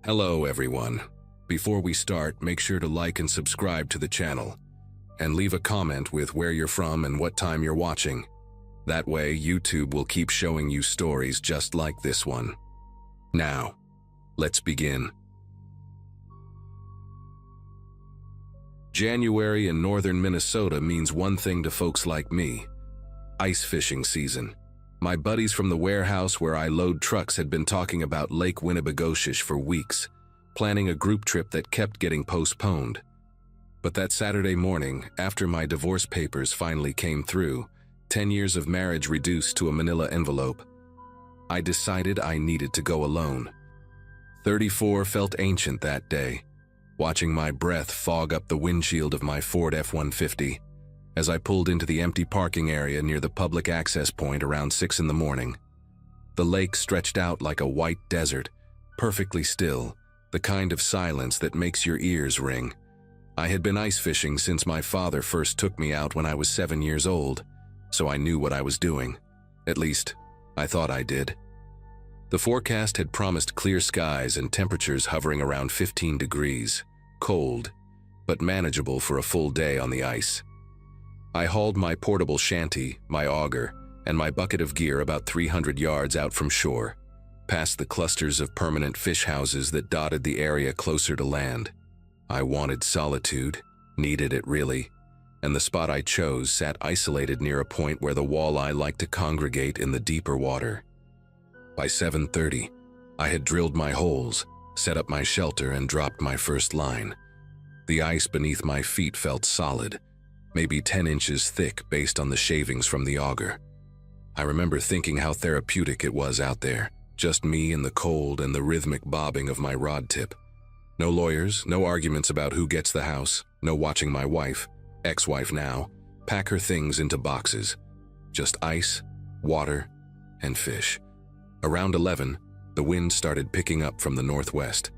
Hello everyone. Before we start, make sure to like and subscribe to the channel, and leave a comment with where you're from and what time you're watching. That way, YouTube will keep showing you stories just like this one. Now, let's begin. January in northern Minnesota means one thing to folks like me: ice fishing season. My buddies from the warehouse where I load trucks had been talking about Lake Winnibigoshish for weeks, planning a group trip that kept getting postponed. But that Saturday morning, after my divorce papers finally came through, 10 years of marriage reduced to a manila envelope, I decided I needed to go alone. 34 felt ancient that day, watching my breath fog up the windshield of my Ford F-150 as I pulled into the empty parking area near the public access point around 6 in the morning. The lake stretched out like a white desert, perfectly still, the kind of silence that makes your ears ring. I had been ice fishing since my father first took me out when I was 7 years old, so I knew what I was doing. At least, I thought I did. The forecast had promised clear skies and temperatures hovering around 15 degrees, cold, but manageable for a full day on the ice. I hauled my portable shanty, my auger, and my bucket of gear about 300 yards out from shore, past the clusters of permanent fish houses that dotted the area closer to land. I wanted solitude, needed it really, and the spot I chose sat isolated near a point where the walleye liked to congregate in the deeper water. By 7:30, I had drilled my holes, set up my shelter, and dropped my first line. The ice beneath my feet felt solid, maybe 10 inches thick based on the shavings from the auger. I remember thinking how therapeutic it was out there, just me in the cold and the rhythmic bobbing of my rod tip. No lawyers, no arguments about who gets the house, no watching my wife, ex-wife now, pack her things into boxes. Just ice, water, and fish. Around 11, the wind started picking up from the northwest.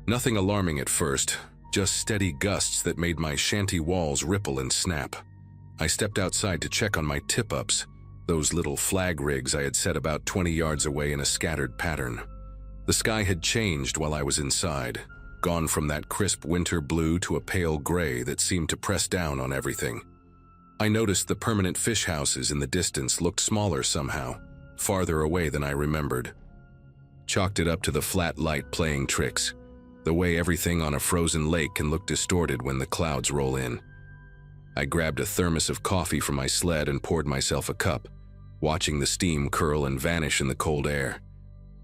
Nothing alarming at first, just steady gusts that made my shanty walls ripple and snap. I stepped outside to check on my tip-ups, those little flag rigs I had set about 20 yards away in a scattered pattern. The sky had changed while I was inside, gone from that crisp winter blue to a pale gray that seemed to press down on everything. I noticed the permanent fish houses in the distance looked smaller somehow, farther away than I remembered. Chalked it up to the flat light playing tricks, the way everything on a frozen lake can look distorted when the clouds roll in. I grabbed a thermos of coffee from my sled and poured myself a cup, watching the steam curl and vanish in the cold air.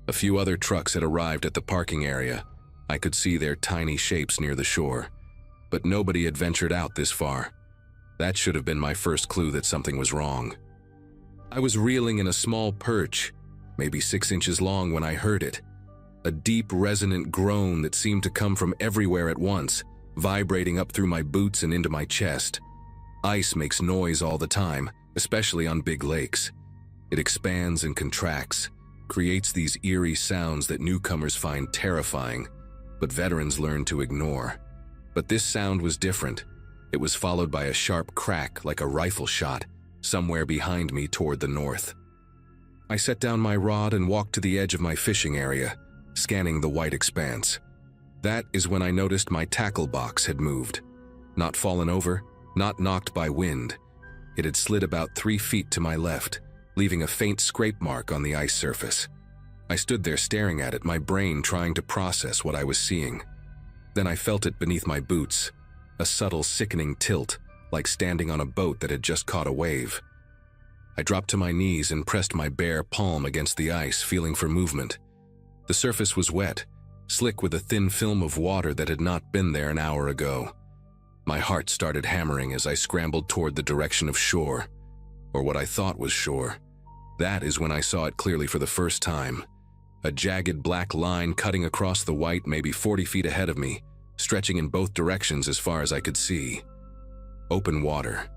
A few other trucks had arrived at the parking area. I could see their tiny shapes near the shore, but nobody had ventured out this far. That should have been my first clue that something was wrong. I was reeling in a small perch, maybe 6 inches long, when I heard it. A deep, resonant groan that seemed to come from everywhere at once, vibrating up through my boots and into my chest. Ice makes noise all the time, especially on big lakes. It expands and contracts, creates these eerie sounds that newcomers find terrifying, but veterans learn to ignore. But this sound was different. It was followed by a sharp crack like a rifle shot, somewhere behind me toward the north. I set down my rod and walked to the edge of my fishing area, scanning the white expanse. That is when I noticed my tackle box had moved. Not fallen over, not knocked by wind. It had slid about 3 feet to my left, leaving a faint scrape mark on the ice surface. I stood there staring at it, my brain trying to process what I was seeing. Then I felt it beneath my boots, a subtle sickening tilt, like standing on a boat that had just caught a wave. I dropped to my knees and pressed my bare palm against the ice, feeling for movement. The surface was wet, slick with a thin film of water that had not been there an hour ago. My heart started hammering as I scrambled toward the direction of shore, or what I thought was shore. That is when I saw it clearly for the first time. A jagged black line cutting across the white maybe 40 feet ahead of me, stretching in both directions as far as I could see. Open water.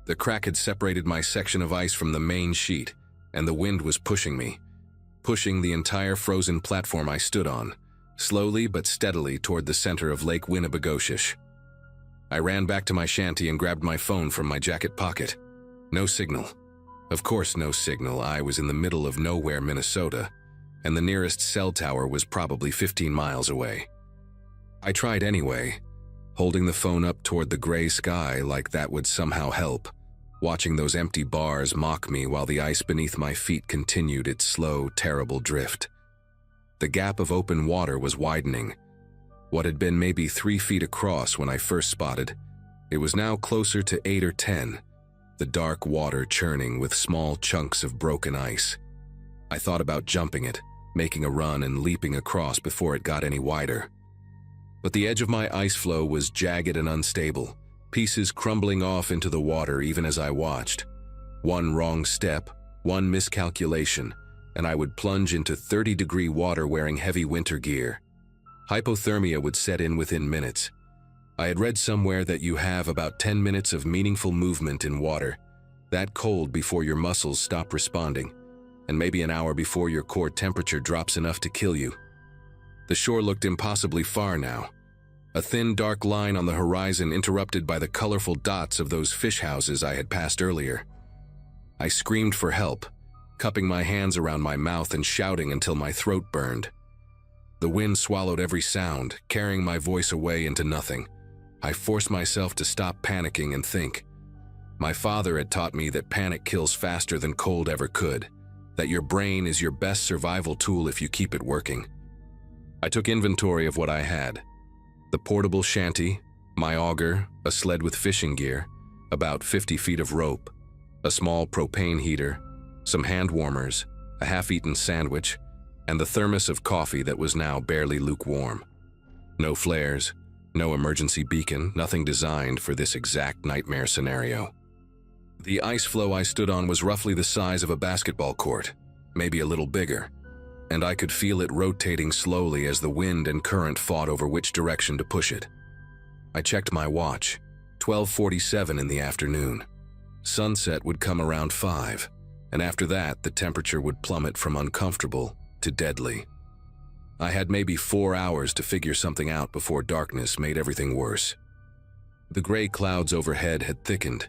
The crack had separated my section of ice from the main sheet, and the wind was pushing me, pushing the entire frozen platform I stood on, slowly but steadily toward the center of Lake Winnibigoshish. I ran back to my shanty and grabbed my phone from my jacket pocket. No signal. Of course no signal. I was in the middle of nowhere, Minnesota, and the nearest cell tower was probably 15 miles away. I tried anyway, holding the phone up toward the gray sky like that would somehow help, watching those empty bars mock me while the ice beneath my feet continued its slow, terrible drift. The gap of open water was widening. What had been maybe 3 feet across when I first spotted, it was now closer to 8 or 10, the dark water churning with small chunks of broken ice. I thought about jumping it, making a run and leaping across before it got any wider. But the edge of my ice floe was jagged and unstable, pieces crumbling off into the water even as I watched. One wrong step, one miscalculation, and I would plunge into 30-degree water wearing heavy winter gear. Hypothermia would set in within minutes. I had read somewhere that you have about 10 minutes of meaningful movement in water, that cold before your muscles stop responding, and maybe an hour before your core temperature drops enough to kill you. The shore looked impossibly far now, a thin dark line on the horizon interrupted by the colorful dots of those fish houses I had passed earlier. I screamed for help, cupping my hands around my mouth and shouting until my throat burned. The wind swallowed every sound, carrying my voice away into nothing. I forced myself to stop panicking and think. My father had taught me that panic kills faster than cold ever could, that your brain is your best survival tool if you keep it working. I took inventory of what I had. The portable shanty, my auger, a sled with fishing gear, about 50 feet of rope, a small propane heater, some hand warmers, a half-eaten sandwich, and the thermos of coffee that was now barely lukewarm. No flares, no emergency beacon, nothing designed for this exact nightmare scenario. The ice floe I stood on was roughly the size of a basketball court, maybe a little bigger, and I could feel it rotating slowly as the wind and current fought over which direction to push it. I checked my watch, 12:47 in the afternoon. Sunset would come around 5, and after that the temperature would plummet from uncomfortable to deadly. I had maybe 4 hours to figure something out before darkness made everything worse. The gray clouds overhead had thickened,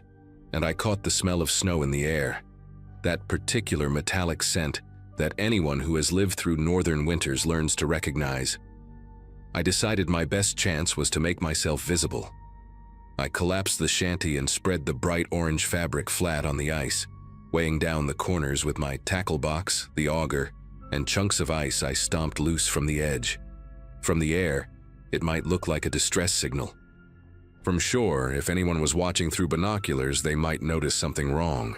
and I caught the smell of snow in the air, that particular metallic scent that anyone who has lived through northern winters learns to recognize. I decided my best chance was to make myself visible. I collapsed the shanty and spread the bright orange fabric flat on the ice, weighing down the corners with my tackle box, the auger, and chunks of ice I stomped loose from the edge. From the air, it might look like a distress signal. From shore, if anyone was watching through binoculars, they might notice something wrong.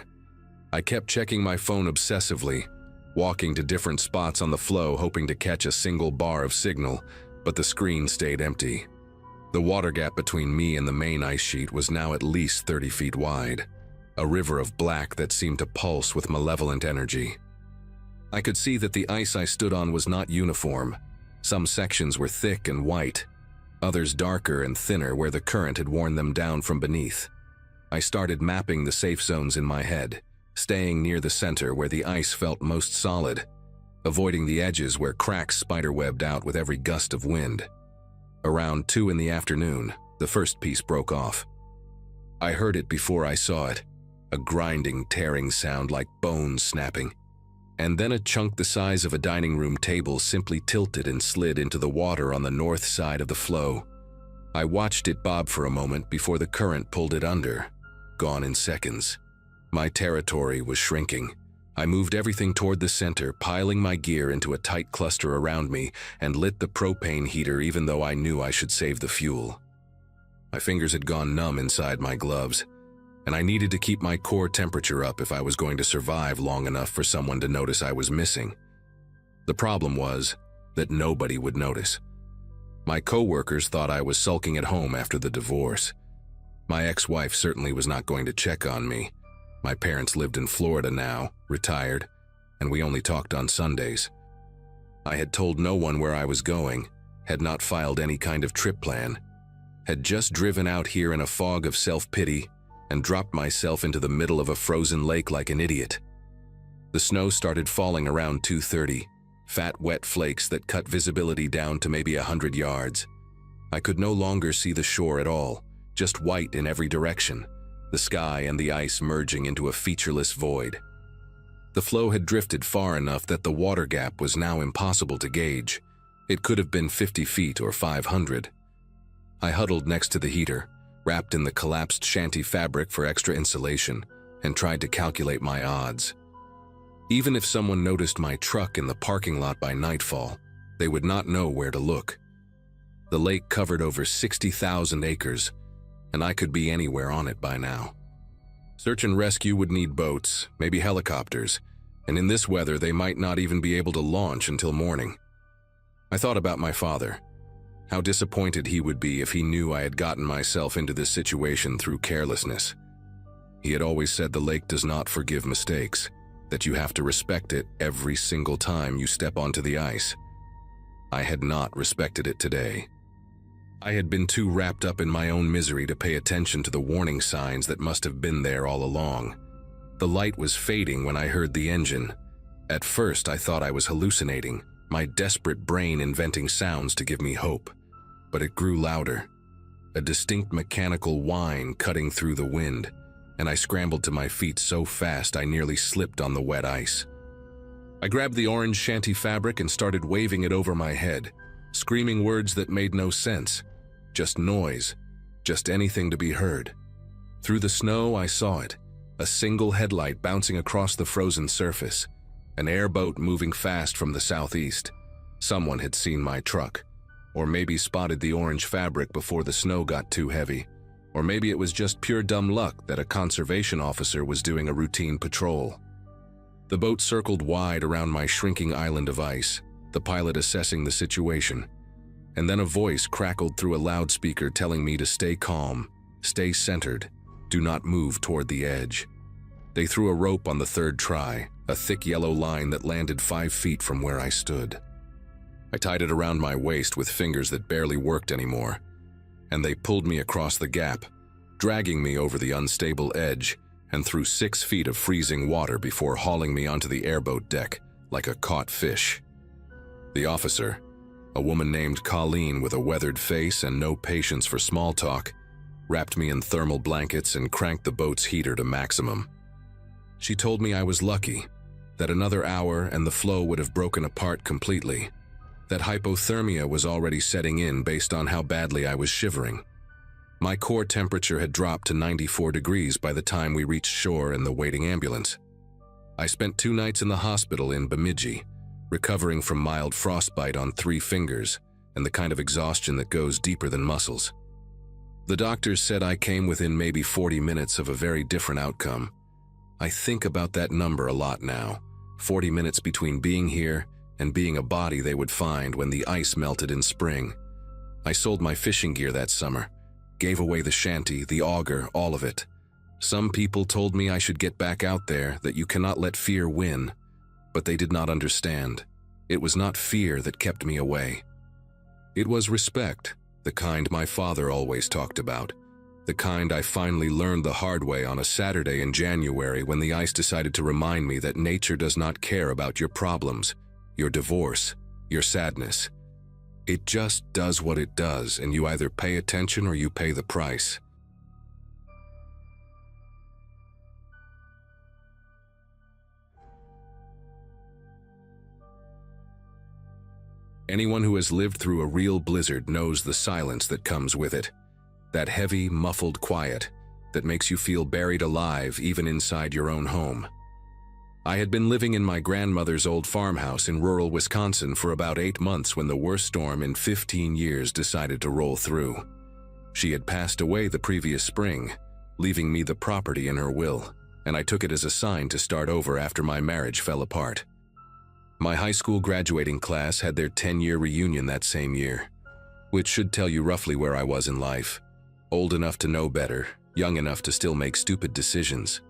I kept checking my phone obsessively, walking to different spots on the floe hoping to catch a single bar of signal, but the screen stayed empty. The water gap between me and the main ice sheet was now at least 30 feet wide, a river of black that seemed to pulse with malevolent energy. I could see that the ice I stood on was not uniform. Some sections were thick and white, others darker and thinner where the current had worn them down from beneath. I started mapping the safe zones in my head, staying near the center where the ice felt most solid, avoiding the edges where cracks spiderwebbed out with every gust of wind. Around 2 in the afternoon, the first piece broke off. I heard it before I saw it, a grinding, tearing sound like bones snapping. And then a chunk the size of a dining room table simply tilted and slid into the water on the north side of the floe. I watched it bob for a moment before the current pulled it under, gone in seconds. My territory was shrinking. I moved everything toward the center, piling my gear into a tight cluster around me, and lit the propane heater even though I knew I should save the fuel. My fingers had gone numb inside my gloves, and I needed to keep my core temperature up if I was going to survive long enough for someone to notice I was missing. The problem was that nobody would notice. My coworkers thought I was sulking at home after the divorce. My ex-wife certainly was not going to check on me. My parents lived in Florida now, retired, and we only talked on Sundays. I had told no one where I was going, had not filed any kind of trip plan, had just driven out here in a fog of self-pity and dropped myself into the middle of a frozen lake like an idiot. The snow started falling around 2:30, fat wet flakes that cut visibility down to maybe 100 yards. I could no longer see the shore at all, just white in every direction, the sky and the ice merging into a featureless void. The flow had drifted far enough that the water gap was now impossible to gauge. It could have been 50 feet or 500. I huddled next to the heater, wrapped in the collapsed shanty fabric for extra insulation, and tried to calculate my odds. Even if someone noticed my truck in the parking lot by nightfall, they would not know where to look. The lake covered over 60,000 acres, and I could be anywhere on it by now. Search and rescue would need boats, maybe helicopters, and in this weather they might not even be able to launch until morning. I thought about my father. How disappointed he would be if he knew I had gotten myself into this situation through carelessness. He had always said the lake does not forgive mistakes, that you have to respect it every single time you step onto the ice. I had not respected it today. I had been too wrapped up in my own misery to pay attention to the warning signs that must have been there all along. The light was fading when I heard the engine. At first, I thought I was hallucinating, my desperate brain inventing sounds to give me hope. But it grew louder, a distinct mechanical whine cutting through the wind, and I scrambled to my feet so fast I nearly slipped on the wet ice. I grabbed the orange shanty fabric and started waving it over my head, screaming words that made no sense. Just noise, just anything to be heard. Through the snow, I saw it, a single headlight bouncing across the frozen surface, an airboat moving fast from the southeast. Someone had seen my truck, or maybe spotted the orange fabric before the snow got too heavy, or maybe it was just pure dumb luck that a conservation officer was doing a routine patrol. The boat circled wide around my shrinking island of ice, the pilot assessing the situation. And then a voice crackled through a loudspeaker telling me to stay calm, stay centered, do not move toward the edge. They threw a rope on the third try, a thick yellow line that landed 5 feet from where I stood. I tied it around my waist with fingers that barely worked anymore, and they pulled me across the gap, dragging me over the unstable edge and through 6 feet of freezing water before hauling me onto the airboat deck like a caught fish. The officer, a woman named Colleen with a weathered face and no patience for small talk, wrapped me in thermal blankets and cranked the boat's heater to maximum. She told me I was lucky, that another hour and the flow would have broken apart completely, that hypothermia was already setting in based on how badly I was shivering. My core temperature had dropped to 94 degrees by the time we reached shore in the waiting ambulance. I spent 2 nights in the hospital in Bemidji, recovering from mild frostbite on 3 fingers and the kind of exhaustion that goes deeper than muscles. The doctors said I came within maybe 40 minutes of a very different outcome. I think about that number a lot now, 40 minutes between being here and being a body they would find when the ice melted in spring. I sold my fishing gear that summer, gave away the shanty, the auger, all of it. Some people told me I should get back out there, that you cannot let fear win. But they did not understand. It was not fear that kept me away. It was respect, the kind my father always talked about, the kind I finally learned the hard way on a Saturday in January when the ice decided to remind me that nature does not care about your problems, your divorce, your sadness. It just does what it does, and you either pay attention or you pay the price. Anyone who has lived through a real blizzard knows the silence that comes with it. That heavy, muffled quiet that makes you feel buried alive even inside your own home. I had been living in my grandmother's old farmhouse in rural Wisconsin for about 8 months when the worst storm in 15 years decided to roll through. She had passed away the previous spring, leaving me the property in her will, and I took it as a sign to start over after my marriage fell apart. My high school graduating class had their 10-year reunion that same year, which should tell you roughly where I was in life. Old enough to know better, young enough to still make stupid decisions.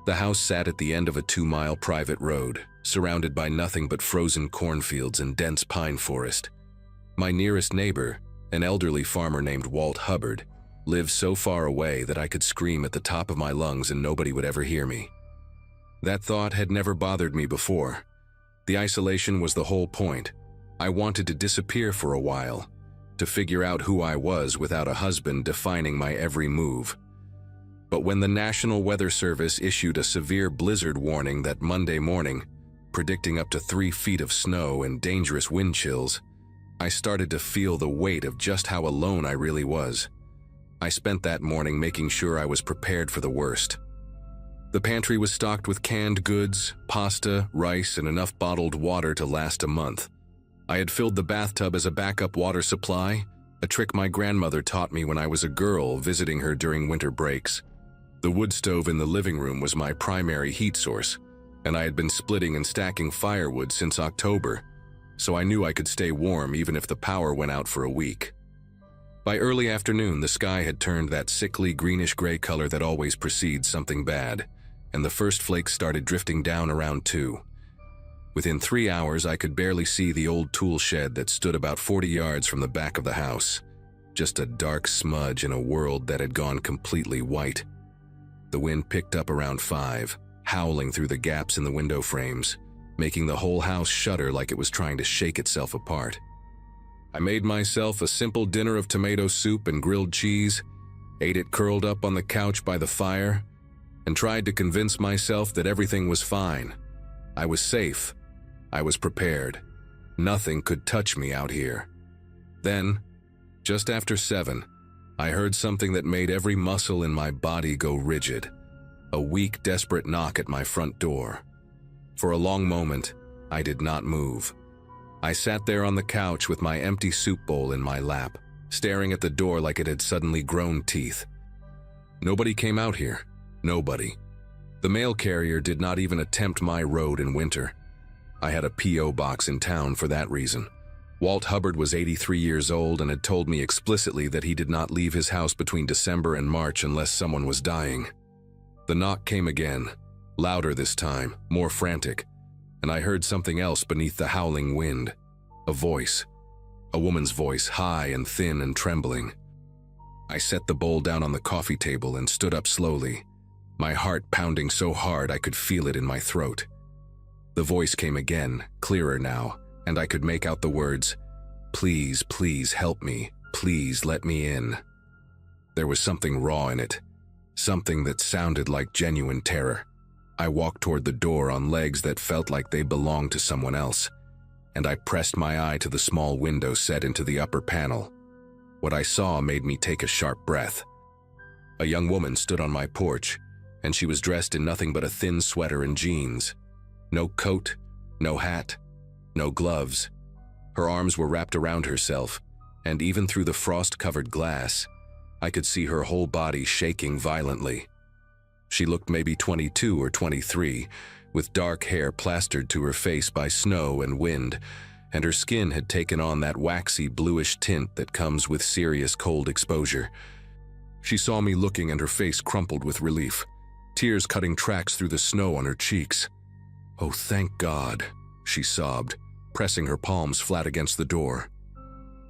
The house sat at the end of a 2-mile private road, surrounded by nothing but frozen cornfields and dense pine forest. My nearest neighbor, an elderly farmer named Walt Hubbard, lived so far away that I could scream at the top of my lungs and nobody would ever hear me. That thought had never bothered me before. The isolation was the whole point. I wanted to disappear for a while, to figure out who I was without a husband defining my every move. But when the National Weather Service issued a severe blizzard warning that Monday morning, predicting up to 3 feet of snow and dangerous wind chills, I started to feel the weight of just how alone I really was. I spent that morning making sure I was prepared for the worst. The pantry was stocked with canned goods, pasta, rice, and enough bottled water to last a month. I had filled the bathtub as a backup water supply, a trick my grandmother taught me when I was a girl visiting her during winter breaks. The wood stove in the living room was my primary heat source, and I had been splitting and stacking firewood since October, so I knew I could stay warm even if the power went out for a week. By early afternoon, the sky had turned that sickly greenish-gray color that always precedes something bad, and the first flakes started drifting down around 2. Within 3 hours, I could barely see the old tool shed that stood about 40 yards from the back of the house, just a dark smudge in a world that had gone completely white. The wind picked up around 5, howling through the gaps in the window frames, making the whole house shudder like it was trying to shake itself apart. I made myself a simple dinner of tomato soup and grilled cheese, ate it curled up on the couch by the fire, and tried to convince myself that everything was fine. I was safe. I was prepared. Nothing could touch me out here. Then, just after 7, I heard something that made every muscle in my body go rigid. A weak, desperate knock at my front door. For a long moment, I did not move. I sat there on the couch with my empty soup bowl in my lap, staring at the door like it had suddenly grown teeth. Nobody came out here. Nobody. The mail carrier did not even attempt my road in winter. I had a P.O. box in town for that reason. Walt Hubbard was 83 years old and had told me explicitly that he did not leave his house between December and March unless someone was dying. The knock came again, louder this time, more frantic, and I heard something else beneath the howling wind. A voice. A woman's voice, high and thin and trembling. I set the bowl down on the coffee table and stood up slowly, my heart pounding so hard I could feel it in my throat. The voice came again, clearer now, and I could make out the words, "Please, please help me. Please let me in." There was something raw in it, something that sounded like genuine terror. I walked toward the door on legs that felt like they belonged to someone else, and I pressed my eye to the small window set into the upper panel. What I saw made me take a sharp breath. A young woman stood on my porch, and she was dressed in nothing but a thin sweater and jeans. No coat, no hat, no gloves. Her arms were wrapped around herself, and even through the frost-covered glass, I could see her whole body shaking violently. She looked maybe 22 or 23, with dark hair plastered to her face by snow and wind, and her skin had taken on that waxy bluish tint that comes with serious cold exposure. She saw me looking and her face crumpled with relief, tears cutting tracks through the snow on her cheeks. "Oh, thank God," she sobbed, pressing her palms flat against the door.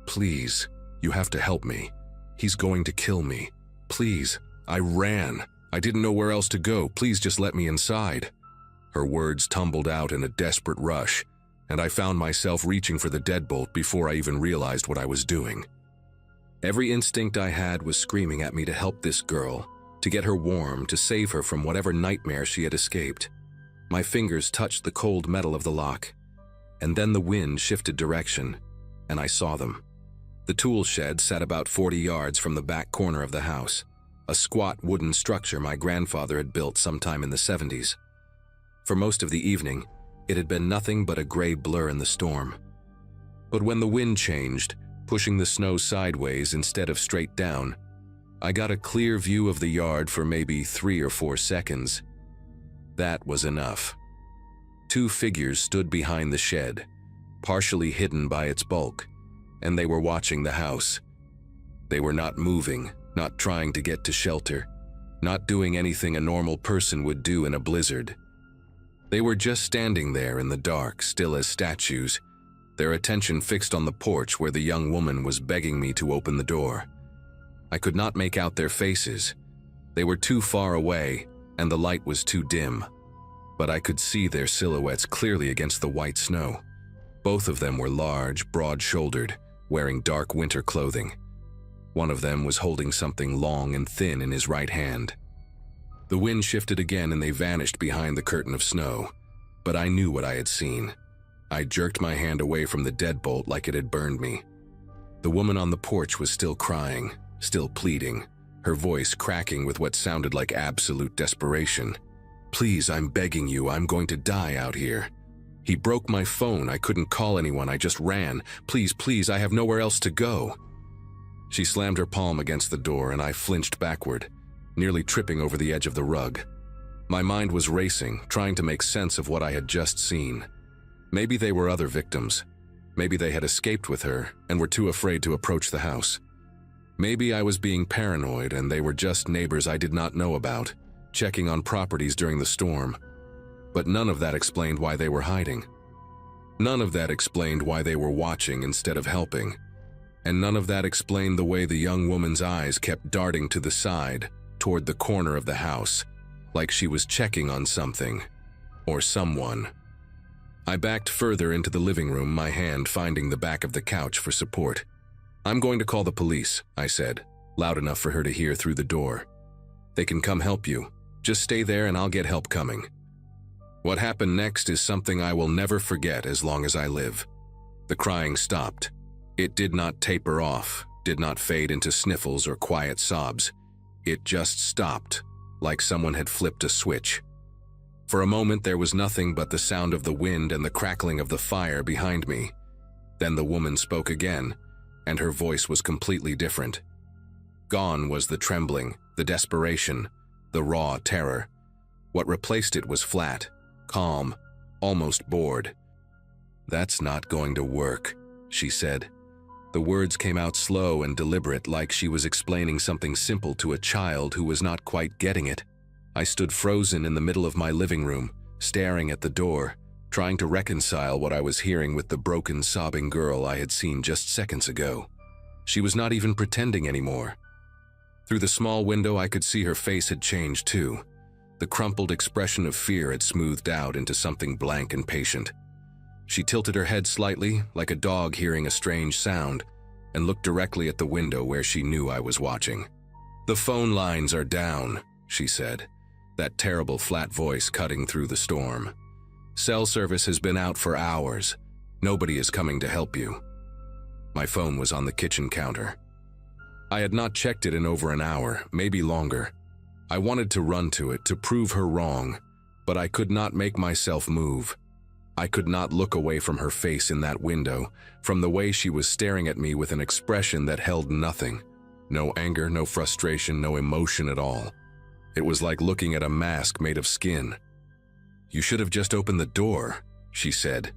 "Please, you have to help me. He's going to kill me. Please." I ran. I didn't know where else to go. "Please just let me inside." Her words tumbled out in a desperate rush, and I found myself reaching for the deadbolt before I even realized what I was doing. Every instinct I had was screaming at me to help this girl, to get her warm, to save her from whatever nightmare she had escaped. My fingers touched the cold metal of the lock, and then the wind shifted direction, and I saw them. The tool shed sat about 40 yards from the back corner of the house, a squat wooden structure my grandfather had built sometime in the 70s. For most of the evening, it had been nothing but a gray blur in the storm. But when the wind changed, pushing the snow sideways instead of straight down, I got a clear view of the yard for maybe 3 or 4 seconds. That was enough. 2 figures stood behind the shed, partially hidden by its bulk, and they were watching the house. They were not moving, not trying to get to shelter, not doing anything a normal person would do in a blizzard. They were just standing there in the dark, still as statues, their attention fixed on the porch where the young woman was begging me to open the door. I could not make out their faces. They were too far away, and the light was too dim. But I could see their silhouettes clearly against the white snow. Both of them were large, broad-shouldered, wearing dark winter clothing. One of them was holding something long and thin in his right hand. The wind shifted again and they vanished behind the curtain of snow. But I knew what I had seen. I jerked my hand away from the deadbolt like it had burned me. The woman on the porch was still crying, still pleading, her voice cracking with what sounded like absolute desperation. "Please, I'm begging you, I'm going to die out here. He broke my phone, I couldn't call anyone, I just ran. Please, please, I have nowhere else to go." She slammed her palm against the door and I flinched backward, nearly tripping over the edge of the rug. My mind was racing, trying to make sense of what I had just seen. Maybe they were other victims. Maybe they had escaped with her and were too afraid to approach the house. Maybe I was being paranoid and they were just neighbors I did not know about, checking on properties during the storm. But none of that explained why they were hiding. None of that explained why they were watching instead of helping. And none of that explained the way the young woman's eyes kept darting to the side, toward the corner of the house, like she was checking on something, or someone. I backed further into the living room, my hand finding the back of the couch for support. "I'm going to call the police," I said, loud enough for her to hear through the door. "They can come help you. Just stay there and I'll get help coming." What happened next is something I will never forget as long as I live. The crying stopped. It did not taper off, did not fade into sniffles or quiet sobs. It just stopped, like someone had flipped a switch. For a moment there was nothing but the sound of the wind and the crackling of the fire behind me. Then the woman spoke again, and her voice was completely different. Gone was the trembling, the desperation, the raw terror. What replaced it was flat, calm, almost bored. "That's not going to work," she said. The words came out slow and deliberate, like she was explaining something simple to a child who was not quite getting it. I stood frozen in the middle of my living room, staring at the door, trying to reconcile what I was hearing with the broken, sobbing girl I had seen just seconds ago. She was not even pretending anymore. Through the small window I could see her face had changed too. The crumpled expression of fear had smoothed out into something blank and patient. She tilted her head slightly, like a dog hearing a strange sound, and looked directly at the window where she knew I was watching. "The phone lines are down," she said, that terrible flat voice cutting through the storm. "Cell service has been out for hours. Nobody is coming to help you." My phone was on the kitchen counter. I had not checked it in over an hour, maybe longer. I wanted to run to it to prove her wrong, but I could not make myself move. I could not look away from her face in that window, from the way she was staring at me with an expression that held nothing. No anger, no frustration, no emotion at all. It was like looking at a mask made of skin. "You should have just opened the door," she said,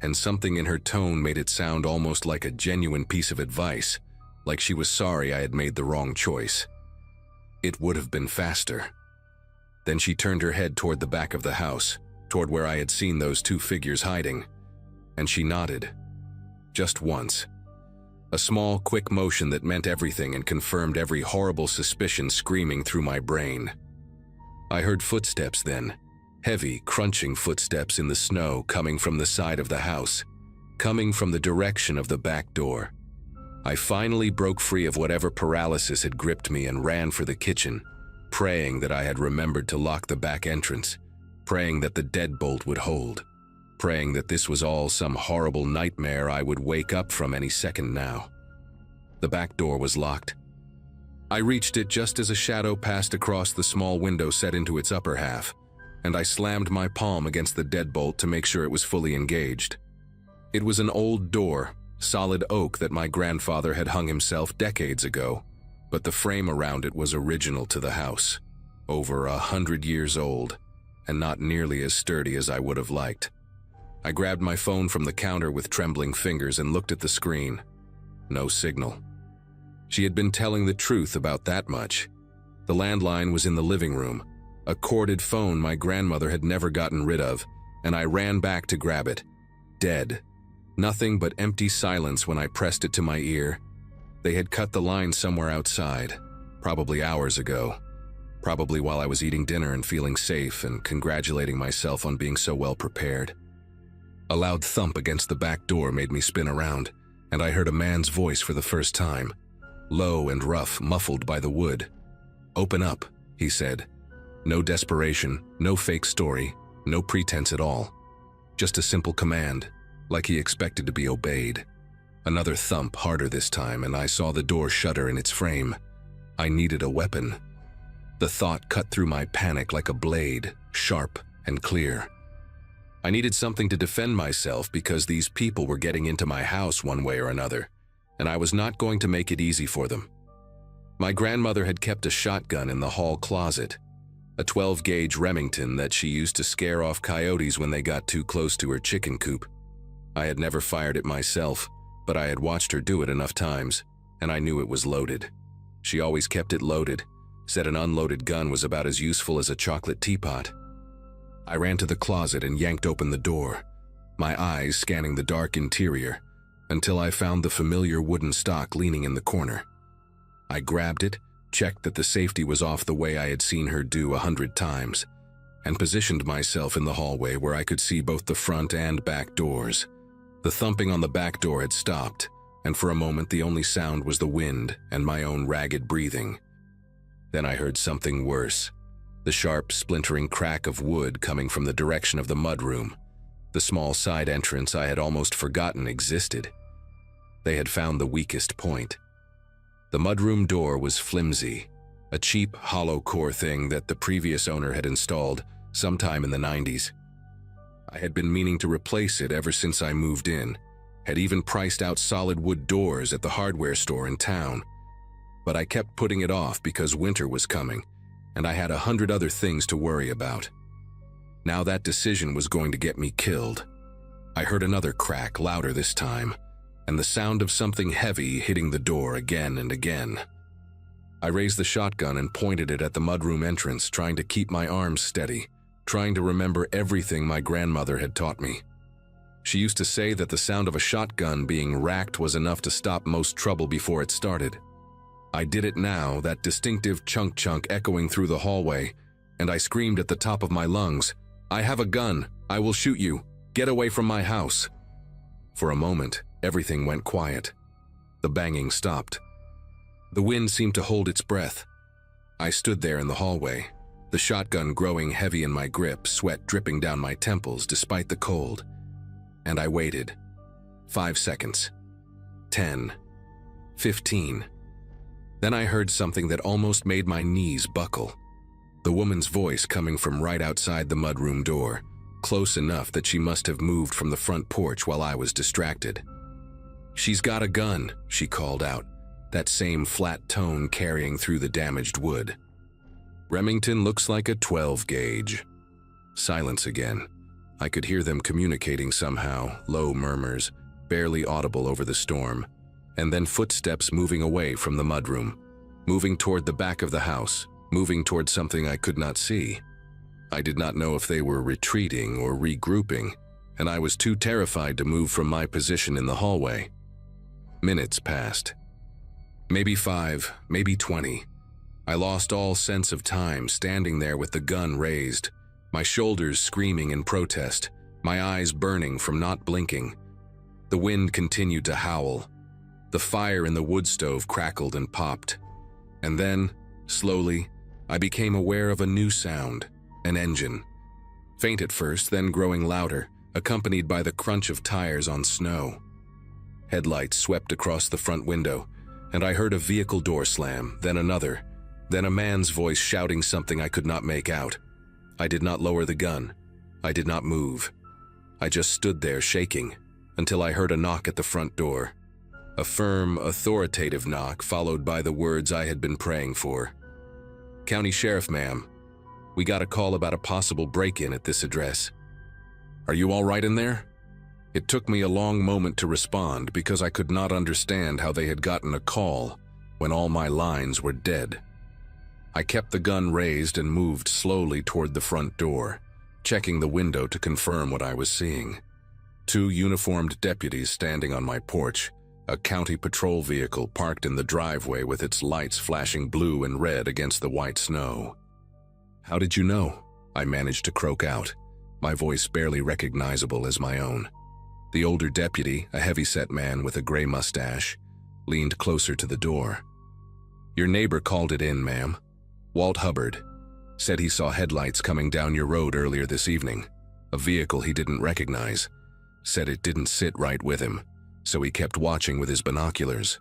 and something in her tone made it sound almost like a genuine piece of advice, like she was sorry I had made the wrong choice. "It would have been faster." Then she turned her head toward the back of the house, toward where I had seen those two figures hiding, and she nodded. Just once. A small, quick motion that meant everything and confirmed every horrible suspicion screaming through my brain. I heard footsteps then, heavy, crunching footsteps in the snow coming from the side of the house, coming from the direction of the back door. I finally broke free of whatever paralysis had gripped me and ran for the kitchen, praying that I had remembered to lock the back entrance, praying that the deadbolt would hold, praying that this was all some horrible nightmare I would wake up from any second now. The back door was locked. I reached it just as a shadow passed across the small window set into its upper half, and I slammed my palm against the deadbolt to make sure it was fully engaged. It was an old door, solid oak that my grandfather had hung himself decades ago, but the frame around it was original to the house, over 100 years old, and not nearly as sturdy as I would have liked. I grabbed my phone from the counter with trembling fingers and looked at the screen. No signal. She had been telling the truth about that much. The landline was in the living room, a corded phone my grandmother had never gotten rid of, and I ran back to grab it. Dead. Nothing but empty silence when I pressed it to my ear. They had cut the line somewhere outside, probably hours ago. Probably while I was eating dinner and feeling safe and congratulating myself on being so well prepared. A loud thump against the back door made me spin around, and I heard a man's voice for the first time, low and rough, muffled by the wood. "Open up," he said. No desperation, no fake story, no pretense at all. Just a simple command, like he expected to be obeyed. Another thump, harder this time, and I saw the door shudder in its frame. I needed a weapon. The thought cut through my panic like a blade, sharp and clear. I needed something to defend myself because these people were getting into my house one way or another, and I was not going to make it easy for them. My grandmother had kept a shotgun in the hall closet, a 12-gauge Remington that she used to scare off coyotes when they got too close to her chicken coop. I had never fired it myself, but I had watched her do it enough times, and I knew it was loaded. She always kept it loaded, said an unloaded gun was about as useful as a chocolate teapot. I ran to the closet and yanked open the door, my eyes scanning the dark interior, until I found the familiar wooden stock leaning in the corner. I grabbed it, checked that the safety was off the way I had seen her do 100 times, and positioned myself in the hallway where I could see both the front and back doors. The thumping on the back door had stopped, and for a moment the only sound was the wind and my own ragged breathing. Then I heard something worse, the sharp, splintering crack of wood coming from the direction of the mudroom, the small side entrance I had almost forgotten existed. They had found the weakest point. The mudroom door was flimsy, a cheap, hollow core thing that the previous owner had installed sometime in the 90s. I had been meaning to replace it ever since I moved in, had even priced out solid wood doors at the hardware store in town. But I kept putting it off because winter was coming, and I had 100 other things to worry about. Now that decision was going to get me killed. I heard another crack, louder this time, and the sound of something heavy hitting the door again and again. I raised the shotgun and pointed it at the mudroom entrance, trying to keep my arms steady, trying to remember everything my grandmother had taught me. She used to say that the sound of a shotgun being racked was enough to stop most trouble before it started. I did it now, that distinctive chunk echoing through the hallway, and I screamed at the top of my lungs, "I have a gun! I will shoot you! Get away from my house!" For a moment, everything went quiet. The banging stopped. The wind seemed to hold its breath. I stood there in the hallway, the shotgun growing heavy in my grip, sweat dripping down my temples despite the cold. And I waited. 5 seconds. 10. 15. Then I heard something that almost made my knees buckle. The woman's voice coming from right outside the mudroom door, close enough that she must have moved from the front porch while I was distracted. "She's got a gun," she called out, that same flat tone carrying through the damaged wood. "Remington looks like a 12-gauge. Silence again. I could hear them communicating somehow, low murmurs, barely audible over the storm, and then footsteps moving away from the mudroom, moving toward the back of the house, moving toward something I could not see. I did not know if they were retreating or regrouping, and I was too terrified to move from my position in the hallway. Minutes passed. Maybe 5, maybe 20. I lost all sense of time, standing there with the gun raised, my shoulders screaming in protest, my eyes burning from not blinking. The wind continued to howl. The fire in the wood stove crackled and popped. And then, slowly, I became aware of a new sound, an engine. Faint at first, then growing louder, accompanied by the crunch of tires on snow. Headlights swept across the front window, and I heard a vehicle door slam, then another, then a man's voice shouting something I could not make out. I did not lower the gun. I did not move. I just stood there shaking, until I heard a knock at the front door. A firm, authoritative knock followed by the words I had been praying for. "County Sheriff, ma'am. We got a call about a possible break-in at this address. Are you all right in there?" It took me a long moment to respond because I could not understand how they had gotten a call when all my lines were dead. I kept the gun raised and moved slowly toward the front door, checking the window to confirm what I was seeing. 2 uniformed deputies standing on my porch, a county patrol vehicle parked in the driveway with its lights flashing blue and red against the white snow. "How did you know?" I managed to croak out, my voice barely recognizable as my own. The older deputy, a heavy-set man with a gray mustache, leaned closer to the door. "Your neighbor called it in, ma'am. Walt Hubbard. Said he saw headlights coming down your road earlier this evening. A vehicle he didn't recognize. Said it didn't sit right with him, so he kept watching with his binoculars.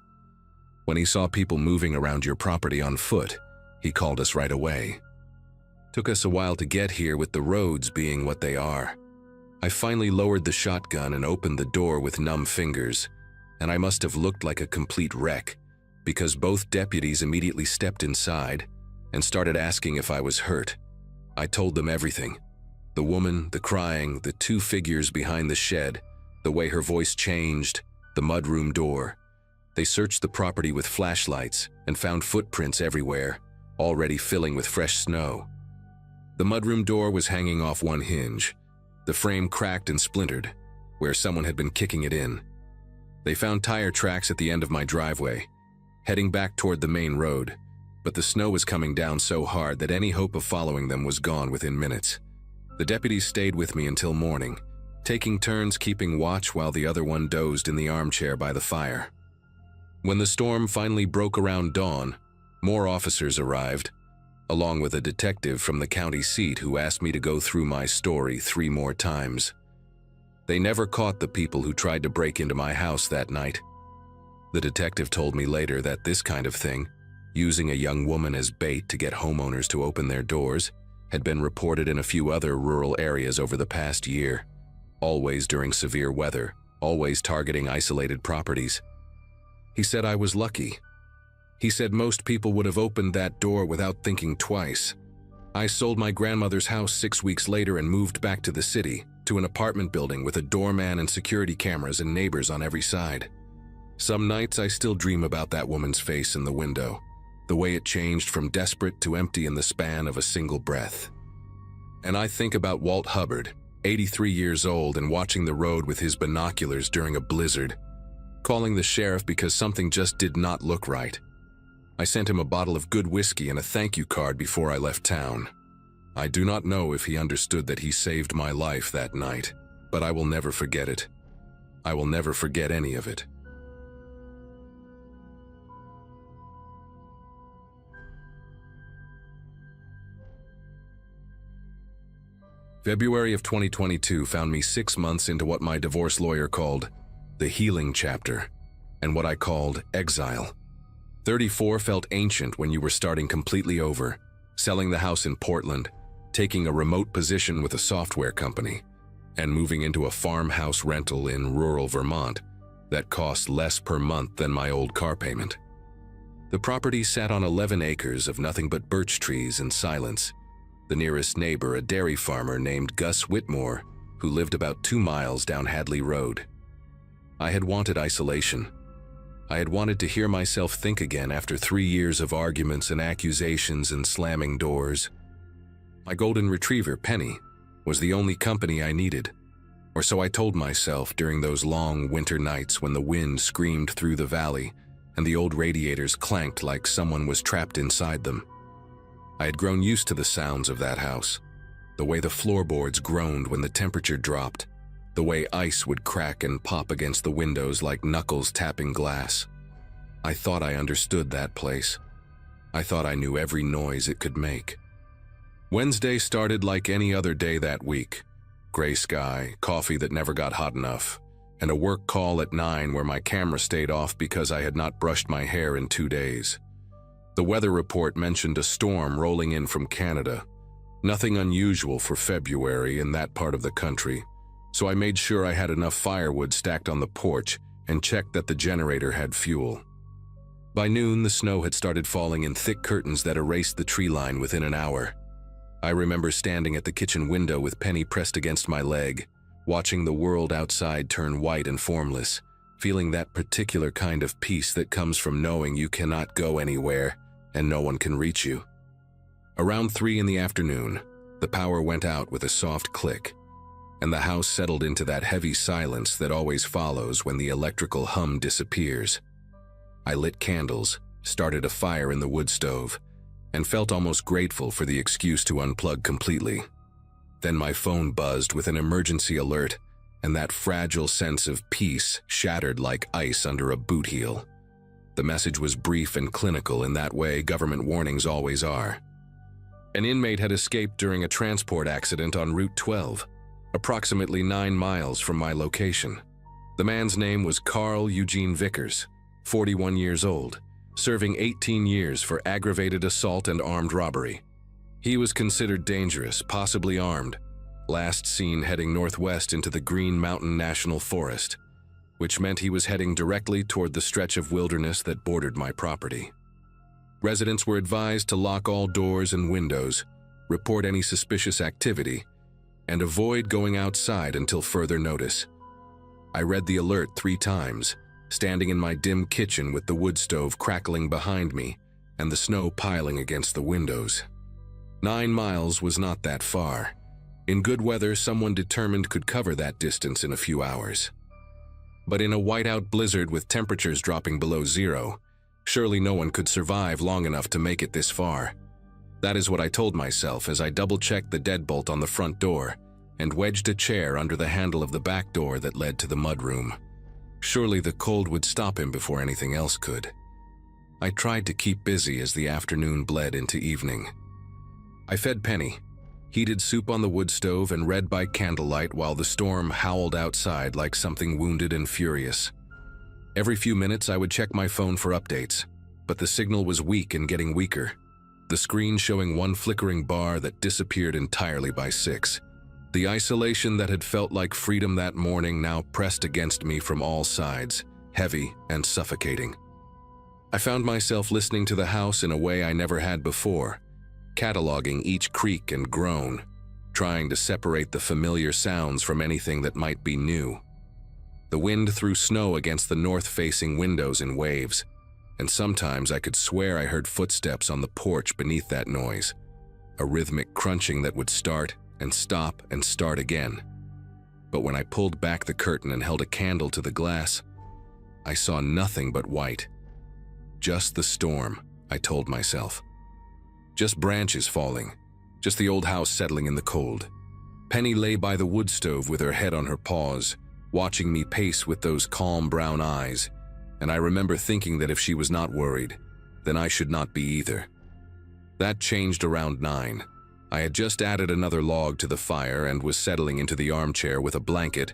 When he saw people moving around your property on foot, he called us right away. Took us a while to get here with the roads being what they are. I finally lowered the shotgun and opened the door with numb fingers, and I must have looked like a complete wreck because both deputies immediately stepped inside and started asking if I was hurt. I told them everything. The woman, the crying, the two figures behind the shed, the way her voice changed, the mudroom door. They searched the property with flashlights and found footprints everywhere, already filling with fresh snow. The mudroom door was hanging off one hinge. The frame cracked and splintered, where someone had been kicking it in. They found tire tracks at the end of my driveway, heading back toward the main road, but the snow was coming down so hard that any hope of following them was gone within minutes. The deputies stayed with me until morning, taking turns keeping watch while the other one dozed in the armchair by the fire. When the storm finally broke around dawn, more officers arrived, along with a detective from the county seat who asked me to go through my story 3 more times. They never caught the people who tried to break into my house that night. The detective told me later that this kind of thing, using a young woman as bait to get homeowners to open their doors, had been reported in a few other rural areas over the past year, always during severe weather, always targeting isolated properties. He said I was lucky. He said most people would have opened that door without thinking twice. I sold my grandmother's house 6 weeks later and moved back to the city, to an apartment building with a doorman and security cameras and neighbors on every side. Some nights I still dream about that woman's face in the window, the way it changed from desperate to empty in the span of a single breath. And I think about Walt Hubbard, 83 years old and watching the road with his binoculars during a blizzard, calling the sheriff because something just did not look right. I sent him a bottle of good whiskey and a thank you card before I left town. I do not know if he understood that he saved my life that night, but I will never forget it. I will never forget any of it. February of 2022 found me 6 months into what my divorce lawyer called the healing chapter, and what I called exile. 34 felt ancient when you were starting completely over, selling the house in Portland, taking a remote position with a software company, and moving into a farmhouse rental in rural Vermont that cost less per month than my old car payment. The property sat on 11 acres of nothing but birch trees and silence. The nearest neighbor, a dairy farmer named Gus Whitmore, who lived about 2 miles down Hadley Road. I had wanted isolation. I had wanted to hear myself think again after 3 years of arguments and accusations and slamming doors. My golden retriever, Penny, was the only company I needed, or so I told myself during those long winter nights when the wind screamed through the valley and the old radiators clanked like someone was trapped inside them. I had grown used to the sounds of that house, the way the floorboards groaned when the temperature dropped, the way ice would crack and pop against the windows like knuckles tapping glass. I thought I understood that place. I thought I knew every noise it could make. Wednesday started like any other day that week. Gray sky, coffee that never got hot enough, and a work call at 9 where my camera stayed off because I had not brushed my hair in 2 days. The weather report mentioned a storm rolling in from Canada. Nothing unusual for February in that part of the country, so I made sure I had enough firewood stacked on the porch and checked that the generator had fuel. By noon, the snow had started falling in thick curtains that erased the tree line within an hour. I remember standing at the kitchen window with Penny pressed against my leg, watching the world outside turn white and formless, feeling that particular kind of peace that comes from knowing you cannot go anywhere and no one can reach you. Around 3 in the afternoon, the power went out with a soft click, and the house settled into that heavy silence that always follows when the electrical hum disappears. I lit candles, started a fire in the wood stove, and felt almost grateful for the excuse to unplug completely. Then my phone buzzed with an emergency alert, and that fragile sense of peace shattered like ice under a boot heel. The message was brief and clinical in that way government warnings always are. An inmate had escaped during a transport accident on Route 12, approximately 9 miles from my location. The man's name was Carl Eugene Vickers, 41 years old, serving 18 years for aggravated assault and armed robbery. He was considered dangerous, possibly armed, last seen heading northwest into the Green Mountain National Forest, which meant he was heading directly toward the stretch of wilderness that bordered my property. Residents were advised to lock all doors and windows, report any suspicious activity, and avoid going outside until further notice. I read the alert 3 times, standing in my dim kitchen with the wood stove crackling behind me and the snow piling against the windows. 9 miles was not that far. In good weather, someone determined could cover that distance in a few hours. But in a whiteout blizzard with temperatures dropping below zero, surely no one could survive long enough to make it this far. That is what I told myself as I double-checked the deadbolt on the front door and wedged a chair under the handle of the back door that led to the mudroom. Surely the cold would stop him before anything else could. I tried to keep busy as the afternoon bled into evening. I fed Penny, heated soup on the wood stove, and read by candlelight while the storm howled outside like something wounded and furious. Every few minutes I would check my phone for updates, but the signal was weak and getting weaker, the screen showing one flickering bar that disappeared entirely by 6. The isolation that had felt like freedom that morning now pressed against me from all sides, heavy and suffocating. I found myself listening to the house in a way I never had before, cataloging each creak and groan, trying to separate the familiar sounds from anything that might be new. The wind threw snow against the north-facing windows in waves, and sometimes I could swear I heard footsteps on the porch beneath that noise, a rhythmic crunching that would start and start again. But when I pulled back the curtain and held a candle to the glass, I saw nothing but white. Just the storm, I told myself. Just branches falling, just the old house settling in the cold. Penny lay by the wood stove with her head on her paws, watching me pace with those calm brown eyes, and I remember thinking that if she was not worried, then I should not be either. That changed around 9. I had just added another log to the fire and was settling into the armchair with a blanket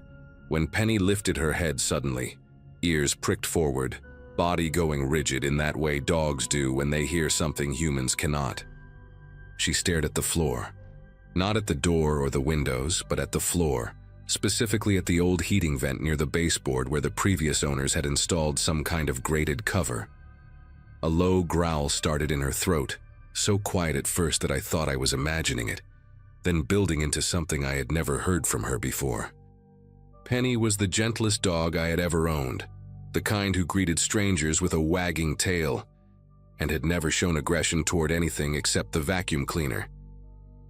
when Penny lifted her head suddenly, ears pricked forward, body going rigid in that way dogs do when they hear something humans cannot. She stared at the floor, not at the door or the windows, but at the floor, specifically at the old heating vent near the baseboard where the previous owners had installed some kind of grated cover. A low growl started in her throat, so quiet at first that I thought I was imagining it, then building into something I had never heard from her before. Penny was the gentlest dog I had ever owned, the kind who greeted strangers with a wagging tail, and had never shown aggression toward anything except the vacuum cleaner.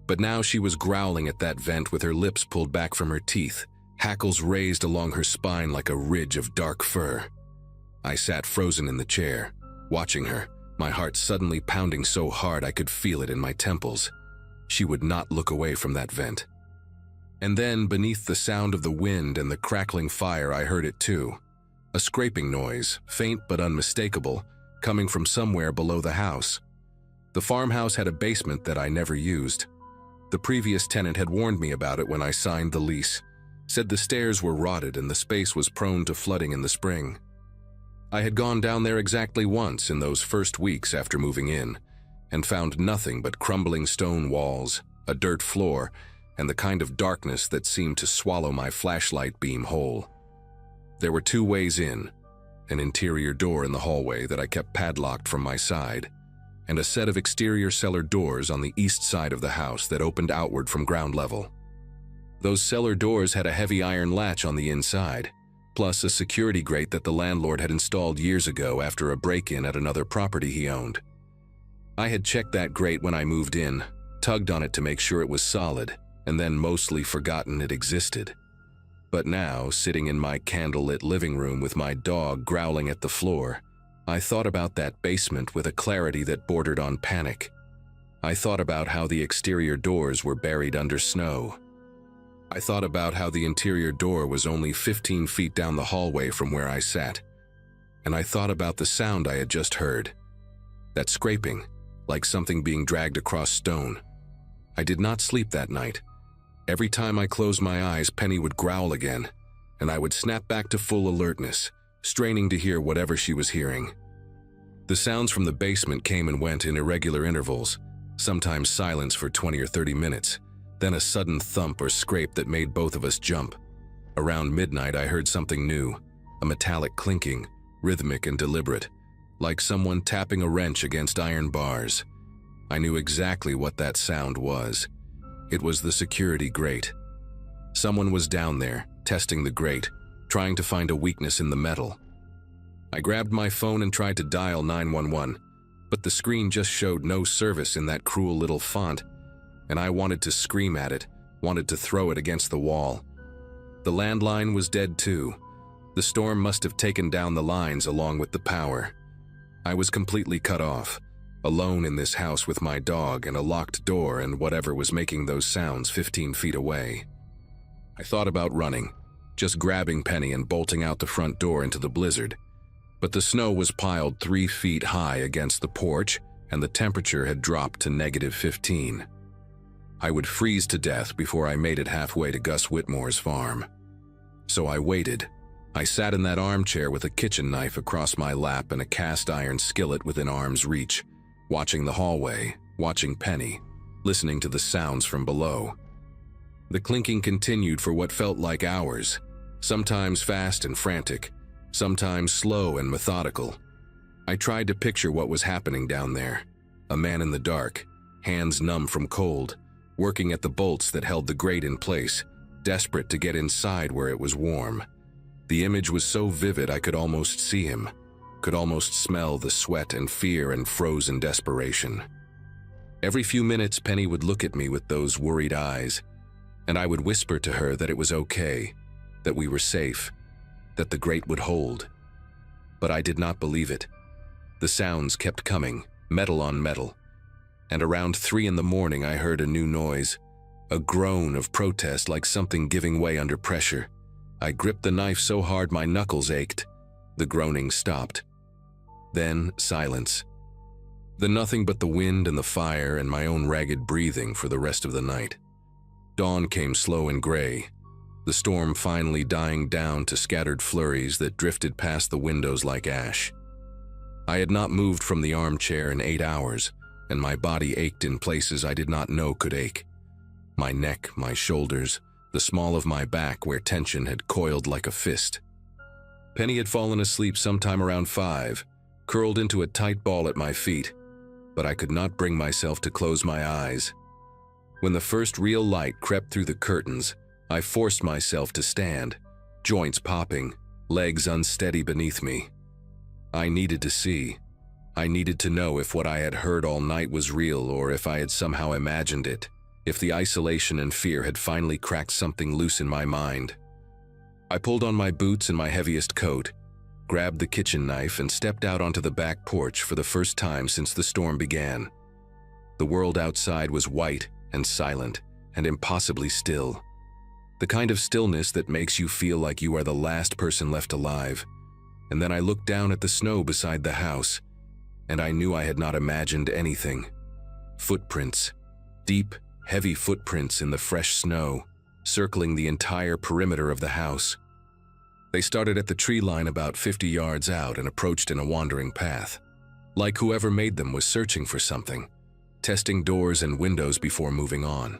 But now she was growling at that vent with her lips pulled back from her teeth, hackles raised along her spine like a ridge of dark fur. I sat frozen in the chair, watching her, my heart suddenly pounding so hard I could feel it in my temples. She would not look away from that vent. And then, beneath the sound of the wind and the crackling fire, I heard it too. A scraping noise, faint but unmistakable, coming from somewhere below the house. The farmhouse had a basement that I never used. The previous tenant had warned me about it when I signed the lease, said the stairs were rotted and the space was prone to flooding in the spring. I had gone down there exactly once in those first weeks after moving in, and found nothing but crumbling stone walls, a dirt floor, and the kind of darkness that seemed to swallow my flashlight beam whole. There were 2 ways in, an interior door in the hallway that I kept padlocked from my side, and a set of exterior cellar doors on the east side of the house that opened outward from ground level. Those cellar doors had a heavy iron latch on the inside, plus a security grate that the landlord had installed years ago after a break-in at another property he owned. I had checked that grate when I moved in, tugged on it to make sure it was solid, and then mostly forgotten it existed. But now, sitting in my candlelit living room with my dog growling at the floor, I thought about that basement with a clarity that bordered on panic. I thought about how the exterior doors were buried under snow. I thought about how the interior door was only 15 feet down the hallway from where I sat. And I thought about the sound I had just heard. That scraping, like something being dragged across stone, I did not sleep that night. Every time I closed my eyes, Penny would growl again, and I would snap back to full alertness, straining to hear whatever she was hearing. The sounds from the basement came and went in irregular intervals, sometimes silence for 20 or 30 minutes, then a sudden thump or scrape that made both of us jump. Around midnight, I heard something new, a metallic clinking, rhythmic and deliberate, like someone tapping a wrench against iron bars. I knew exactly what that sound was. It was the security grate. Someone was down there, testing the grate, trying to find a weakness in the metal. I grabbed my phone and tried to dial 911, but the screen just showed no service in that cruel little font, and I wanted to scream at it, wanted to throw it against the wall. The landline was dead too. The storm must have taken down the lines along with the power. I was completely cut off, alone in this house with my dog and a locked door and whatever was making those sounds 15 feet away. I thought about running, just grabbing Penny and bolting out the front door into the blizzard. But the snow was piled 3 feet high against the porch, and the temperature had dropped to -15. I would freeze to death before I made it halfway to Gus Whitmore's farm. So I waited. I sat in that armchair with a kitchen knife across my lap and a cast-iron skillet within arm's reach, watching the hallway, watching Penny, listening to the sounds from below. The clinking continued for what felt like hours, sometimes fast and frantic, sometimes slow and methodical. I tried to picture what was happening down there. A man in the dark, hands numb from cold, working at the bolts that held the grate in place, desperate to get inside where it was warm. The image was so vivid I could almost see him, could almost smell the sweat and fear and frozen desperation. Every few minutes, Penny would look at me with those worried eyes, and I would whisper to her that it was okay, that we were safe, that the grate would hold. But I did not believe it. The sounds kept coming, metal on metal, and around 3 in the morning I heard a new noise, a groan of protest like something giving way under pressure. I gripped the knife so hard my knuckles ached. The groaning stopped. Then silence. Then nothing but the wind and the fire and my own ragged breathing for the rest of the night. Dawn came slow and gray, the storm finally dying down to scattered flurries that drifted past the windows like ash. I had not moved from the armchair in 8 hours, and my body ached in places I did not know could ache. My neck, my shoulders, the small of my back where tension had coiled like a fist. Penny had fallen asleep sometime around 5, curled into a tight ball at my feet, but I could not bring myself to close my eyes. When the first real light crept through the curtains, I forced myself to stand, joints popping, legs unsteady beneath me. I needed to see. I needed to know if what I had heard all night was real or if I had somehow imagined it, if the isolation and fear had finally cracked something loose in my mind. I pulled on my boots and my heaviest coat, grabbed the kitchen knife and stepped out onto the back porch for the first time since the storm began. The world outside was white and silent and impossibly still. The kind of stillness that makes you feel like you are the last person left alive. And then I looked down at the snow beside the house, and I knew I had not imagined anything. Footprints, deep, heavy footprints in the fresh snow, circling the entire perimeter of the house. They started at the tree line about 50 yards out and approached in a wandering path, like whoever made them was searching for something, testing doors and windows before moving on.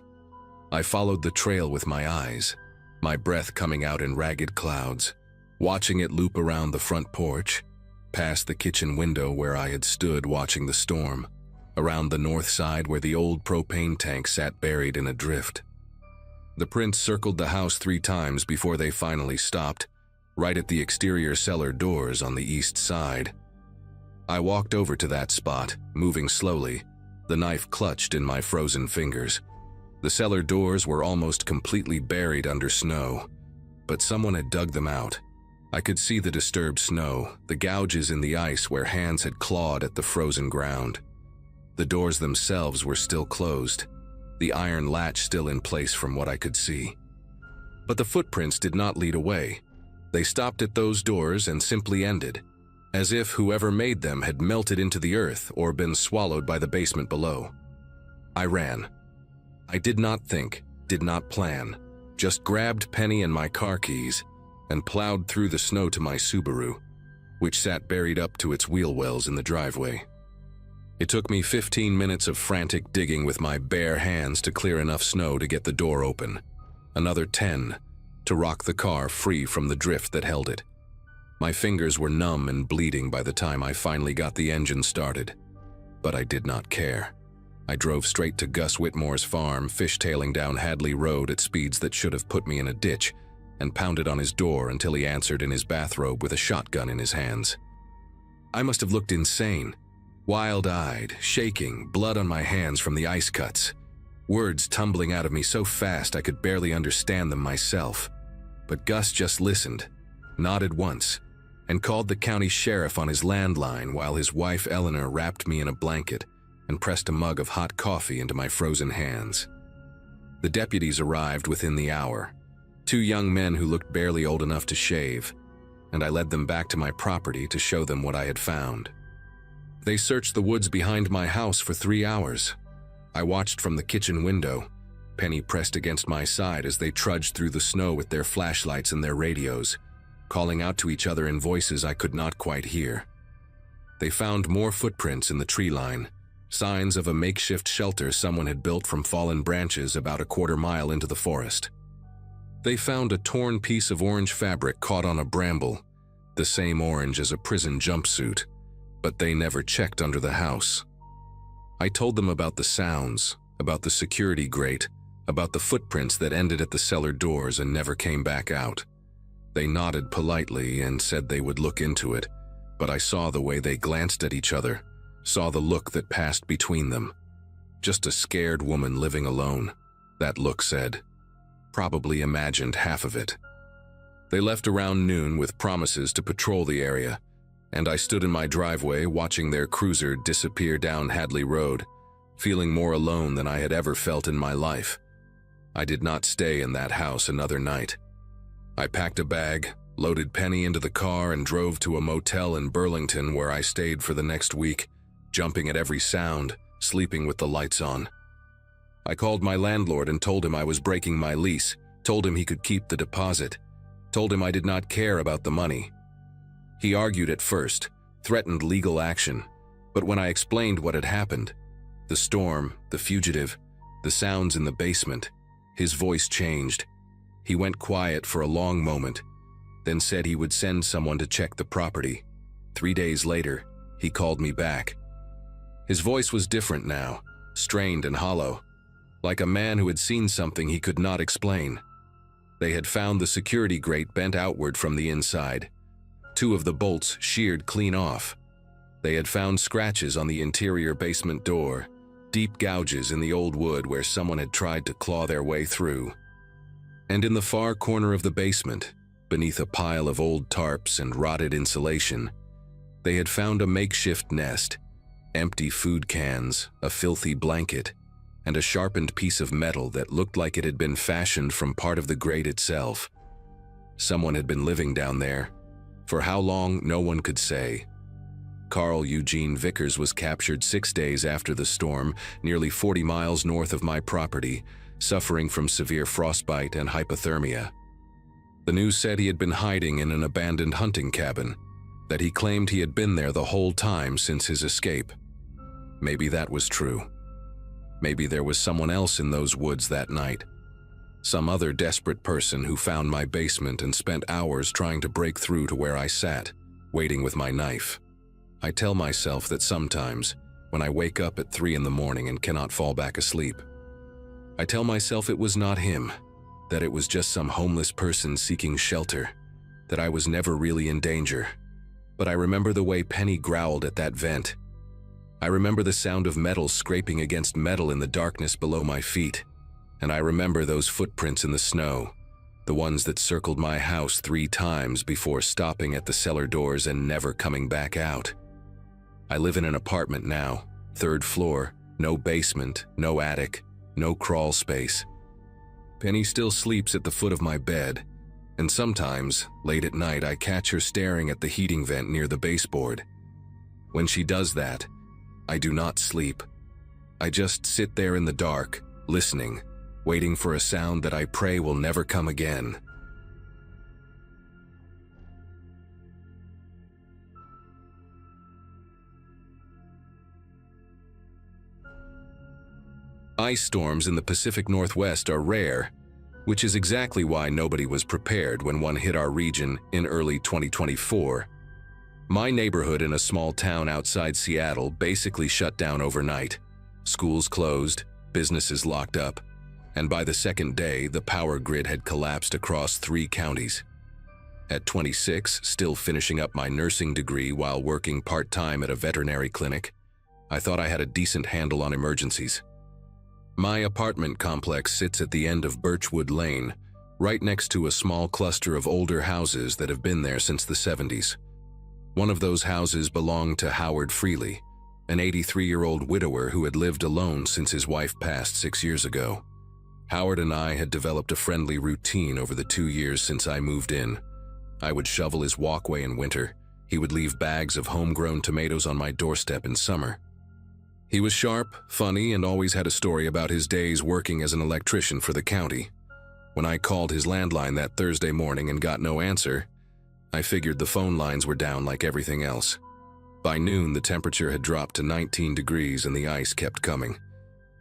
I followed the trail with my eyes, my breath coming out in ragged clouds, watching it loop around the front porch, past the kitchen window where I had stood watching the storm, around the north side where the old propane tank sat buried in a drift. The prints circled the house 3 times before they finally stopped, right at the exterior cellar doors on the east side. I walked over to that spot, moving slowly, the knife clutched in my frozen fingers. The cellar doors were almost completely buried under snow, but someone had dug them out. I could see the disturbed snow, the gouges in the ice where hands had clawed at the frozen ground. The doors themselves were still closed, the iron latch still in place from what I could see. But the footprints did not lead away. They stopped at those doors and simply ended, as if whoever made them had melted into the earth or been swallowed by the basement below. I ran. I did not think, did not plan, just grabbed Penny and my car keys and plowed through the snow to my Subaru, which sat buried up to its wheel wells in the driveway. It took me 15 minutes of frantic digging with my bare hands to clear enough snow to get the door open, another 10 to rock the car free from the drift that held it. My fingers were numb and bleeding by the time I finally got the engine started, but I did not care. I drove straight to Gus Whitmore's farm, fishtailing down Hadley Road at speeds that should have put me in a ditch, and pounded on his door until he answered in his bathrobe with a shotgun in his hands. I must have looked insane, wild-eyed, shaking, blood on my hands from the ice cuts, words tumbling out of me so fast I could barely understand them myself. But Gus just listened, nodded once, and called the county sheriff on his landline while his wife Eleanor wrapped me in a blanket and pressed a mug of hot coffee into my frozen hands. The deputies arrived within the hour, 2 young men who looked barely old enough to shave, and I led them back to my property to show them what I had found. They searched the woods behind my house for 3 hours. I watched from the kitchen window, Penny pressed against my side as they trudged through the snow with their flashlights and their radios, calling out to each other in voices I could not quite hear. They found more footprints in the tree line, signs of a makeshift shelter someone had built from fallen branches about a quarter mile into the forest. They found a torn piece of orange fabric caught on a bramble, the same orange as a prison jumpsuit, but they never checked under the house. I told them about the sounds, about the security grate, about the footprints that ended at the cellar doors and never came back out. They nodded politely and said they would look into it, but I saw the way they glanced at each other, saw the look that passed between them. Just a scared woman living alone, that look said. Probably imagined half of it. They left around noon with promises to patrol the area, and I stood in my driveway watching their cruiser disappear down Hadley Road, feeling more alone than I had ever felt in my life. I did not stay in that house another night. I packed a bag, loaded Penny into the car, and drove to a motel in Burlington where I stayed for the next week, jumping at every sound, sleeping with the lights on. I called my landlord and told him I was breaking my lease, told him he could keep the deposit, told him I did not care about the money. He argued at first, threatened legal action, but when I explained what had happened, the storm, the fugitive, the sounds in the basement, his voice changed. He went quiet for a long moment, then said he would send someone to check the property. 3 days later, he called me back. His voice was different now, strained and hollow, like a man who had seen something he could not explain. They had found the security grate bent outward from the inside, 2 of the bolts sheared clean off. They had found scratches on the interior basement door, deep gouges in the old wood where someone had tried to claw their way through. And in the far corner of the basement, beneath a pile of old tarps and rotted insulation, they had found a makeshift nest, empty food cans, a filthy blanket, and a sharpened piece of metal that looked like it had been fashioned from part of the grate itself. Someone had been living down there. For how long, no one could say. Carl Eugene Vickers was captured 6 days after the storm, nearly 40 miles north of my property, suffering from severe frostbite and hypothermia. The news said he had been hiding in an abandoned hunting cabin, that he claimed he had been there the whole time since his escape. Maybe that was true. Maybe there was someone else in those woods that night. Some other desperate person who found my basement and spent hours trying to break through to where I sat, waiting with my knife. I tell myself that sometimes, when I wake up at 3 in the morning and cannot fall back asleep, I tell myself it was not him, that it was just some homeless person seeking shelter, that I was never really in danger. But I remember the way Penny growled at that vent. I remember the sound of metal scraping against metal in the darkness below my feet. And I remember those footprints in the snow, the ones that circled my house 3 times before stopping at the cellar doors and never coming back out. I live in an apartment now, 3rd floor, no basement, no attic, no crawl space. Penny still sleeps at the foot of my bed, and sometimes, late at night, I catch her staring at the heating vent near the baseboard. When she does that, I do not sleep. I just sit there in the dark, listening, waiting for a sound that I pray will never come again. Ice storms in the Pacific Northwest are rare, which is exactly why nobody was prepared when one hit our region in early 2024. My neighborhood in a small town outside Seattle basically shut down overnight. Schools closed, businesses locked up, and by the second day, the power grid had collapsed across 3 counties. At 26, still finishing up my nursing degree while working part-time at a veterinary clinic, I thought I had a decent handle on emergencies. My apartment complex sits at the end of Birchwood Lane, right next to a small cluster of older houses that have been there since the 70s. One of those houses belonged to Howard Freely, an 83-year-old widower who had lived alone since his wife passed 6 years ago. Howard and I had developed a friendly routine over the 2 years since I moved in. I would shovel his walkway in winter. He would leave bags of homegrown tomatoes on my doorstep in summer. He was sharp, funny, and always had a story about his days working as an electrician for the county. When I called his landline that Thursday morning and got no answer, I figured the phone lines were down like everything else. By noon, the temperature had dropped to 19 degrees and the ice kept coming.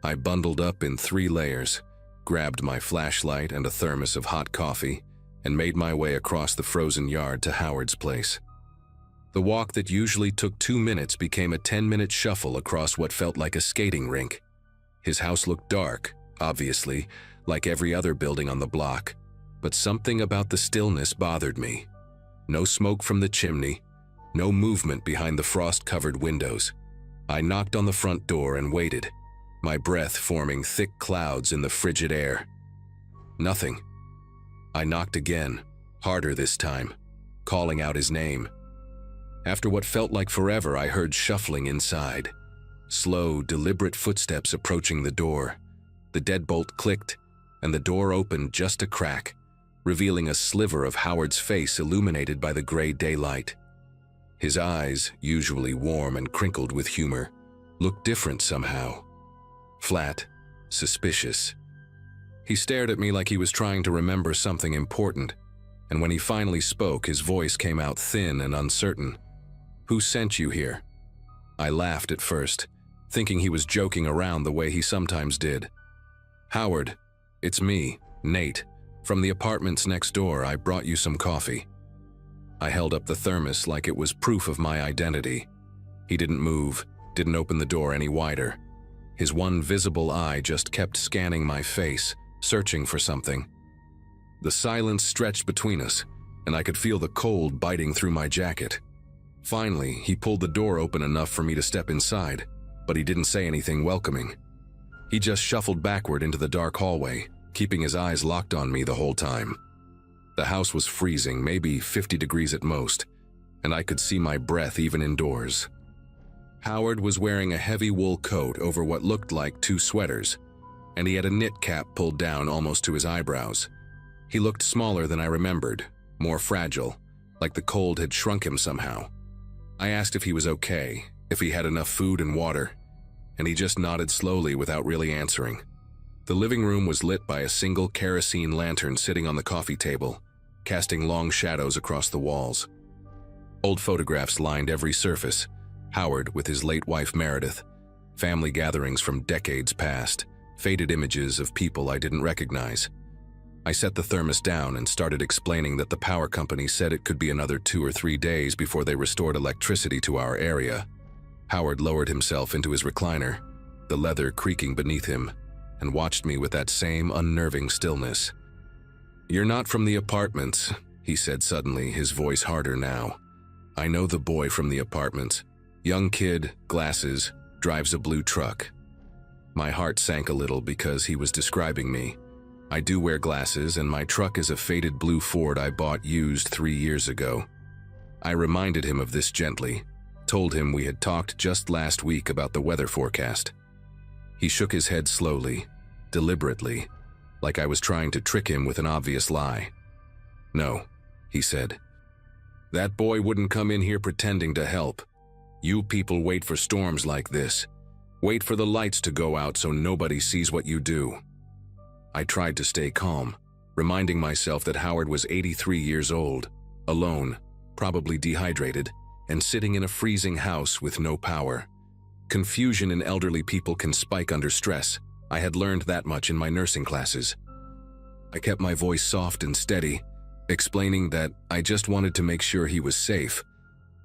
I bundled up in 3 layers, grabbed my flashlight and a thermos of hot coffee, and made my way across the frozen yard to Howard's place. The walk that usually took 2 minutes became a 10-minute shuffle across what felt like a skating rink. His house looked dark, obviously, like every other building on the block, but something about the stillness bothered me. No smoke from the chimney, no movement behind the frost-covered windows. I knocked on the front door and waited, my breath forming thick clouds in the frigid air. Nothing. I knocked again, harder this time, calling out his name. After what felt like forever, I heard shuffling inside. Slow, deliberate footsteps approaching the door. The deadbolt clicked, and the door opened just a crack, revealing a sliver of Howard's face illuminated by the gray daylight. His eyes, usually warm and crinkled with humor, looked different somehow. Flat, suspicious. He stared at me like he was trying to remember something important, and when he finally spoke, his voice came out thin and uncertain. "Who sent you here?" I laughed at first, thinking he was joking around the way he sometimes did. "Howard, it's me, Nate. From the apartments next door, I brought you some coffee." I held up the thermos like it was proof of my identity. He didn't move, didn't open the door any wider. His one visible eye just kept scanning my face, searching for something. The silence stretched between us, and I could feel the cold biting through my jacket. Finally, he pulled the door open enough for me to step inside, but he didn't say anything welcoming. He just shuffled backward into the dark hallway, keeping his eyes locked on me the whole time. The house was freezing, maybe 50 degrees at most, and I could see my breath even indoors. Howard was wearing a heavy wool coat over what looked like 2 sweaters, and he had a knit cap pulled down almost to his eyebrows. He looked smaller than I remembered, more fragile, like the cold had shrunk him somehow. I asked if he was okay, if he had enough food and water, and he just nodded slowly without really answering. The living room was lit by a single kerosene lantern sitting on the coffee table, casting long shadows across the walls. Old photographs lined every surface, Howard with his late wife Meredith, family gatherings from decades past, faded images of people I didn't recognize. I set the thermos down and started explaining that the power company said it could be another 2 or 3 days before they restored electricity to our area. Howard lowered himself into his recliner, the leather creaking beneath him, and watched me with that same unnerving stillness. "You're not from the apartments," he said suddenly, his voice harder now. "I know the boy from the apartments. Young kid, glasses, drives a blue truck." My heart sank a little because he was describing me. I do wear glasses, and my truck is a faded blue Ford I bought used 3 years ago. I reminded him of this gently, told him we had talked just last week about the weather forecast. He shook his head slowly, deliberately, like I was trying to trick him with an obvious lie. "No," he said. "That boy wouldn't come in here pretending to help. You people wait for storms like this. Wait for the lights to go out so nobody sees what you do." I tried to stay calm, reminding myself that Howard was 83 years old, alone, probably dehydrated, and sitting in a freezing house with no power. Confusion in elderly people can spike under stress. I had learned that much in my nursing classes. I kept my voice soft and steady, explaining that I just wanted to make sure he was safe,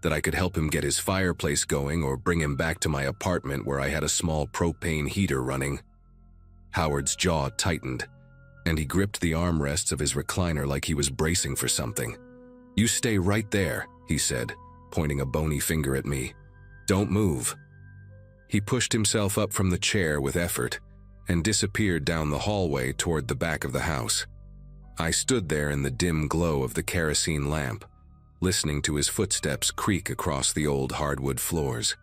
that I could help him get his fireplace going or bring him back to my apartment where I had a small propane heater running. Howard's jaw tightened, and he gripped the armrests of his recliner like he was bracing for something. "You stay right there," he said, pointing a bony finger at me. "Don't move." He pushed himself up from the chair with effort and disappeared down the hallway toward the back of the house. I stood there in the dim glow of the kerosene lamp, listening to his footsteps creak across the old hardwood floors.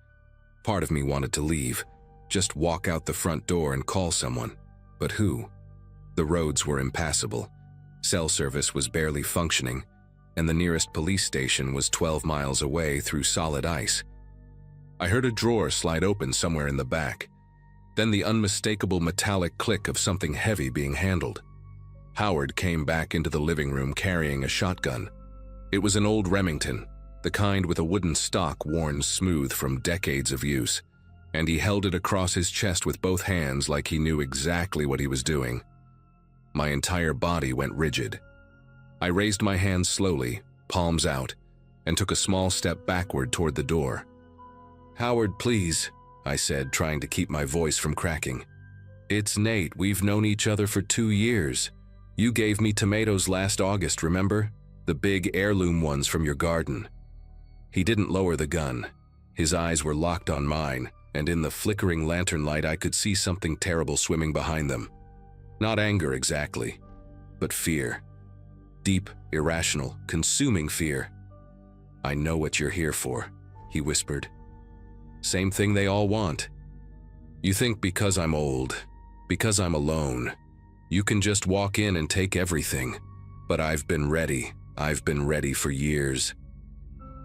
Part of me wanted to leave, just walk out the front door and call someone. But who? The roads were impassable. Cell service was barely functioning, and the nearest police station was 12 miles away through solid ice. I heard a drawer slide open somewhere in the back, then the unmistakable metallic click of something heavy being handled. Howard came back into the living room carrying a shotgun. It was an old Remington, the kind with a wooden stock worn smooth from decades of use, and he held it across his chest with both hands like he knew exactly what he was doing. My entire body went rigid. I raised my hands slowly, palms out, and took a small step backward toward the door. "Howard, please," I said, trying to keep my voice from cracking. "It's Nate. We've known each other for 2 years. You gave me tomatoes last August, remember? The big heirloom ones from your garden." He didn't lower the gun. His eyes were locked on mine, and in the flickering lantern light I could see something terrible swimming behind them. Not anger exactly, but fear. Deep, irrational, consuming fear. "I know what you're here for," he whispered. "Same thing they all want. You think because I'm old, because I'm alone, you can just walk in and take everything. But I've been ready. I've been ready for years."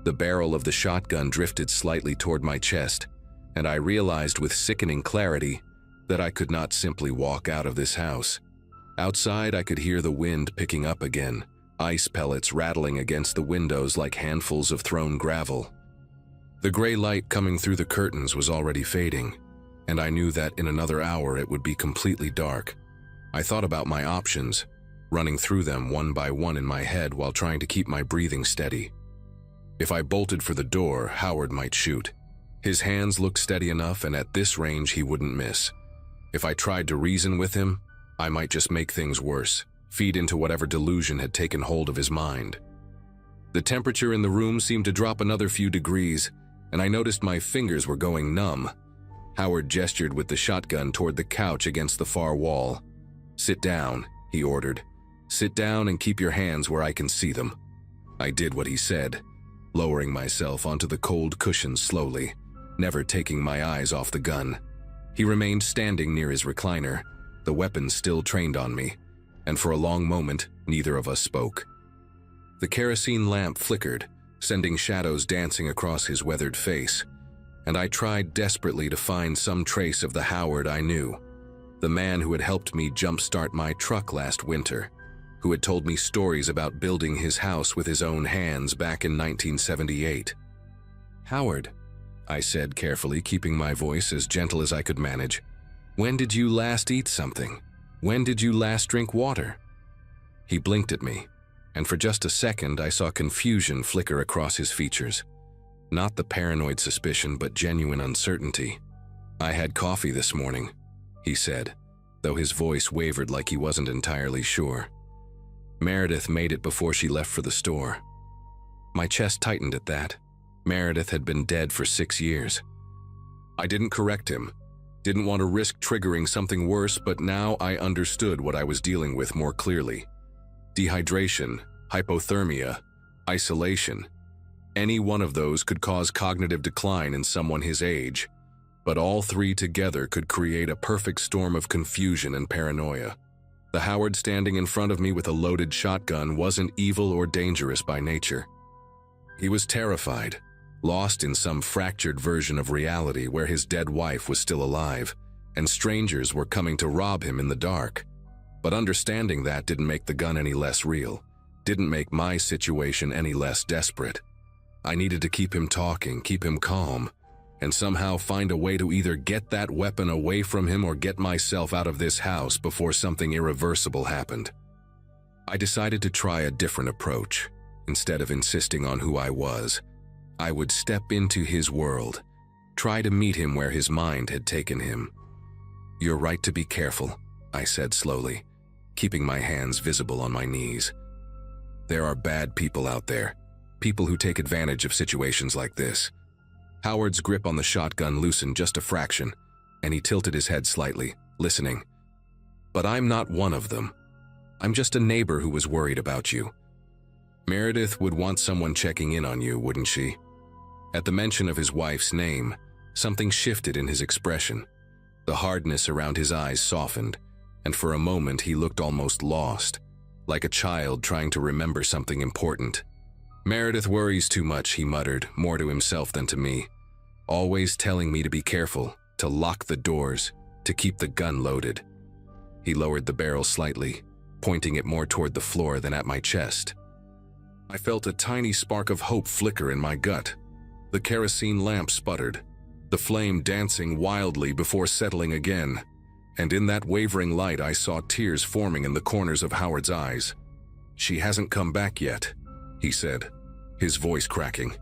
The barrel of the shotgun drifted slightly toward my chest, and I realized with sickening clarity that I could not simply walk out of this house. Outside, I could hear the wind picking up again, ice pellets rattling against the windows like handfuls of thrown gravel. The gray light coming through the curtains was already fading, and I knew that in another hour it would be completely dark. I thought about my options, running through them one by one in my head while trying to keep my breathing steady. If I bolted for the door, Howard might shoot. His hands looked steady enough, and at this range he wouldn't miss. If I tried to reason with him, I might just make things worse, feed into whatever delusion had taken hold of his mind. The temperature in the room seemed to drop another few degrees, and I noticed my fingers were going numb. Howard gestured with the shotgun toward the couch against the far wall. "Sit down," he ordered. "Sit down and keep your hands where I can see them." I did what he said, lowering myself onto the cold cushions slowly, never taking my eyes off the gun. He remained standing near his recliner, the weapon still trained on me, and for a long moment, neither of us spoke. The kerosene lamp flickered, sending shadows dancing across his weathered face, and I tried desperately to find some trace of the Howard I knew, the man who had helped me jumpstart my truck last winter, who had told me stories about building his house with his own hands back in 1978. "Howard," I said carefully, keeping my voice as gentle as I could manage, "when did you last eat something? When did you last drink water?" He blinked at me, and for just a second I saw confusion flicker across his features. Not the paranoid suspicion, but genuine uncertainty. "I had coffee this morning," he said, though his voice wavered like he wasn't entirely sure. "Meredith made it before she left for the store." My chest tightened at that. Meredith had been dead for 6 years. I didn't correct him, didn't want to risk triggering something worse, but now I understood what I was dealing with more clearly. Dehydration, hypothermia, isolation. Any one of those could cause cognitive decline in someone his age, but all three together could create a perfect storm of confusion and paranoia. The Howard standing in front of me with a loaded shotgun wasn't evil or dangerous by nature. He was terrified, lost in some fractured version of reality where his dead wife was still alive, and strangers were coming to rob him in the dark. But understanding that didn't make the gun any less real, didn't make my situation any less desperate. I needed to keep him talking, keep him calm, and somehow find a way to either get that weapon away from him or get myself out of this house before something irreversible happened. I decided to try a different approach. Instead of insisting on who I was, I would step into his world, try to meet him where his mind had taken him. "You're right to be careful," I said slowly, keeping my hands visible on my knees. "There are bad people out there, people who take advantage of situations like this." Howard's grip on the shotgun loosened just a fraction, and he tilted his head slightly, listening. "But I'm not one of them. I'm just a neighbor who was worried about you. Meredith would want someone checking in on you, wouldn't she?" At the mention of his wife's name, something shifted in his expression. The hardness around his eyes softened, and for a moment he looked almost lost, like a child trying to remember something important. "Meredith worries too much," he muttered, more to himself than to me. "Always telling me to be careful, to lock the doors, to keep the gun loaded." He lowered the barrel slightly, pointing it more toward the floor than at my chest. I felt a tiny spark of hope flicker in my gut. The kerosene lamp sputtered, the flame dancing wildly before settling again, and in that wavering light I saw tears forming in the corners of Howard's eyes. "She hasn't come back yet," he said, his voice cracking.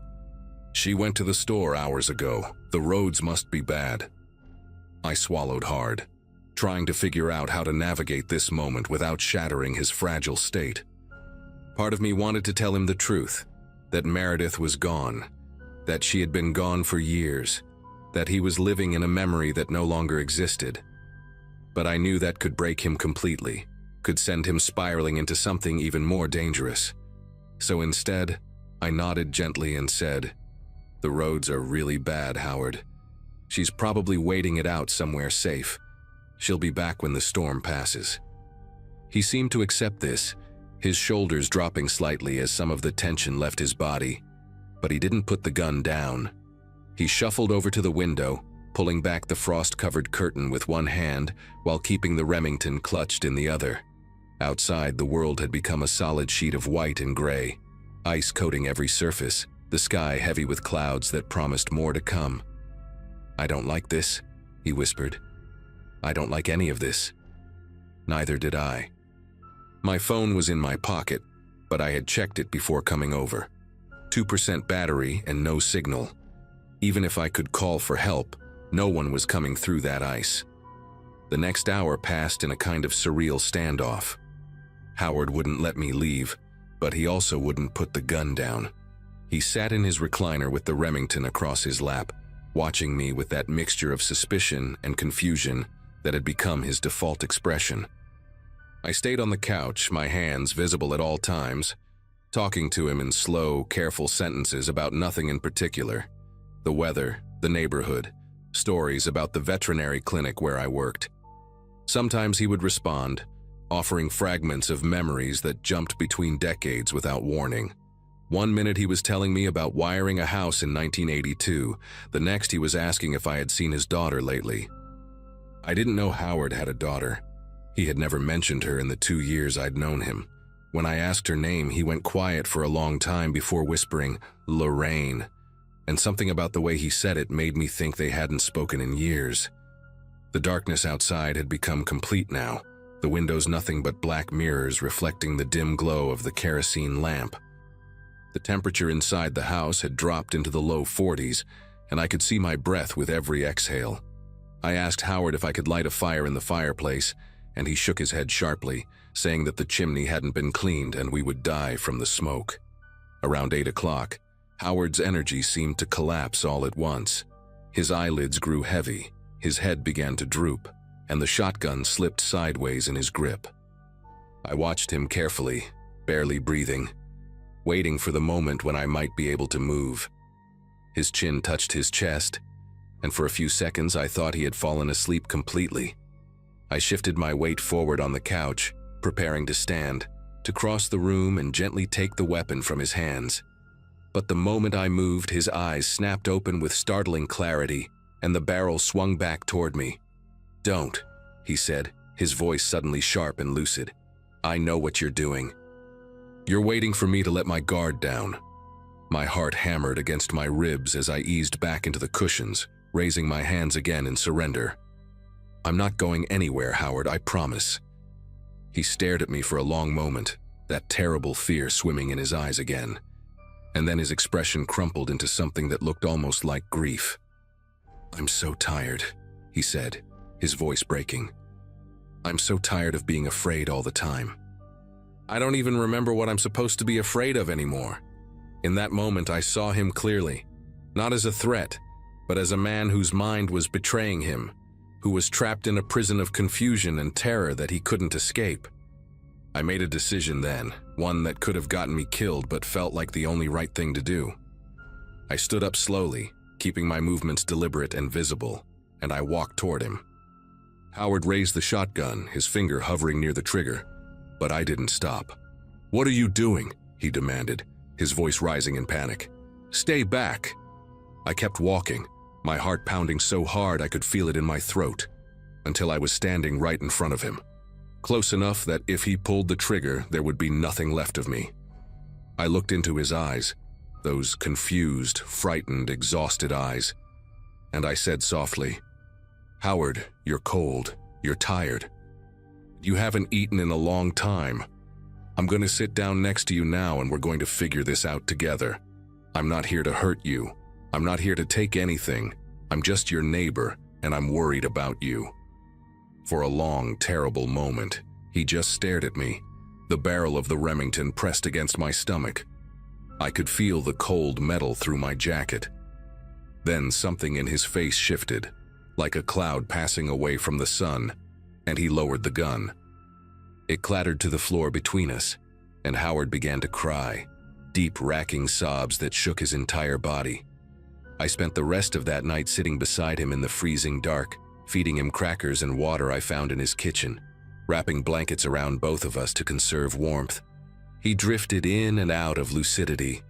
"She went to the store hours ago. The roads must be bad." I swallowed hard, trying to figure out how to navigate this moment without shattering his fragile state. Part of me wanted to tell him the truth, that Meredith was gone, that she had been gone for years, that he was living in a memory that no longer existed. But I knew that could break him completely, could send him spiraling into something even more dangerous. So instead, I nodded gently and said, "The roads are really bad, Howard. She's probably waiting it out somewhere safe. She'll be back when the storm passes." He seemed to accept this, his shoulders dropping slightly as some of the tension left his body, but he didn't put the gun down. He shuffled over to the window, pulling back the frost-covered curtain with one hand while keeping the Remington clutched in the other. Outside, the world had become a solid sheet of white and gray, ice coating every surface, the sky heavy with clouds that promised more to come. "I don't like this," he whispered. "I don't like any of this." Neither did I. My phone was in my pocket, but I had checked it before coming over. 2% battery and no signal. Even if I could call for help, no one was coming through that ice. The next hour passed in a kind of surreal standoff. Howard wouldn't let me leave, but he also wouldn't put the gun down. He sat in his recliner with the Remington across his lap, watching me with that mixture of suspicion and confusion that had become his default expression. I stayed on the couch, my hands visible at all times, talking to him in slow, careful sentences about nothing in particular. The weather, the neighborhood, stories about the veterinary clinic where I worked. Sometimes he would respond, offering fragments of memories that jumped between decades without warning. One minute he was telling me about wiring a house in 1982, the next he was asking if I had seen his daughter lately. I didn't know Howard had a daughter. He had never mentioned her in the 2 years I'd known him. When I asked her name, he went quiet for a long time before whispering, "Lorraine," and something about the way he said it made me think they hadn't spoken in years. The darkness outside had become complete now, the windows nothing but black mirrors reflecting the dim glow of the kerosene lamp. The temperature inside the house had dropped into the low 40s, and I could see my breath with every exhale. I asked Howard if I could light a fire in the fireplace, and he shook his head sharply, saying that the chimney hadn't been cleaned and we would die from the smoke. Around 8 o'clock, Howard's energy seemed to collapse all at once. His eyelids grew heavy, his head began to droop, and the shotgun slipped sideways in his grip. I watched him carefully, barely breathing, waiting for the moment when I might be able to move. His chin touched his chest, and for a few seconds I thought he had fallen asleep completely. I shifted my weight forward on the couch, preparing to stand, to cross the room and gently take the weapon from his hands. But the moment I moved, his eyes snapped open with startling clarity, and the barrel swung back toward me. "Don't," he said, his voice suddenly sharp and lucid. "I know what you're doing. You're waiting for me to let my guard down." My heart hammered against my ribs as I eased back into the cushions, raising my hands again in surrender. "I'm not going anywhere, Howard, I promise." He stared at me for a long moment, that terrible fear swimming in his eyes again. And then his expression crumpled into something that looked almost like grief. "I'm so tired," he said, his voice breaking. "I'm so tired of being afraid all the time. I don't even remember what I'm supposed to be afraid of anymore." In that moment, I saw him clearly, not as a threat, but as a man whose mind was betraying him, who was trapped in a prison of confusion and terror that he couldn't escape. I made a decision then, one that could have gotten me killed but felt like the only right thing to do. I stood up slowly, keeping my movements deliberate and visible, and I walked toward him. Howard raised the shotgun, his finger hovering near the trigger, but I didn't stop. "What are you doing?" he demanded, his voice rising in panic. "Stay back." I kept walking, my heart pounding so hard I could feel it in my throat, until I was standing right in front of him, close enough that if he pulled the trigger, there would be nothing left of me. I looked into his eyes, those confused, frightened, exhausted eyes, and I said softly, "Howard, you're cold, you're tired. You haven't eaten in a long time. I'm going to sit down next to you now and we're going to figure this out together. I'm not here to hurt you. I'm not here to take anything. I'm just your neighbor, and I'm worried about you." For a long, terrible moment, he just stared at me, the barrel of the Remington pressed against my stomach. I could feel the cold metal through my jacket. Then something in his face shifted, like a cloud passing away from the sun, and he lowered the gun. It clattered to the floor between us, and Howard began to cry, deep, racking sobs that shook his entire body. I spent the rest of that night sitting beside him in the freezing dark, feeding him crackers and water I found in his kitchen, wrapping blankets around both of us to conserve warmth. He drifted in and out of lucidity,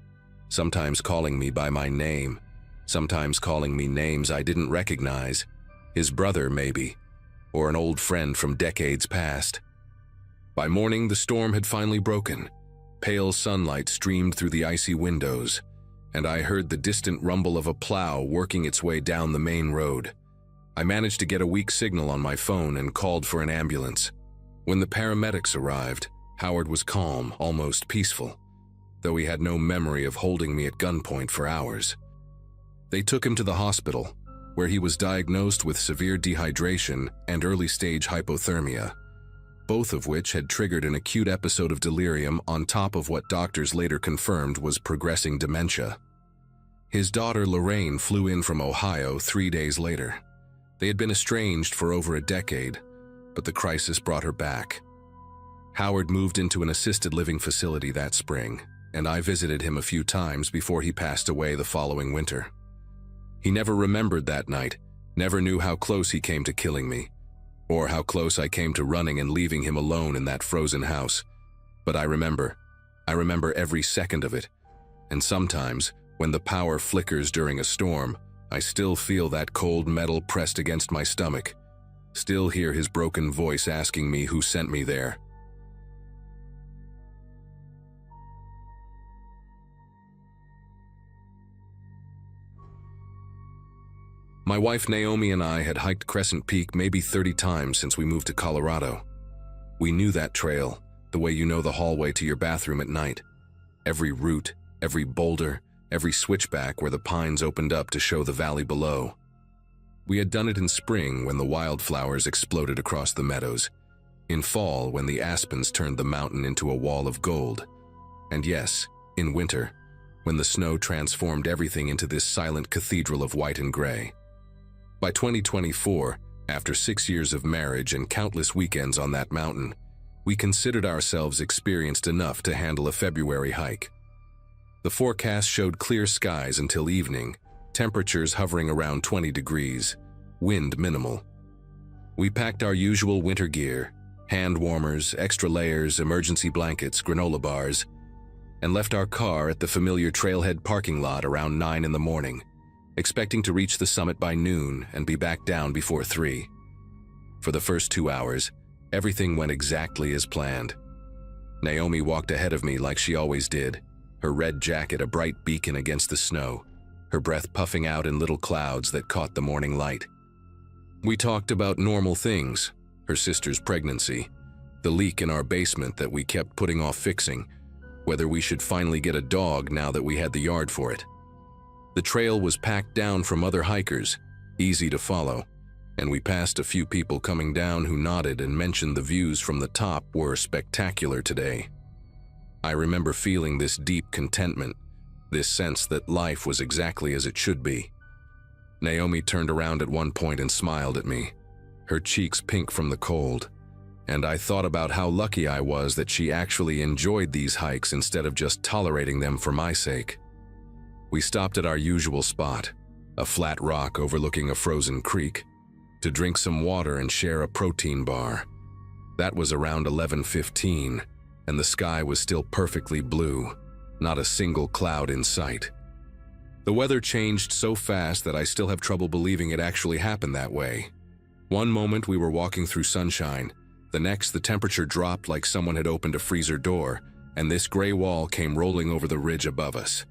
sometimes calling me by my name, sometimes calling me names I didn't recognize, his brother maybe, or an old friend from decades past. By morning, the storm had finally broken. Pale sunlight streamed through the icy windows, and I heard the distant rumble of a plow working its way down the main road. I managed to get a weak signal on my phone and called for an ambulance. When the paramedics arrived, Howard was calm, almost peaceful, though he had no memory of holding me at gunpoint for hours. They took him to the hospital, where he was diagnosed with severe dehydration and early-stage hypothermia, both of which had triggered an acute episode of delirium on top of what doctors later confirmed was progressing dementia. His daughter Lorraine flew in from Ohio 3 days later. They had been estranged for over a decade, but the crisis brought her back. Howard moved into an assisted living facility that spring, and I visited him a few times before he passed away the following winter. He never remembered that night, never knew how close he came to killing me, or how close I came to running and leaving him alone in that frozen house. But I remember every second of it, and sometimes, when the power flickers during a storm, I still feel that cold metal pressed against my stomach, still hear his broken voice asking me who sent me there. My wife Naomi and I had hiked Crescent Peak maybe 30 times since we moved to Colorado. We knew that trail, the way you know the hallway to your bathroom at night. Every root, every boulder, every switchback where the pines opened up to show the valley below. We had done it in spring when the wildflowers exploded across the meadows, in fall when the aspens turned the mountain into a wall of gold, and yes, in winter, when the snow transformed everything into this silent cathedral of white and gray. By 2024, after 6 years of marriage and countless weekends on that mountain, we considered ourselves experienced enough to handle a February hike. The forecast showed clear skies until evening, temperatures hovering around 20 degrees, wind minimal. We packed our usual winter gear, hand warmers, extra layers, emergency blankets, granola bars, and left our car at the familiar trailhead parking lot around 9 in the morning, expecting to reach the summit by noon and be back down before 3. For the first 2 hours, everything went exactly as planned. Naomi walked ahead of me like she always did, her red jacket a bright beacon against the snow, her breath puffing out in little clouds that caught the morning light. We talked about normal things, her sister's pregnancy, the leak in our basement that we kept putting off fixing, whether we should finally get a dog now that we had the yard for it. The trail was packed down from other hikers, easy to follow, and we passed a few people coming down who nodded and mentioned the views from the top were spectacular today. I remember feeling this deep contentment, this sense that life was exactly as it should be. Naomi turned around at one point and smiled at me, her cheeks pink from the cold, and I thought about how lucky I was that she actually enjoyed these hikes instead of just tolerating them for my sake. We stopped at our usual spot, a flat rock overlooking a frozen creek, to drink some water and share a protein bar. That was around 11:15, and the sky was still perfectly blue, not a single cloud in sight. The weather changed so fast that I still have trouble believing it actually happened that way. One moment we were walking through sunshine, the next the temperature dropped like someone had opened a freezer door, and this gray wall came rolling over the ridge above us.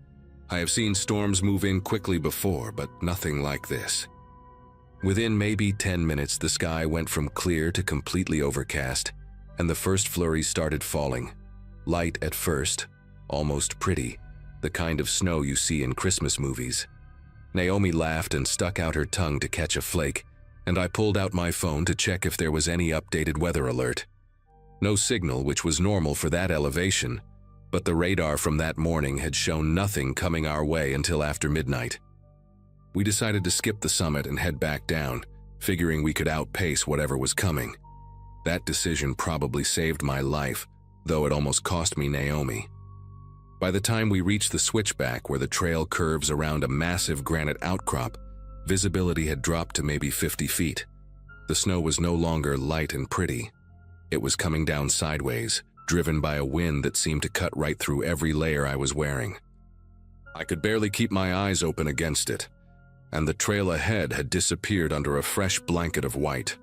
I have seen storms move in quickly before, but nothing like this. Within maybe 10 minutes, the sky went from clear to completely overcast, and the first flurries started falling. Light at first, almost pretty, the kind of snow you see in Christmas movies. Naomi laughed and stuck out her tongue to catch a flake, and I pulled out my phone to check if there was any updated weather alert. No signal, which was normal for that elevation, but the radar from that morning had shown nothing coming our way until after midnight. We decided to skip the summit and head back down, figuring we could outpace whatever was coming. That decision probably saved my life, though it almost cost me Naomi. By the time we reached the switchback where the trail curves around a massive granite outcrop, visibility had dropped to maybe 50 feet. The snow was no longer light and pretty. It was coming down sideways, driven by a wind that seemed to cut right through every layer I was wearing. I could barely keep my eyes open against it, and the trail ahead had disappeared under a fresh blanket of white.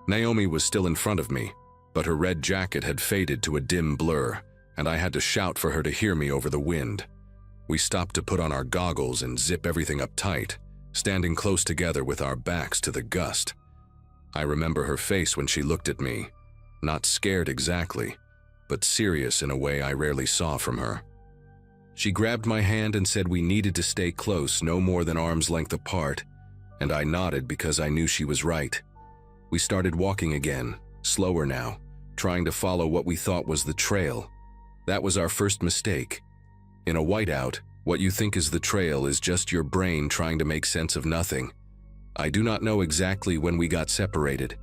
Naomi was still in front of me, but her red jacket had faded to a dim blur, and I had to shout for her to hear me over the wind. We stopped to put on our goggles and zip everything up tight, standing close together with our backs to the gust. I remember her face when she looked at me, not scared exactly, but serious in a way I rarely saw from her. She grabbed my hand and said we needed to stay close, no more than arm's length apart, and I nodded because I knew she was right. We started walking again, slower now, trying to follow what we thought was the trail. That was our first mistake. In a whiteout, what you think is the trail is just your brain trying to make sense of nothing. I do not know exactly when we got separated.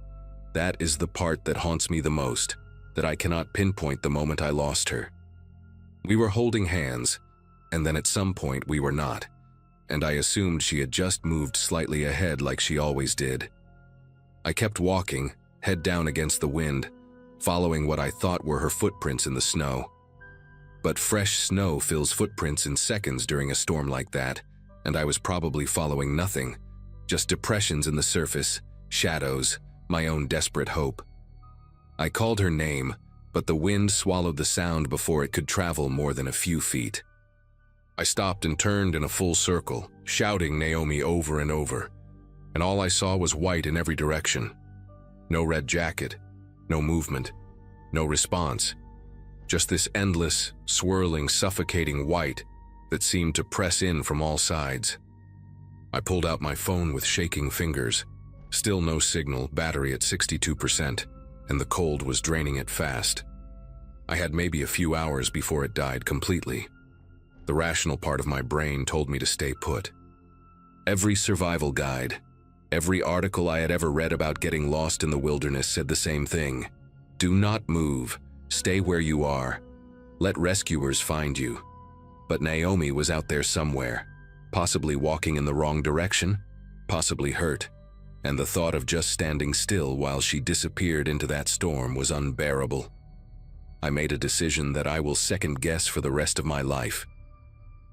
That is the part that haunts me the most, that I cannot pinpoint the moment I lost her. We were holding hands, and then at some point we were not, and I assumed she had just moved slightly ahead like she always did. I kept walking, head down against the wind, following what I thought were her footprints in the snow. But fresh snow fills footprints in seconds during a storm like that, and I was probably following nothing, just depressions in the surface, shadows, my own desperate hope. I called her name, but the wind swallowed the sound before it could travel more than a few feet. I stopped and turned in a full circle, shouting Naomi over and over, and all I saw was white in every direction. No red jacket, no movement, no response. Just this endless, swirling, suffocating white that seemed to press in from all sides. I pulled out my phone with shaking fingers. Still no signal, battery at 62%, and the cold was draining it fast. I had maybe a few hours before it died completely. The rational part of my brain told me to stay put. Every survival guide, every article I had ever read about getting lost in the wilderness said the same thing. Do not move. Stay where you are. Let rescuers find you. But Naomi was out there somewhere, possibly walking in the wrong direction, possibly hurt, and the thought of just standing still while she disappeared into that storm was unbearable. I made a decision that I will second guess for the rest of my life.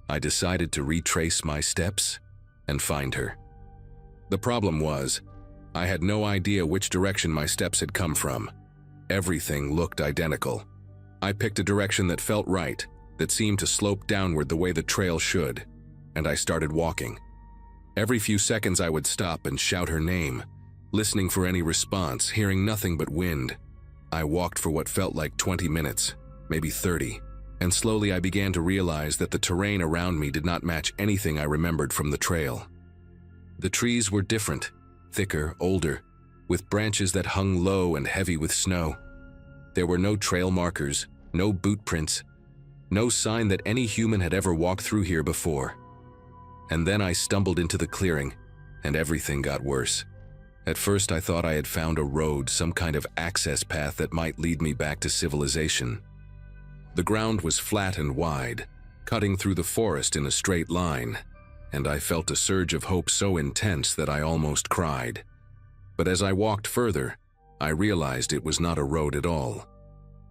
I decided to retrace my steps and find her. The problem was, I had no idea which direction my steps had come from. Everything looked identical. I picked a direction that felt right, that seemed to slope downward the way the trail should, and I started walking. Every few seconds I would stop and shout her name, listening for any response, hearing nothing but wind. I walked for what felt like 20 minutes, maybe 30, and slowly I began to realize that the terrain around me did not match anything I remembered from the trail. The trees were different, thicker, older, with branches that hung low and heavy with snow. There were no trail markers, no boot prints, no sign that any human had ever walked through here before. And then I stumbled into the clearing, and everything got worse. At first I thought I had found a road, some kind of access path that might lead me back to civilization. The ground was flat and wide, cutting through the forest in a straight line, and I felt a surge of hope so intense that I almost cried. But as I walked further, I realized it was not a road at all.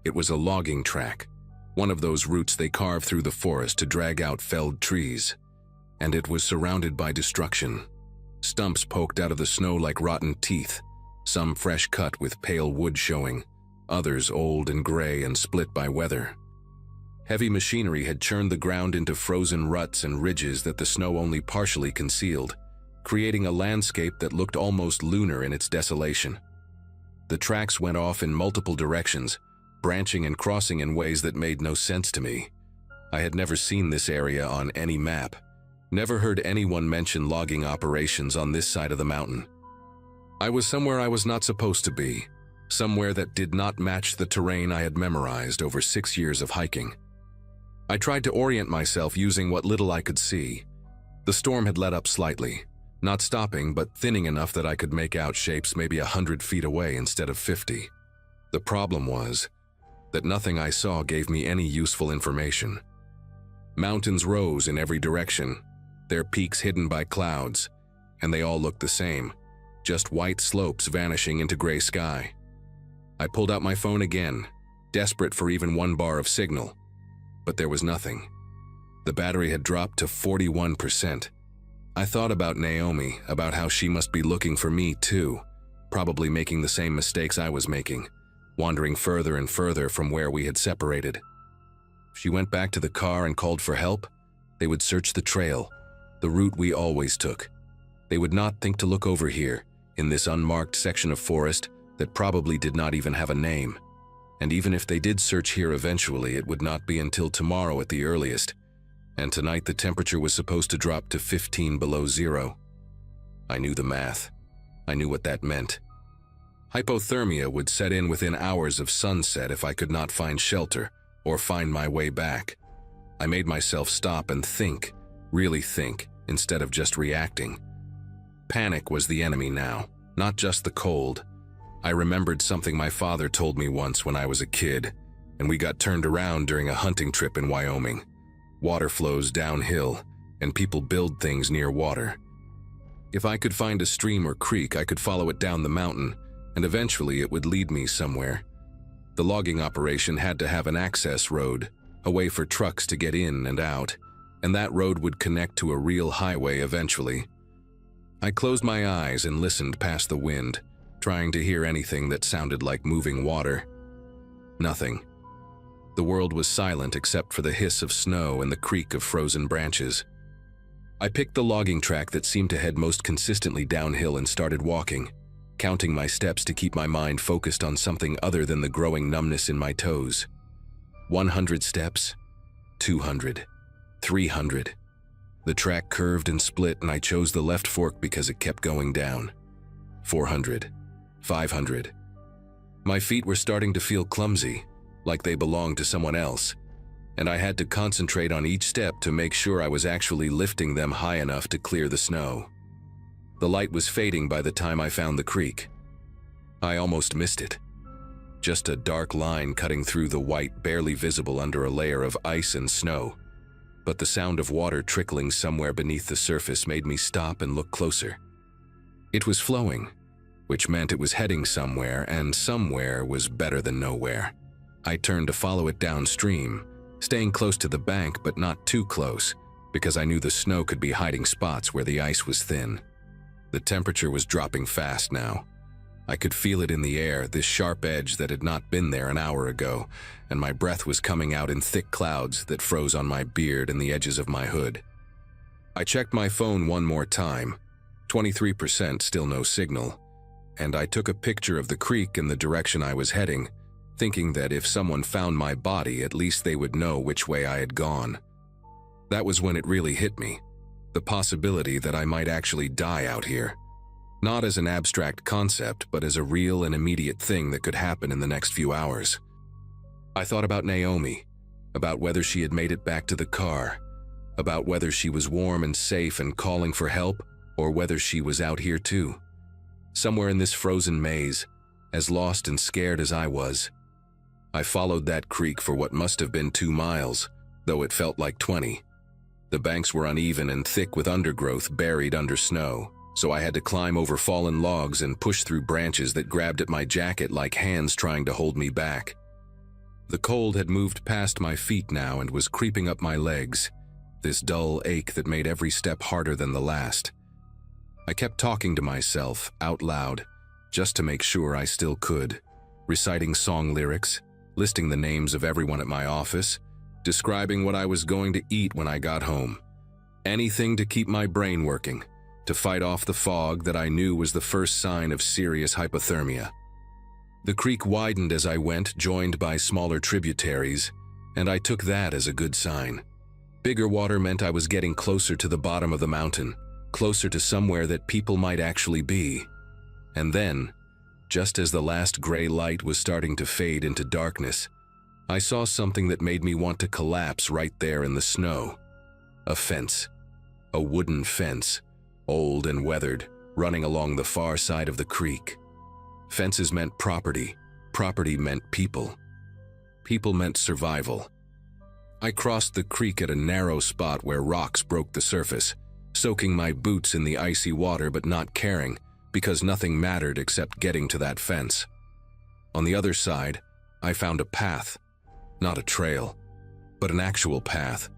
It was a logging track, one of those routes they carve through the forest to drag out felled trees. And it was surrounded by destruction. Stumps poked out of the snow like rotten teeth, some fresh cut with pale wood showing, others old and gray and split by weather. Heavy machinery had churned the ground into frozen ruts and ridges that the snow only partially concealed, creating a landscape that looked almost lunar in its desolation. The tracks went off in multiple directions, branching and crossing in ways that made no sense to me. I had never seen this area on any map, never heard anyone mention logging operations on this side of the mountain. I was somewhere I was not supposed to be, somewhere that did not match the terrain I had memorized over 6 years of hiking. I tried to orient myself using what little I could see. The storm had let up slightly, not stopping but thinning enough that I could make out shapes maybe 100 feet away instead of 50. The problem was that nothing I saw gave me any useful information. Mountains rose in every direction, their peaks hidden by clouds, and they all looked the same, just white slopes vanishing into gray sky. I pulled out my phone again, desperate for even one bar of signal, but there was nothing. The battery had dropped to 41%. I thought about Naomi, about how she must be looking for me too, probably making the same mistakes I was making, wandering further and further from where we had separated. If she went back to the car and called for help, they would search the trail, the route we always took. They would not think to look over here, in this unmarked section of forest that probably did not even have a name. And even if they did search here eventually, it would not be until tomorrow at the earliest, and tonight the temperature was supposed to drop to 15 below zero. I knew the math. I knew what that meant. Hypothermia would set in within hours of sunset if I could not find shelter or find my way back. I made myself stop and think, really think, instead of just reacting. Panic was the enemy now, not just the cold. I remembered something my father told me once when I was a kid, and we got turned around during a hunting trip in Wyoming. Water flows downhill, and people build things near water. If I could find a stream or creek, I could follow it down the mountain, and eventually it would lead me somewhere. The logging operation had to have an access road, a way for trucks to get in and out, and that road would connect to a real highway eventually. I closed my eyes and listened past the wind, trying to hear anything that sounded like moving water. Nothing. The world was silent except for the hiss of snow and the creak of frozen branches. I picked the logging track that seemed to head most consistently downhill and started walking, counting my steps to keep my mind focused on something other than the growing numbness in my toes. 100 steps, 200, 300. The track curved and split, and I chose the left fork because it kept going down. 400, 500. My feet were starting to feel clumsy, like they belonged to someone else, and I had to concentrate on each step to make sure I was actually lifting them high enough to clear the snow. The light was fading by the time I found the creek. I almost missed it. Just a dark line cutting through the white, barely visible under a layer of ice and snow. But the sound of water trickling somewhere beneath the surface made me stop and look closer. It was flowing, which meant it was heading somewhere, and somewhere was better than nowhere. I turned to follow it downstream, staying close to the bank but not too close, because I knew the snow could be hiding spots where the ice was thin. The temperature was dropping fast now. I could feel it in the air, this sharp edge that had not been there an hour ago, and my breath was coming out in thick clouds that froze on my beard and the edges of my hood. I checked my phone one more time. 23%, still no signal. And I took a picture of the creek and the direction I was heading, thinking that if someone found my body, at least they would know which way I had gone. That was when it really hit me. The possibility that I might actually die out here. Not as an abstract concept, but as a real and immediate thing that could happen in the next few hours. I thought about Naomi, about whether she had made it back to the car, about whether she was warm and safe and calling for help, or whether she was out here too. Somewhere in this frozen maze, as lost and scared as I was. I followed that creek for what must have been 2 miles, though it felt like 20. The banks were uneven and thick with undergrowth buried under snow, so I had to climb over fallen logs and push through branches that grabbed at my jacket like hands trying to hold me back. The cold had moved past my feet now and was creeping up my legs, this dull ache that made every step harder than the last. I kept talking to myself, out loud, just to make sure I still could, reciting song lyrics, listing the names of everyone at my office, describing what I was going to eat when I got home. Anything to keep my brain working, to fight off the fog that I knew was the first sign of serious hypothermia. The creek widened as I went, joined by smaller tributaries, and I took that as a good sign. Bigger water meant I was getting closer to the bottom of the mountain, closer to somewhere that people might actually be. And then, just as the last gray light was starting to fade into darkness, I saw something that made me want to collapse right there in the snow. A fence. A wooden fence, old and weathered, running along the far side of the creek. Fences meant property. Property meant people. People meant survival. I crossed the creek at a narrow spot where rocks broke the surface, soaking my boots in the icy water but not caring, because nothing mattered except getting to that fence. On the other side, I found a path. Not a trail, but an actual path,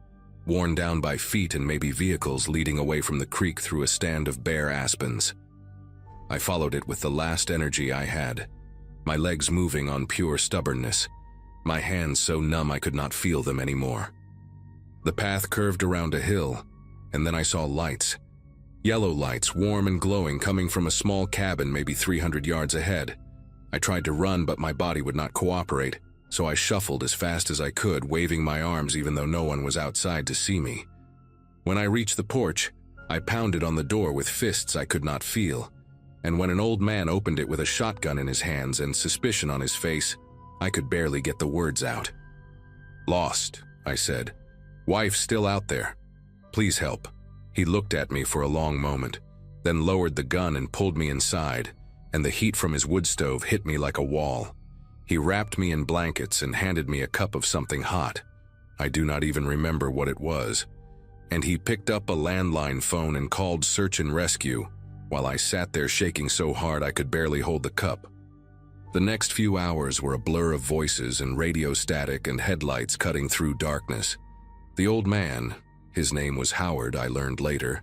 worn down by feet and maybe vehicles leading away from the creek through a stand of bare aspens. I followed it with the last energy I had, my legs moving on pure stubbornness, my hands so numb I could not feel them anymore. The path curved around a hill, and then I saw lights. Yellow lights, warm and glowing, coming from a small cabin maybe 300 yards ahead. I tried to run, but my body would not cooperate, so I shuffled as fast as I could, waving my arms even though no one was outside to see me. When I reached the porch, I pounded on the door with fists I could not feel, and when an old man opened it with a shotgun in his hands and suspicion on his face, I could barely get the words out. "Lost," I said. "Wife still out there. Please help." He looked at me for a long moment, then lowered the gun and pulled me inside, and the heat from his wood stove hit me like a wall. He wrapped me in blankets and handed me a cup of something hot. I do not even remember what it was. And he picked up a landline phone and called search and rescue, while I sat there shaking so hard I could barely hold the cup. The next few hours were a blur of voices and radio static and headlights cutting through darkness. The old man, his name was Howard, I learned later,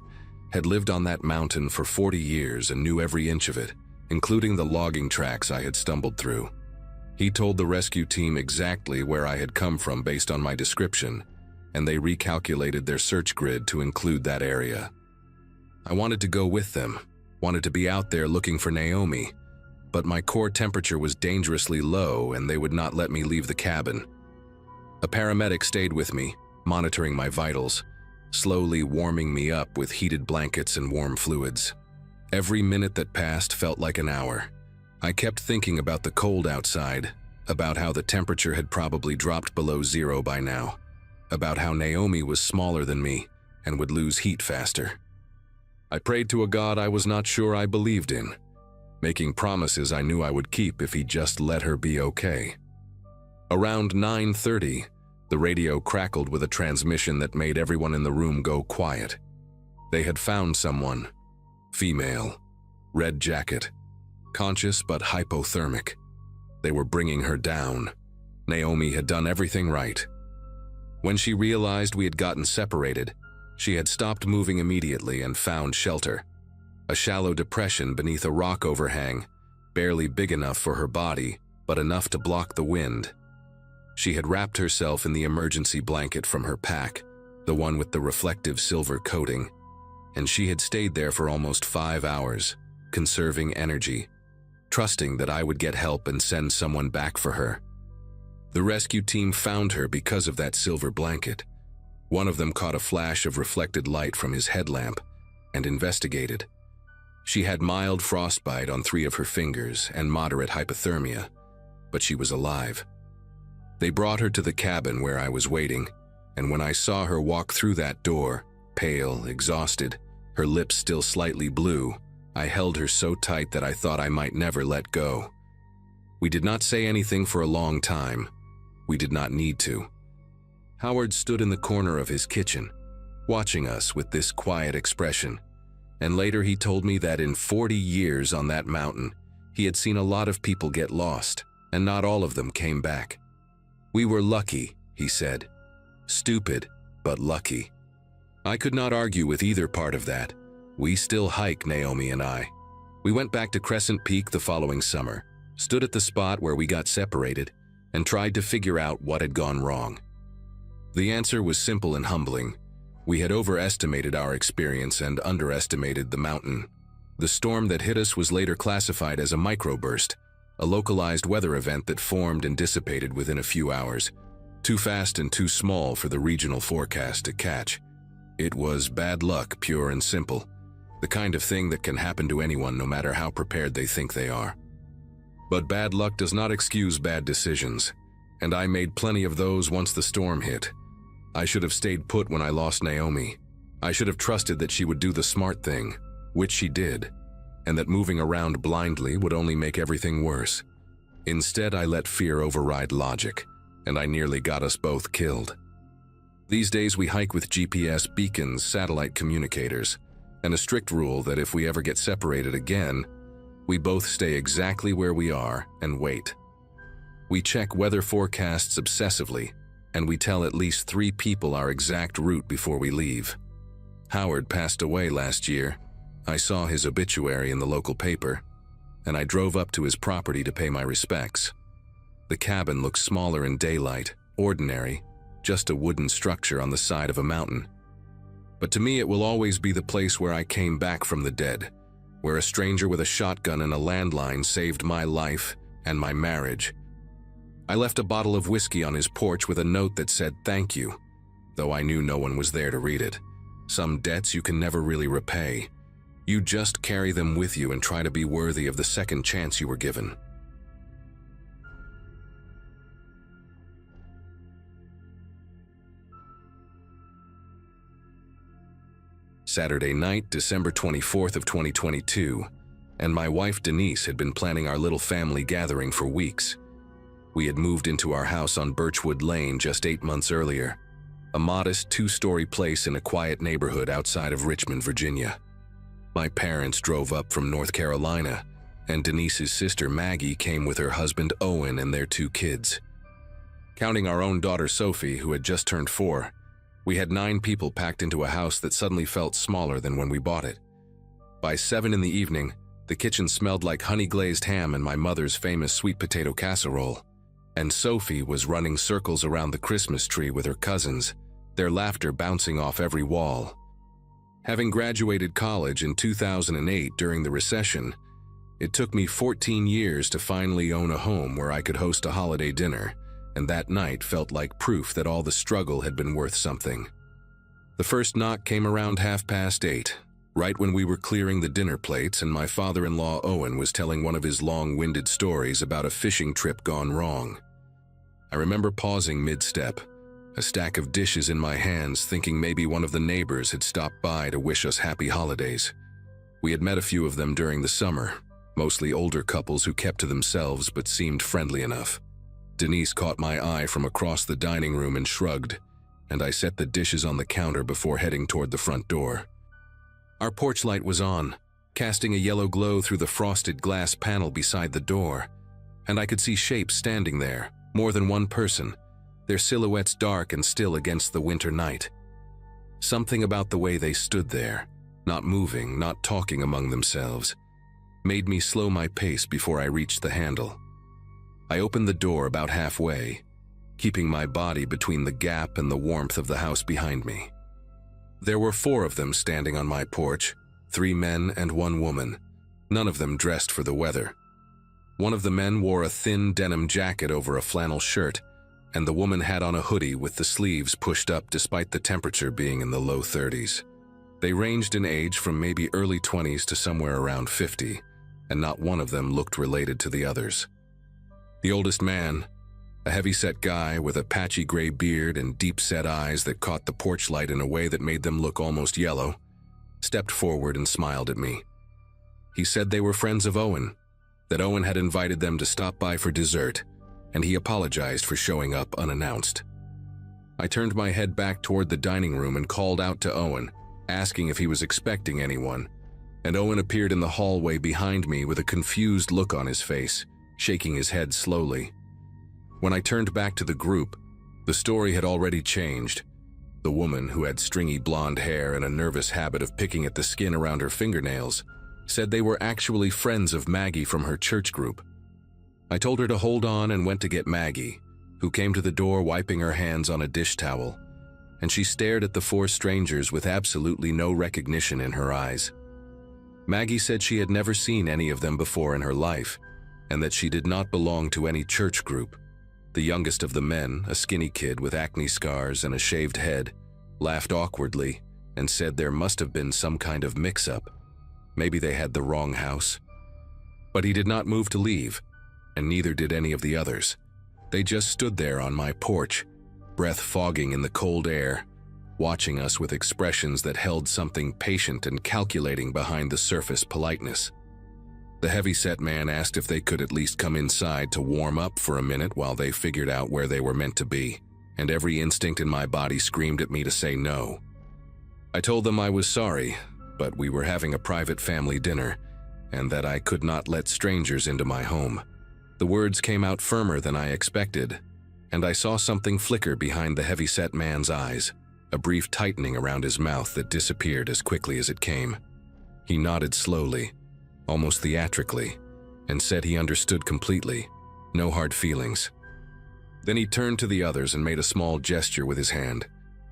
had lived on that mountain for 40 years and knew every inch of it, including the logging tracks I had stumbled through. He told the rescue team exactly where I had come from based on my description, and they recalculated their search grid to include that area. I wanted to go with them, wanted to be out there looking for Naomi, but my core temperature was dangerously low and they would not let me leave the cabin. A paramedic stayed with me, monitoring my vitals, slowly warming me up with heated blankets and warm fluids. Every minute that passed felt like an hour. I kept thinking about the cold outside, about how the temperature had probably dropped below 0 by now, about how Naomi was smaller than me and would lose heat faster. I prayed to a God I was not sure I believed in, making promises I knew I would keep if he just let her be okay. Around 9:30, the radio crackled with a transmission that made everyone in the room go quiet. They had found someone. Female. Red jacket. Conscious but hypothermic. They were bringing her down. Naomi had done everything right. When she realized we had gotten separated, she had stopped moving immediately and found shelter. A shallow depression beneath a rock overhang, barely big enough for her body, but enough to block the wind. She had wrapped herself in the emergency blanket from her pack, the one with the reflective silver coating, and she had stayed there for almost 5 hours, conserving energy, trusting that I would get help and send someone back for her. The rescue team found her because of that silver blanket. One of them caught a flash of reflected light from his headlamp and investigated. She had mild frostbite on 3 of her fingers and moderate hypothermia, but she was alive. They brought her to the cabin where I was waiting, and when I saw her walk through that door, pale, exhausted, her lips still slightly blue, I held her so tight that I thought I might never let go. We did not say anything for a long time. We did not need to. Howard stood in the corner of his kitchen, watching us with this quiet expression, and later he told me that in 40 years on that mountain, he had seen a lot of people get lost, and not all of them came back. We were lucky, he said. Stupid, but lucky. I could not argue with either part of that. We still hike, Naomi and I. We went back to Crescent Peak the following summer, stood at the spot where we got separated, and tried to figure out what had gone wrong. The answer was simple and humbling. We had overestimated our experience and underestimated the mountain. The storm that hit us was later classified as a microburst, a localized weather event that formed and dissipated within a few hours, too fast and too small for the regional forecast to catch. It was bad luck, pure and simple, the kind of thing that can happen to anyone no matter how prepared they think they are. But bad luck does not excuse bad decisions, and I made plenty of those once the storm hit. I should have stayed put when I lost Naomi. I should have trusted that she would do the smart thing, which she did, and that moving around blindly would only make everything worse. Instead, I let fear override logic, and I nearly got us both killed. These days we hike with GPS beacons, satellite communicators, and a strict rule that if we ever get separated again, we both stay exactly where we are and wait. We check weather forecasts obsessively, and we tell at least 3 people our exact route before we leave. Howard passed away last year. I saw his obituary in the local paper, and I drove up to his property to pay my respects. The cabin looks smaller in daylight, ordinary, just a wooden structure on the side of a mountain. But to me it will always be the place where I came back from the dead, where a stranger with a shotgun and a landline saved my life and my marriage. I left a bottle of whiskey on his porch with a note that said thank you, though I knew no one was there to read it. Some debts you can never really repay. You just carry them with you and try to be worthy of the second chance you were given. Saturday night, December 24th of 2022, and my wife Denise had been planning our little family gathering for weeks. We had moved into our house on Birchwood Lane just 8 months earlier, a modest 2-story place in a quiet neighborhood outside of Richmond, Virginia. My parents drove up from North Carolina, and Denise's sister Maggie came with her husband Owen and their 2 kids. Counting our own daughter Sophie, who had just turned 4, we had 9 people packed into a house that suddenly felt smaller than when we bought it. By 7 in the evening, the kitchen smelled like honey-glazed ham and my mother's famous sweet potato casserole, and Sophie was running circles around the Christmas tree with her cousins, their laughter bouncing off every wall. Having graduated college in 2008 during the recession, it took me 14 years to finally own a home where I could host a holiday dinner, and that night felt like proof that all the struggle had been worth something. The first knock came around 8:30, right when we were clearing the dinner plates and my father-in-law Owen was telling one of his long-winded stories about a fishing trip gone wrong. I remember pausing mid-step, a stack of dishes in my hands, thinking maybe one of the neighbors had stopped by to wish us happy holidays. We had met a few of them during the summer, mostly older couples who kept to themselves but seemed friendly enough. Denise caught my eye from across the dining room and shrugged, and I set the dishes on the counter before heading toward the front door. Our porch light was on, casting a yellow glow through the frosted glass panel beside the door, and I could see shapes standing there, More than one person, their silhouettes dark and still against the winter night. Something about the way they stood there, not moving, not talking among themselves, made me slow my pace before I reached the handle. I opened the door about halfway, keeping my body between the gap and the warmth of the house behind me. There were 4 of them standing on my porch, 3 men and 1 woman, none of them dressed for the weather. One of the men wore a thin denim jacket over a flannel shirt, and the woman had on a hoodie with the sleeves pushed up despite the temperature being in the low 30s. They ranged in age from maybe early 20s to somewhere around 50, and not one of them looked related to the others. The oldest man, a heavy-set guy with a patchy gray beard and deep-set eyes that caught the porch light in a way that made them look almost yellow, stepped forward and smiled at me. He said they were friends of Owen, that Owen had invited them to stop by for dessert, and he apologized for showing up unannounced. I turned my head back toward the dining room and called out to Owen, asking if he was expecting anyone, and Owen appeared in the hallway behind me with a confused look on his face, shaking his head slowly. When I turned back to the group, the story had already changed. The woman, who had stringy blonde hair and a nervous habit of picking at the skin around her fingernails, said they were actually friends of Maggie from her church group. I told her to hold on and went to get Maggie, who came to the door wiping her hands on a dish towel, and she stared at the 4 strangers with absolutely no recognition in her eyes. Maggie said she had never seen any of them before in her life, and that she did not belong to any church group. The youngest of the men, a skinny kid with acne scars and a shaved head, laughed awkwardly and said there must have been some kind of mix-up. Maybe they had the wrong house. But he did not move to leave, and neither did any of the others. They just stood there on my porch, breath fogging in the cold air, watching us with expressions that held something patient and calculating behind the surface politeness. The heavy-set man asked if they could at least come inside to warm up for a minute while they figured out where they were meant to be, and every instinct in my body screamed at me to say no. I told them I was sorry, but we were having a private family dinner, and that I could not let strangers into my home. The words came out firmer than I expected, and I saw something flicker behind the heavy-set man's eyes, a brief tightening around his mouth that disappeared as quickly as it came. He nodded slowly, almost theatrically, and said he understood completely, no hard feelings. Then he turned to the others and made a small gesture with his hand,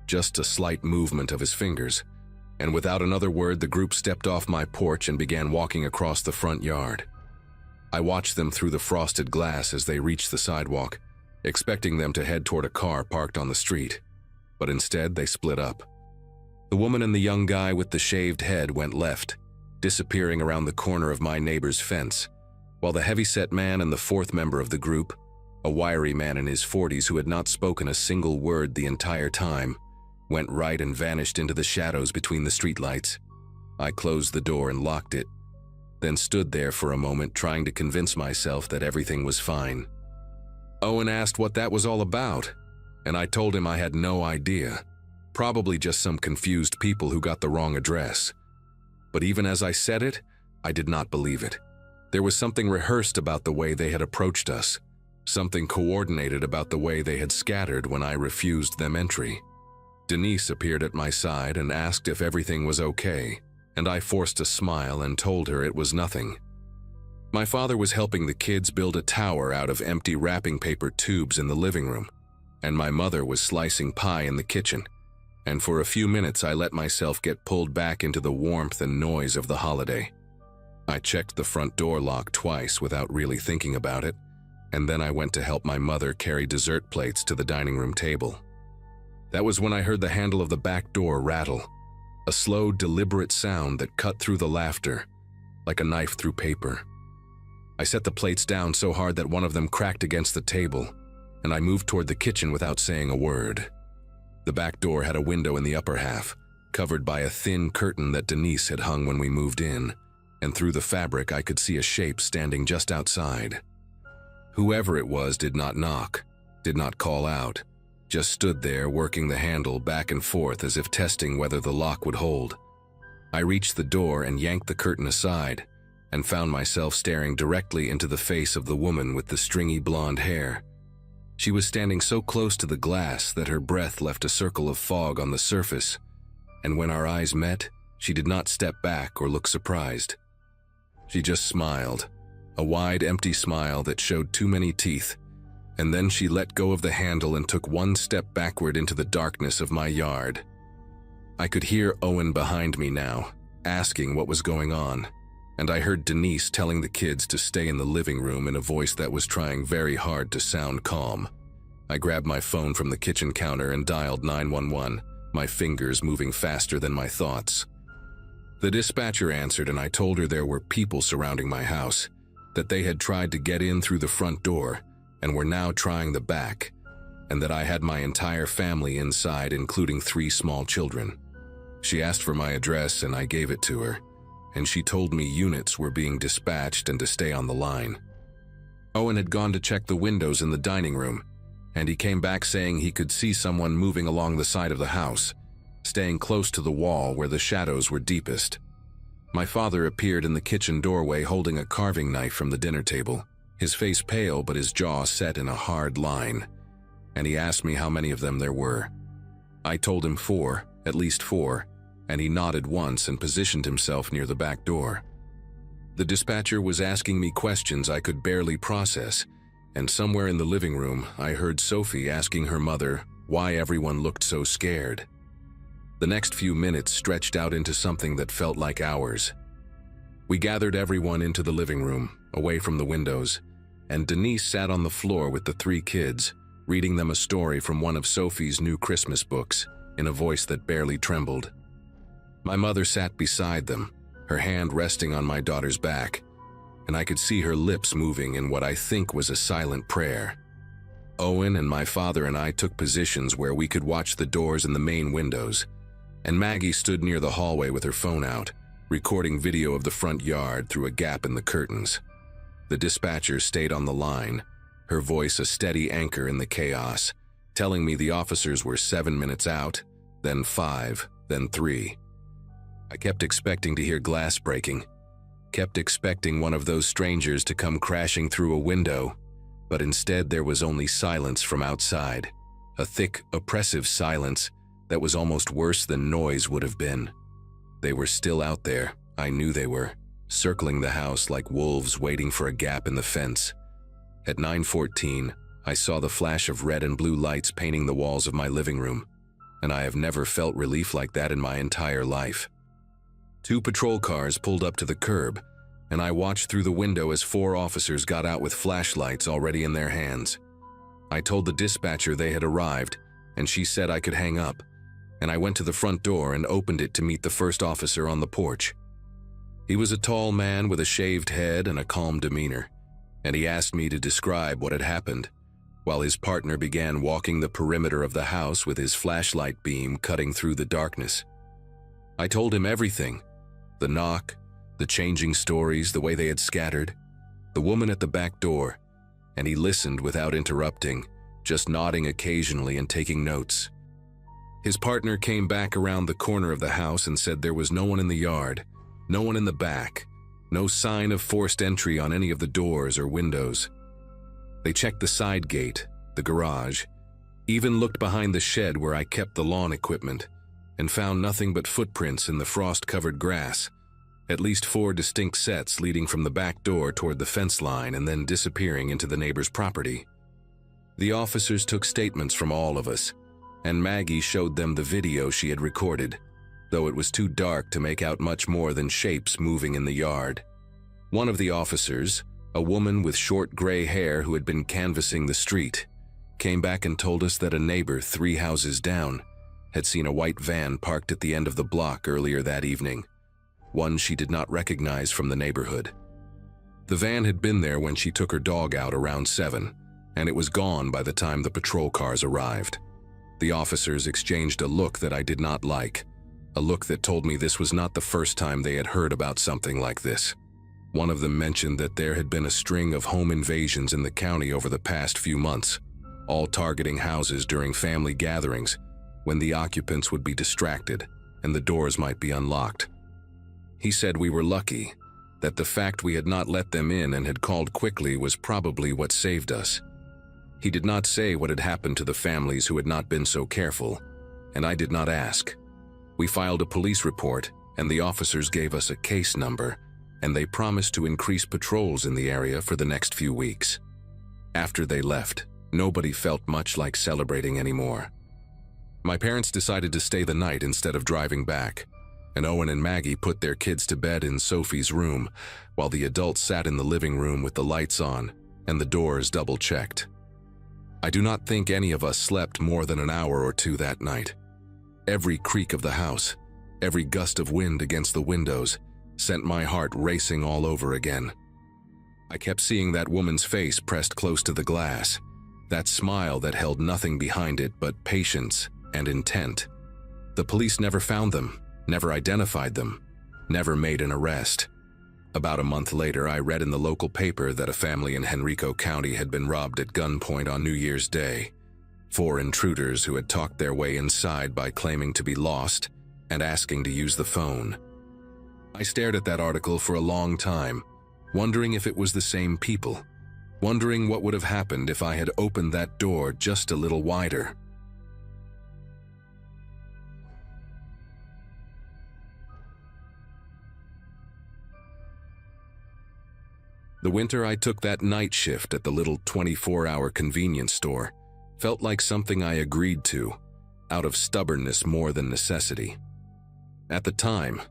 just a slight movement of his fingers, and without another word the group stepped off my porch and began walking across the front yard. I watched them through the frosted glass as they reached the sidewalk, expecting them to head toward a car parked on the street, but instead they split up. The woman and the young guy with the shaved head went left, disappearing around the corner of my neighbor's fence, while the heavy-set man and the 4th member of the group, a wiry man in his 40s who had not spoken a single word the entire time, went right and vanished into the shadows between the streetlights. I closed the door and locked it, then stood there for a moment trying to convince myself that everything was fine. Owen asked what that was all about, and I told him I had no idea. Probably just some confused people who got the wrong address. But even as I said it, I did not believe it. There was something rehearsed about the way they had approached us, something coordinated about the way they had scattered when I refused them entry. Denise appeared at my side and asked if everything was okay, and I forced a smile and told her it was nothing. My father was helping the kids build a tower out of empty wrapping paper tubes in the living room, and my mother was slicing pie in the kitchen, and for a few minutes I let myself get pulled back into the warmth and noise of the holiday. I checked the front door lock twice without really thinking about it, and then I went to help my mother carry dessert plates to the dining room table. That was when I heard the handle of the back door rattle, a slow, deliberate sound that cut through the laughter, like a knife through paper. I set the plates down so hard that one of them cracked against the table, and I moved toward the kitchen without saying a word. The back door had a window in the upper half, covered by a thin curtain that Denise had hung when we moved in, and through the fabric I could see a shape standing just outside. Whoever it was did not knock, did not call out, just stood there working the handle back and forth as if testing whether the lock would hold. I reached the door and yanked the curtain aside, and found myself staring directly into the face of the woman with the stringy blonde hair. She was standing so close to the glass that her breath left a circle of fog on the surface, and when our eyes met, she did not step back or look surprised. She just smiled, a wide, empty smile that showed too many teeth, and then she let go of the handle and took one step backward into the darkness of my yard. I could hear Owen behind me now, asking what was going on, and I heard Denise telling the kids to stay in the living room in a voice that was trying very hard to sound calm. I grabbed my phone from the kitchen counter and dialed 911, my fingers moving faster than my thoughts. The dispatcher answered, and I told her there were people surrounding my house, that they had tried to get in through the front door and were now trying the back, and that I had my entire family inside, including 3 small children. She asked for my address and I gave it to her, and she told me units were being dispatched and to stay on the line. Owen had gone to check the windows in the dining room, and he came back saying he could see someone moving along the side of the house, staying close to the wall where the shadows were deepest. My father appeared in the kitchen doorway holding a carving knife from the dinner table, his face pale but his jaw set in a hard line, and he asked me how many of them there were. I told him 4, at least 4, and he nodded once and positioned himself near the back door. The dispatcher was asking me questions I could barely process, and somewhere in the living room I heard Sophie asking her mother why everyone looked so scared. The next few minutes stretched out into something that felt like hours. We gathered everyone into the living room, away from the windows, and Denise sat on the floor with the 3 kids, reading them a story from one of Sophie's new Christmas books, in a voice that barely trembled. My mother sat beside them, her hand resting on my daughter's back, and I could see her lips moving in what I think was a silent prayer. Owen and my father and I took positions where we could watch the doors and the main windows, and Maggie stood near the hallway with her phone out, recording video of the front yard through a gap in the curtains. The dispatcher stayed on the line, her voice a steady anchor in the chaos, telling me the officers were 7 minutes out, then 5, then 3. I kept expecting to hear glass breaking, kept expecting one of those strangers to come crashing through a window, but instead there was only silence from outside, a thick, oppressive silence that was almost worse than noise would have been. They were still out there, I knew they were, circling the house like wolves waiting for a gap in the fence. At 9:14, I saw the flash of red and blue lights painting the walls of my living room, and I have never felt relief like that in my entire life. 2 patrol cars pulled up to the curb, and I watched through the window as 4 officers got out with flashlights already in their hands. I told the dispatcher they had arrived, and she said I could hang up, and I went to the front door and opened it to meet the first officer on the porch. He was a tall man with a shaved head and a calm demeanor, and he asked me to describe what had happened, while his partner began walking the perimeter of the house with his flashlight beam cutting through the darkness. I told him everything: the knock, the changing stories, the way they had scattered, the woman at the back door, and he listened without interrupting, just nodding occasionally and taking notes. His partner came back around the corner of the house and said there was no one in the yard, no one in the back, no sign of forced entry on any of the doors or windows. They checked the side gate, the garage, even looked behind the shed where I kept the lawn equipment, and found nothing but footprints in the frost-covered grass, at least 4 distinct sets leading from the back door toward the fence line and then disappearing into the neighbor's property. The officers took statements from all of us, and Maggie showed them the video she had recorded, though it was too dark to make out much more than shapes moving in the yard. One of the officers, a woman with short gray hair who had been canvassing the street, came back and told us that a neighbor 3 houses down had seen a white van parked at the end of the block earlier that evening, one she did not recognize from the neighborhood. The van had been there when she took her dog out around 7, and it was gone by the time the patrol cars arrived. The officers exchanged a look that I did not like, a look that told me this was not the first time they had heard about something like this. One of them mentioned that there had been a string of home invasions in the county over the past few months, all targeting houses during family gatherings, when the occupants would be distracted and the doors might be unlocked. He said we were lucky, that the fact we had not let them in and had called quickly was probably what saved us. He did not say what had happened to the families who had not been so careful, and I did not ask. We filed a police report, and the officers gave us a case number, and they promised to increase patrols in the area for the next few weeks. After they left, nobody felt much like celebrating anymore. My parents decided to stay the night instead of driving back, and Owen and Maggie put their kids to bed in Sophie's room, while the adults sat in the living room with the lights on and the doors double-checked. I do not think any of us slept more than an hour or two that night. Every creak of the house, every gust of wind against the windows, sent my heart racing all over again. I kept seeing that woman's face pressed close to the glass, that smile that held nothing behind it but patience and intent. The police never found them, never identified them, never made an arrest. About a month later, I read in the local paper that a family in Henrico County had been robbed at gunpoint on New Year's Day. 4 intruders who had talked their way inside by claiming to be lost and asking to use the phone. I stared at that article for a long time, wondering if it was the same people, wondering what would have happened if I had opened that door just a little wider. The winter I took that night shift at the little 24-hour convenience store felt like something I agreed to, out of stubbornness more than necessity. At the time,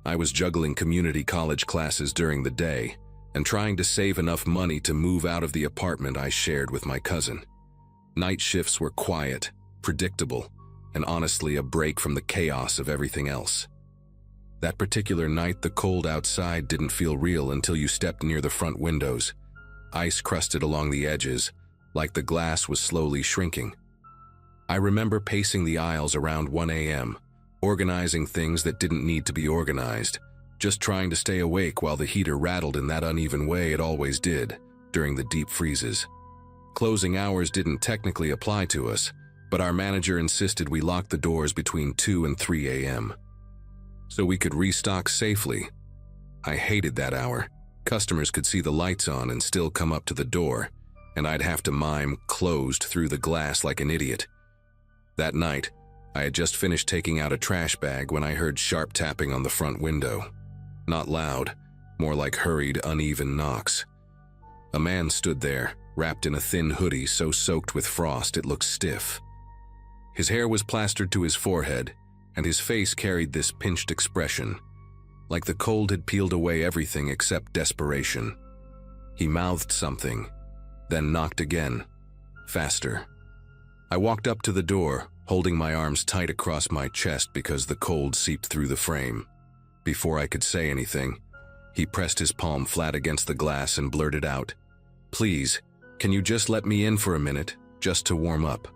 I was juggling community college classes during the day and trying to save enough money to move out of the apartment I shared with my cousin. Night shifts were quiet, predictable, and honestly a break from the chaos of everything else. That particular night, the cold outside didn't feel real until you stepped near the front windows. Ice crusted along the edges, like the glass was slowly shrinking. I remember pacing the aisles around 1 a.m., organizing things that didn't need to be organized, just trying to stay awake while the heater rattled in that uneven way it always did during the deep freezes. Closing hours didn't technically apply to us, but our manager insisted we lock the doors between 2 and 3 a.m. so we could restock safely. I hated that hour. Customers could see the lights on and still come up to the door, and I'd have to mime closed through the glass like an idiot. That night, I had just finished taking out a trash bag when I heard sharp tapping on the front window. Not loud, more like hurried, uneven knocks. A man stood there, wrapped in a thin hoodie so soaked with frost it looked stiff. His hair was plastered to his forehead, and his face carried this pinched expression, like the cold had peeled away everything except desperation. He mouthed something, then knocked again, faster. I walked up to the door, holding my arms tight across my chest because the cold seeped through the frame. Before I could say anything, he pressed his palm flat against the glass and blurted out, "Please, can you just let me in for a minute, just to warm up?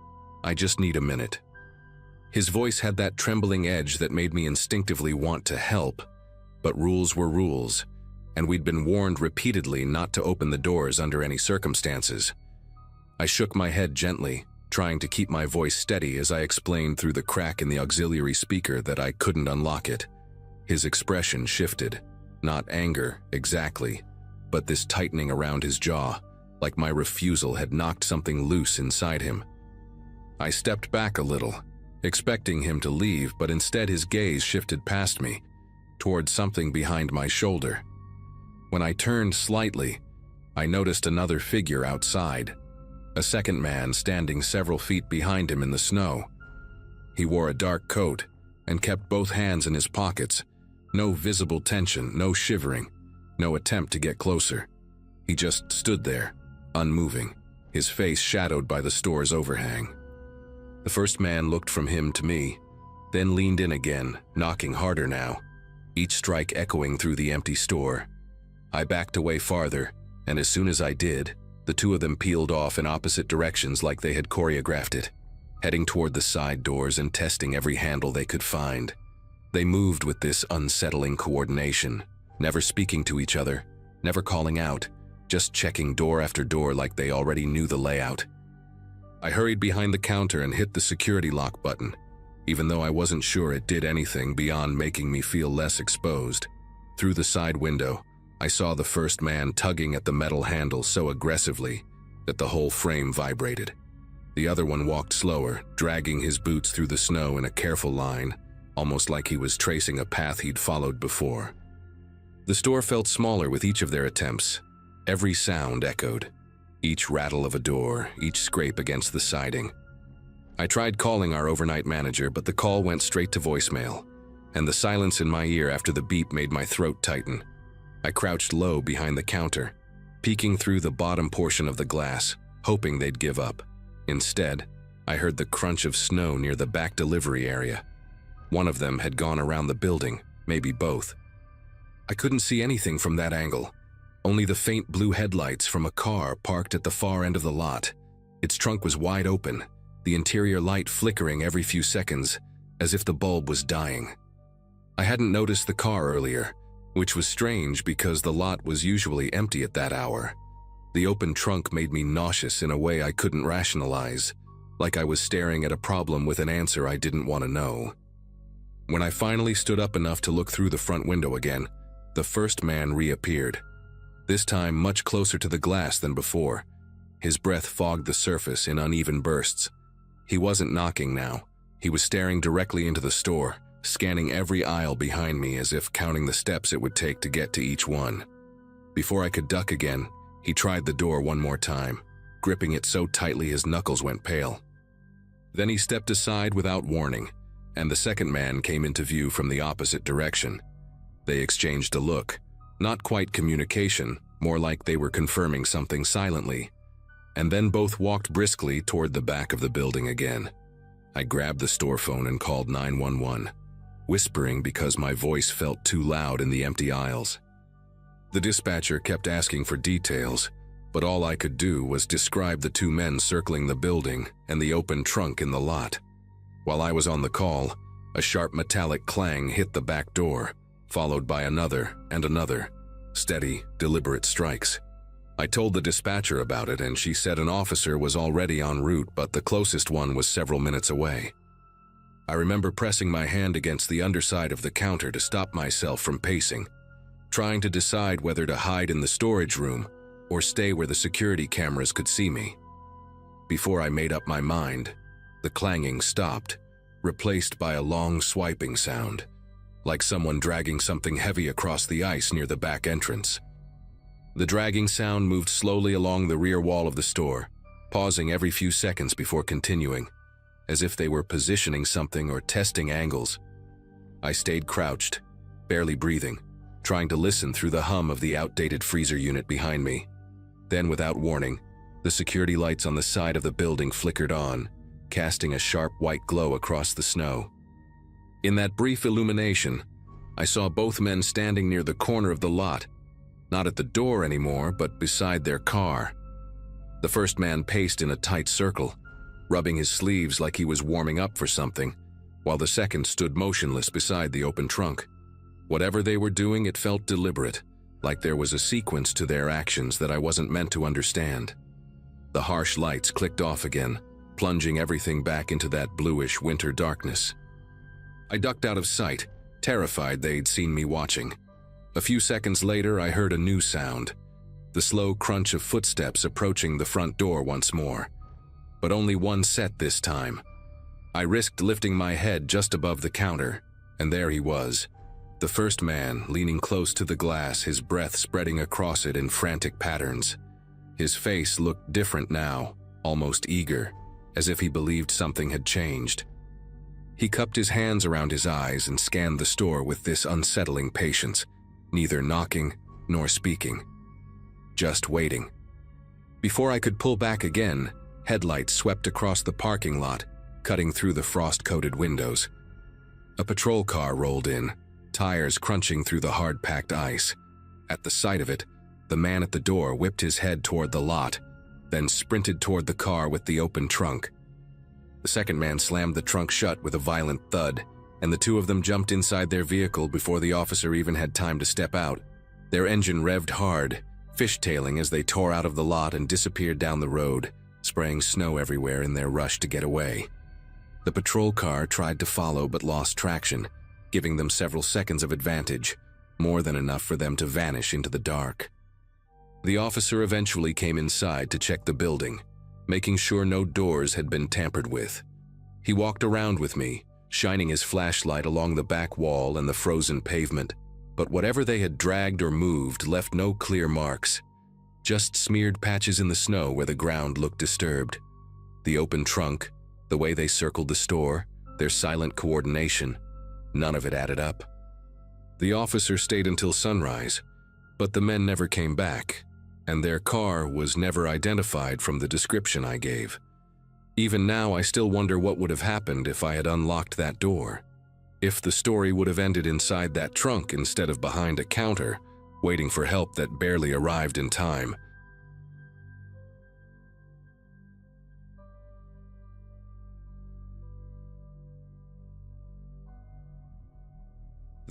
I just need a minute." His voice had that trembling edge that made me instinctively want to help, but rules were rules, and we'd been warned repeatedly not to open the doors under any circumstances. I shook my head gently, trying to keep my voice steady as I explained through the crack in the auxiliary speaker that I couldn't unlock it. His expression shifted, not anger exactly, but this tightening around his jaw, like my refusal had knocked something loose inside him. I stepped back a little, expecting him to leave, but instead his gaze shifted past me, towards something behind my shoulder. When I turned slightly, I noticed another figure outside, a second man standing several feet behind him in the snow. He wore a dark coat and kept both hands in his pockets, no visible tension, no shivering, no attempt to get closer. He just stood there, unmoving, his face shadowed by the store's overhang. The first man looked from him to me, then leaned in again, knocking harder now, each strike echoing through the empty store. I backed away farther, and as soon as I did, the two of them peeled off in opposite directions like they had choreographed it, heading toward the side doors and testing every handle they could find. They moved with this unsettling coordination, never speaking to each other, never calling out, just checking door after door like they already knew the layout. I hurried behind the counter and hit the security lock button, even though I wasn't sure it did anything beyond making me feel less exposed. Through the side window, I saw the first man tugging at the metal handle so aggressively that the whole frame vibrated. The other one walked slower, dragging his boots through the snow in a careful line, almost like he was tracing a path he'd followed before. The store felt smaller with each of their attempts. Every sound echoed. Each rattle of a door, each scrape against the siding. I tried calling our overnight manager, but the call went straight to voicemail, and the silence in my ear after the beep made my throat tighten. I crouched low behind the counter, peeking through the bottom portion of the glass, hoping they'd give up. Instead, I heard the crunch of snow near the back delivery area. One of them had gone around the building, maybe both. I couldn't see anything from that angle, only the faint blue headlights from a car parked at the far end of the lot. Its trunk was wide open, the interior light flickering every few seconds, as if the bulb was dying. I hadn't noticed the car earlier, which was strange because the lot was usually empty at that hour. The open trunk made me nauseous in a way I couldn't rationalize, like I was staring at a problem with an answer I didn't want to know. When I finally stood up enough to look through the front window again, the first man reappeared, this time much closer to the glass than before. His breath fogged the surface in uneven bursts. He wasn't knocking now. He was staring directly into the store, scanning every aisle behind me as if counting the steps it would take to get to each one. Before I could duck again, he tried the door one more time, gripping it so tightly his knuckles went pale. Then he stepped aside without warning, and the second man came into view from the opposite direction. They exchanged a look, not quite communication, more like they were confirming something silently, and then both walked briskly toward the back of the building again. I grabbed the store phone and called 911. Whispering because my voice felt too loud in the empty aisles. The dispatcher kept asking for details, but all I could do was describe the two men circling the building and the open trunk in the lot. While I was on the call, a sharp metallic clang hit the back door, followed by another and another, steady, deliberate strikes. I told the dispatcher about it, and she said an officer was already en route, but the closest one was several minutes away. I remember pressing my hand against the underside of the counter to stop myself from pacing, trying to decide whether to hide in the storage room or stay where the security cameras could see me. Before I made up my mind, the clanging stopped, replaced by a long swiping sound, like someone dragging something heavy across the ice near the back entrance. The dragging sound moved slowly along the rear wall of the store, pausing every few seconds before continuing, as if they were positioning something or testing angles. I stayed crouched, barely breathing, trying to listen through the hum of the outdated freezer unit behind me. Then, without warning, the security lights on the side of the building flickered on, casting a sharp white glow across the snow. In that brief illumination, I saw both men standing near the corner of the lot, not at the door anymore, but beside their car. The first man paced in a tight circle, rubbing his sleeves like he was warming up for something, while the second stood motionless beside the open trunk. Whatever they were doing, it felt deliberate, like there was a sequence to their actions that I wasn't meant to understand. The harsh lights clicked off again, plunging everything back into that bluish winter darkness. I ducked out of sight, terrified they'd seen me watching. A few seconds later, I heard a new sound, the slow crunch of footsteps approaching the front door once more. But only one set this time. I risked lifting my head just above the counter, and there he was, the first man, leaning close to the glass, his breath spreading across it in frantic patterns. His face looked different now, almost eager, as if he believed something had changed. He cupped his hands around his eyes and scanned the store with this unsettling patience, neither knocking nor speaking. Just waiting. Before I could pull back again, headlights swept across the parking lot, cutting through the frost-coated windows. A patrol car rolled in, tires crunching through the hard-packed ice. At the sight of it, the man at the door whipped his head toward the lot, then sprinted toward the car with the open trunk. The second man slammed the trunk shut with a violent thud, and the two of them jumped inside their vehicle before the officer even had time to step out. Their engine revved hard, fishtailing as they tore out of the lot and disappeared down the road, spraying snow everywhere in their rush to get away. The patrol car tried to follow but lost traction, giving them several seconds of advantage, more than enough for them to vanish into the dark. The officer eventually came inside to check the building, making sure no doors had been tampered with. He walked around with me, shining his flashlight along the back wall and the frozen pavement, but whatever they had dragged or moved left no clear marks, just smeared patches in the snow where the ground looked disturbed. The open trunk, the way they circled the store, their silent coordination, none of it added up. The officer stayed until sunrise, but the men never came back, and their car was never identified from the description I gave. Even now, I still wonder what would have happened if I had unlocked that door. If the story would have ended inside that trunk instead of behind a counter, waiting for help that barely arrived in time.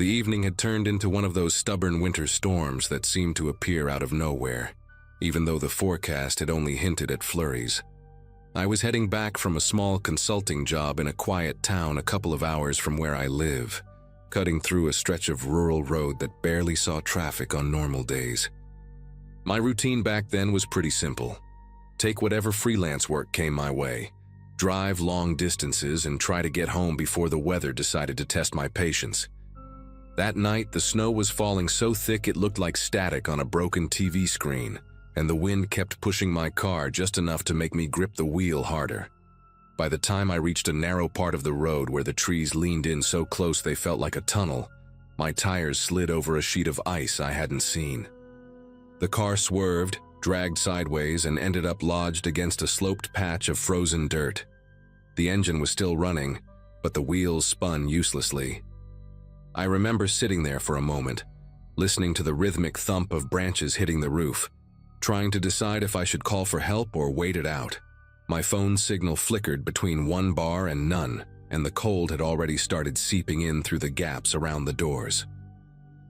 The evening had turned into one of those stubborn winter storms that seemed to appear out of nowhere, even though the forecast had only hinted at flurries. I was heading back from a small consulting job in a quiet town a couple of hours from where I live, cutting through a stretch of rural road that barely saw traffic on normal days. My routine back then was pretty simple. Take whatever freelance work came my way, drive long distances, and try to get home before the weather decided to test my patience. That night, the snow was falling so thick it looked like static on a broken TV screen, and the wind kept pushing my car just enough to make me grip the wheel harder. By the time I reached a narrow part of the road where the trees leaned in so close they felt like a tunnel, my tires slid over a sheet of ice I hadn't seen. The car swerved, dragged sideways, and ended up lodged against a sloped patch of frozen dirt. The engine was still running, but the wheels spun uselessly. I remember sitting there for a moment, listening to the rhythmic thump of branches hitting the roof, trying to decide if I should call for help or wait it out. My phone signal flickered between one bar and none, and the cold had already started seeping in through the gaps around the doors.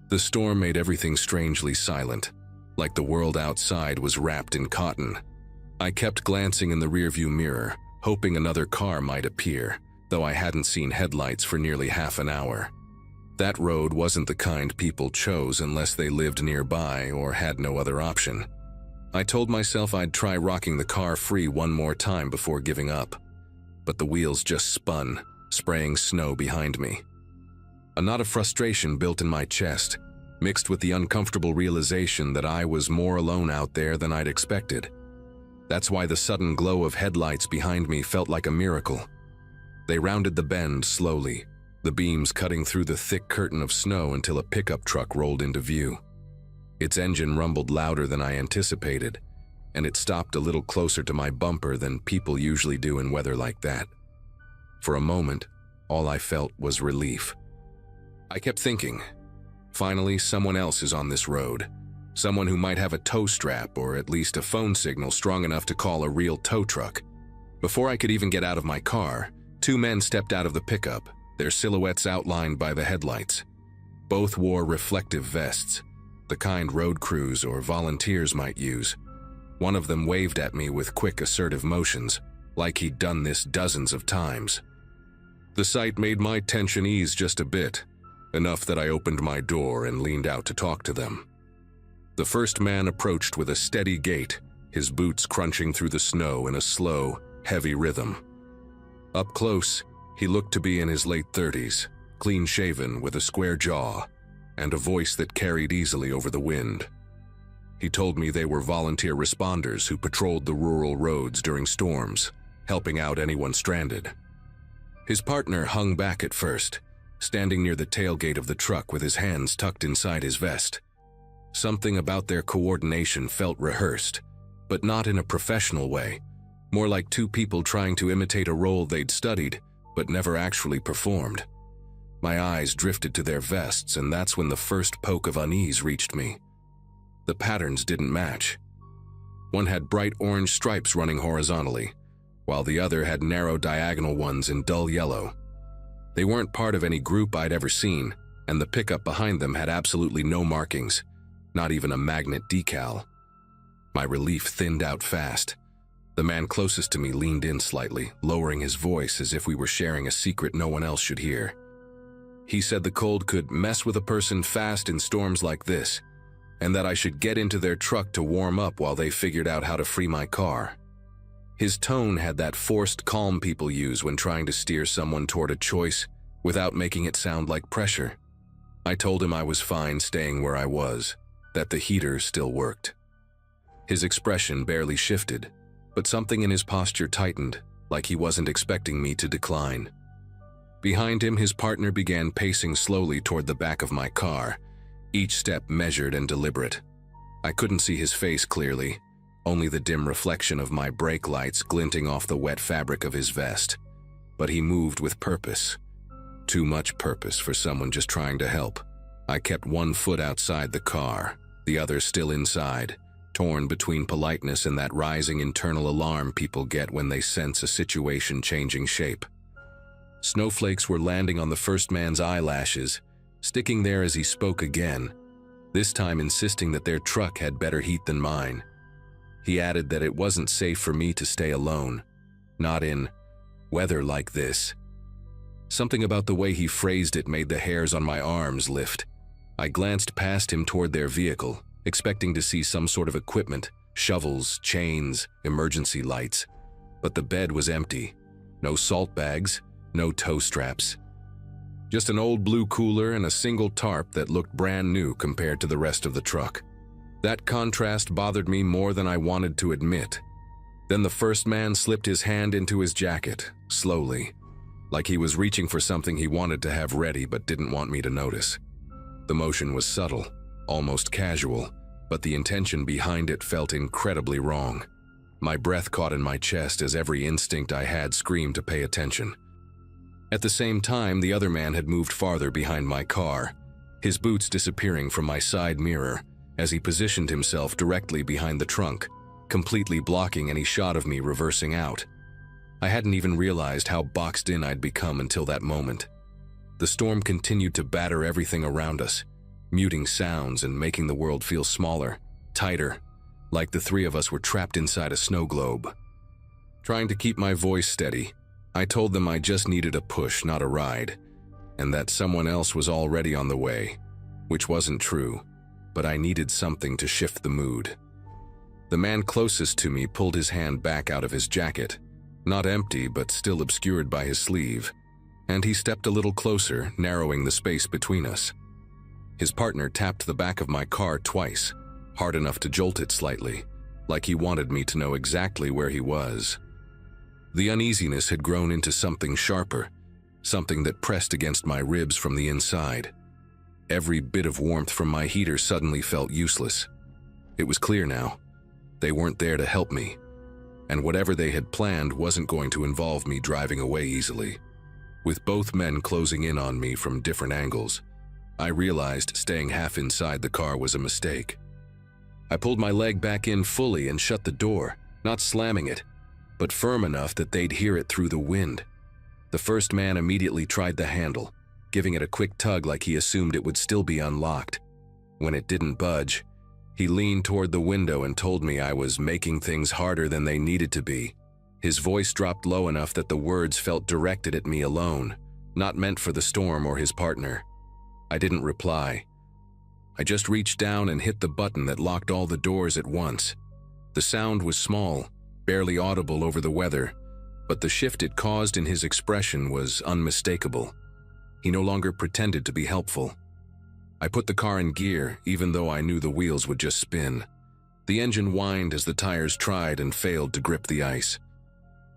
The storm made everything strangely silent, like the world outside was wrapped in cotton. I kept glancing in the rearview mirror, hoping another car might appear, though I hadn't seen headlights for nearly half an hour. That road wasn't the kind people chose unless they lived nearby or had no other option. I told myself I'd try rocking the car free one more time before giving up, but the wheels just spun, spraying snow behind me. A knot of frustration built in my chest, mixed with the uncomfortable realization that I was more alone out there than I'd expected. That's why the sudden glow of headlights behind me felt like a miracle. They rounded the bend slowly, the beams cutting through the thick curtain of snow until a pickup truck rolled into view. Its engine rumbled louder than I anticipated, and it stopped a little closer to my bumper than people usually do in weather like that. For a moment, all I felt was relief. I kept thinking, finally someone else is on this road, someone who might have a tow strap or at least a phone signal strong enough to call a real tow truck. Before I could even get out of my car, two men stepped out of the pickup, their silhouettes outlined by the headlights. Both wore reflective vests, the kind road crews or volunteers might use. One of them waved at me with quick, assertive motions, like he'd done this dozens of times. The sight made my tension ease just a bit, enough that I opened my door and leaned out to talk to them. The first man approached with a steady gait, his boots crunching through the snow in a slow, heavy rhythm. Up close, he looked to be in his late 30s, clean-shaven with a square jaw, and a voice that carried easily over the wind. He told me they were volunteer responders who patrolled the rural roads during storms, helping out anyone stranded. His partner hung back at first, standing near the tailgate of the truck with his hands tucked inside his vest. Something about their coordination felt rehearsed, but not in a professional way, more like two people trying to imitate a role they'd studied but never actually performed. My eyes drifted to their vests, and that's when the first poke of unease reached me. The patterns didn't match. One had bright orange stripes running horizontally, while the other had narrow diagonal ones in dull yellow. They weren't part of any group I'd ever seen, and the pickup behind them had absolutely no markings, not even a magnet decal. My relief thinned out fast. The man closest to me leaned in slightly, lowering his voice as if we were sharing a secret no one else should hear. He said the cold could mess with a person fast in storms like this, and that I should get into their truck to warm up while they figured out how to free my car. His tone had that forced calm people use when trying to steer someone toward a choice without making it sound like pressure. I told him I was fine staying where I was, that the heater still worked. His expression barely shifted, but something in his posture tightened, like he wasn't expecting me to decline. Behind him, his partner began pacing slowly toward the back of my car, each step measured and deliberate. I couldn't see his face clearly, only the dim reflection of my brake lights glinting off the wet fabric of his vest. But he moved with purpose. Too much purpose for someone just trying to help. I kept one foot outside the car, the other still inside, torn between politeness and that rising internal alarm people get when they sense a situation changing shape. Snowflakes were landing on the first man's eyelashes, sticking there as he spoke again, this time insisting that their truck had better heat than mine. He added that it wasn't safe for me to stay alone, not in weather like this. Something about the way he phrased it made the hairs on my arms lift. I glanced past him toward their vehicle, expecting to see some sort of equipment, shovels, chains, emergency lights. But the bed was empty. No salt bags, no tow straps. Just an old blue cooler and a single tarp that looked brand new compared to the rest of the truck. That contrast bothered me more than I wanted to admit. Then the first man slipped his hand into his jacket, slowly, like he was reaching for something he wanted to have ready but didn't want me to notice. The motion was subtle, almost casual, but the intention behind it felt incredibly wrong. My breath caught in my chest as every instinct I had screamed to pay attention. At the same time, the other man had moved farther behind my car, his boots disappearing from my side mirror as he positioned himself directly behind the trunk, completely blocking any shot of me reversing out. I hadn't even realized how boxed in I'd become until that moment. The storm continued to batter everything around us, muting sounds and making the world feel smaller, tighter, like the three of us were trapped inside a snow globe. Trying to keep my voice steady, I told them I just needed a push, not a ride, and that someone else was already on the way, which wasn't true, but I needed something to shift the mood. The man closest to me pulled his hand back out of his jacket, not empty but still obscured by his sleeve, and he stepped a little closer, narrowing the space between us. His partner tapped the back of my car twice, hard enough to jolt it slightly, like he wanted me to know exactly where he was. The uneasiness had grown into something sharper, something that pressed against my ribs from the inside. Every bit of warmth from my heater suddenly felt useless. It was clear now. They weren't there to help me, and whatever they had planned wasn't going to involve me driving away easily. With both men closing in on me from different angles, I realized staying half inside the car was a mistake. I pulled my leg back in fully and shut the door, not slamming it, but firm enough that they'd hear it through the wind. The first man immediately tried the handle, giving it a quick tug like he assumed it would still be unlocked. When it didn't budge, he leaned toward the window and told me I was making things harder than they needed to be. His voice dropped low enough that the words felt directed at me alone, not meant for the storm or his partner. I didn't reply. I just reached down and hit the button that locked all the doors at once. The sound was small, barely audible over the weather, but the shift it caused in his expression was unmistakable. He no longer pretended to be helpful. I put the car in gear, even though I knew the wheels would just spin. The engine whined as the tires tried and failed to grip the ice.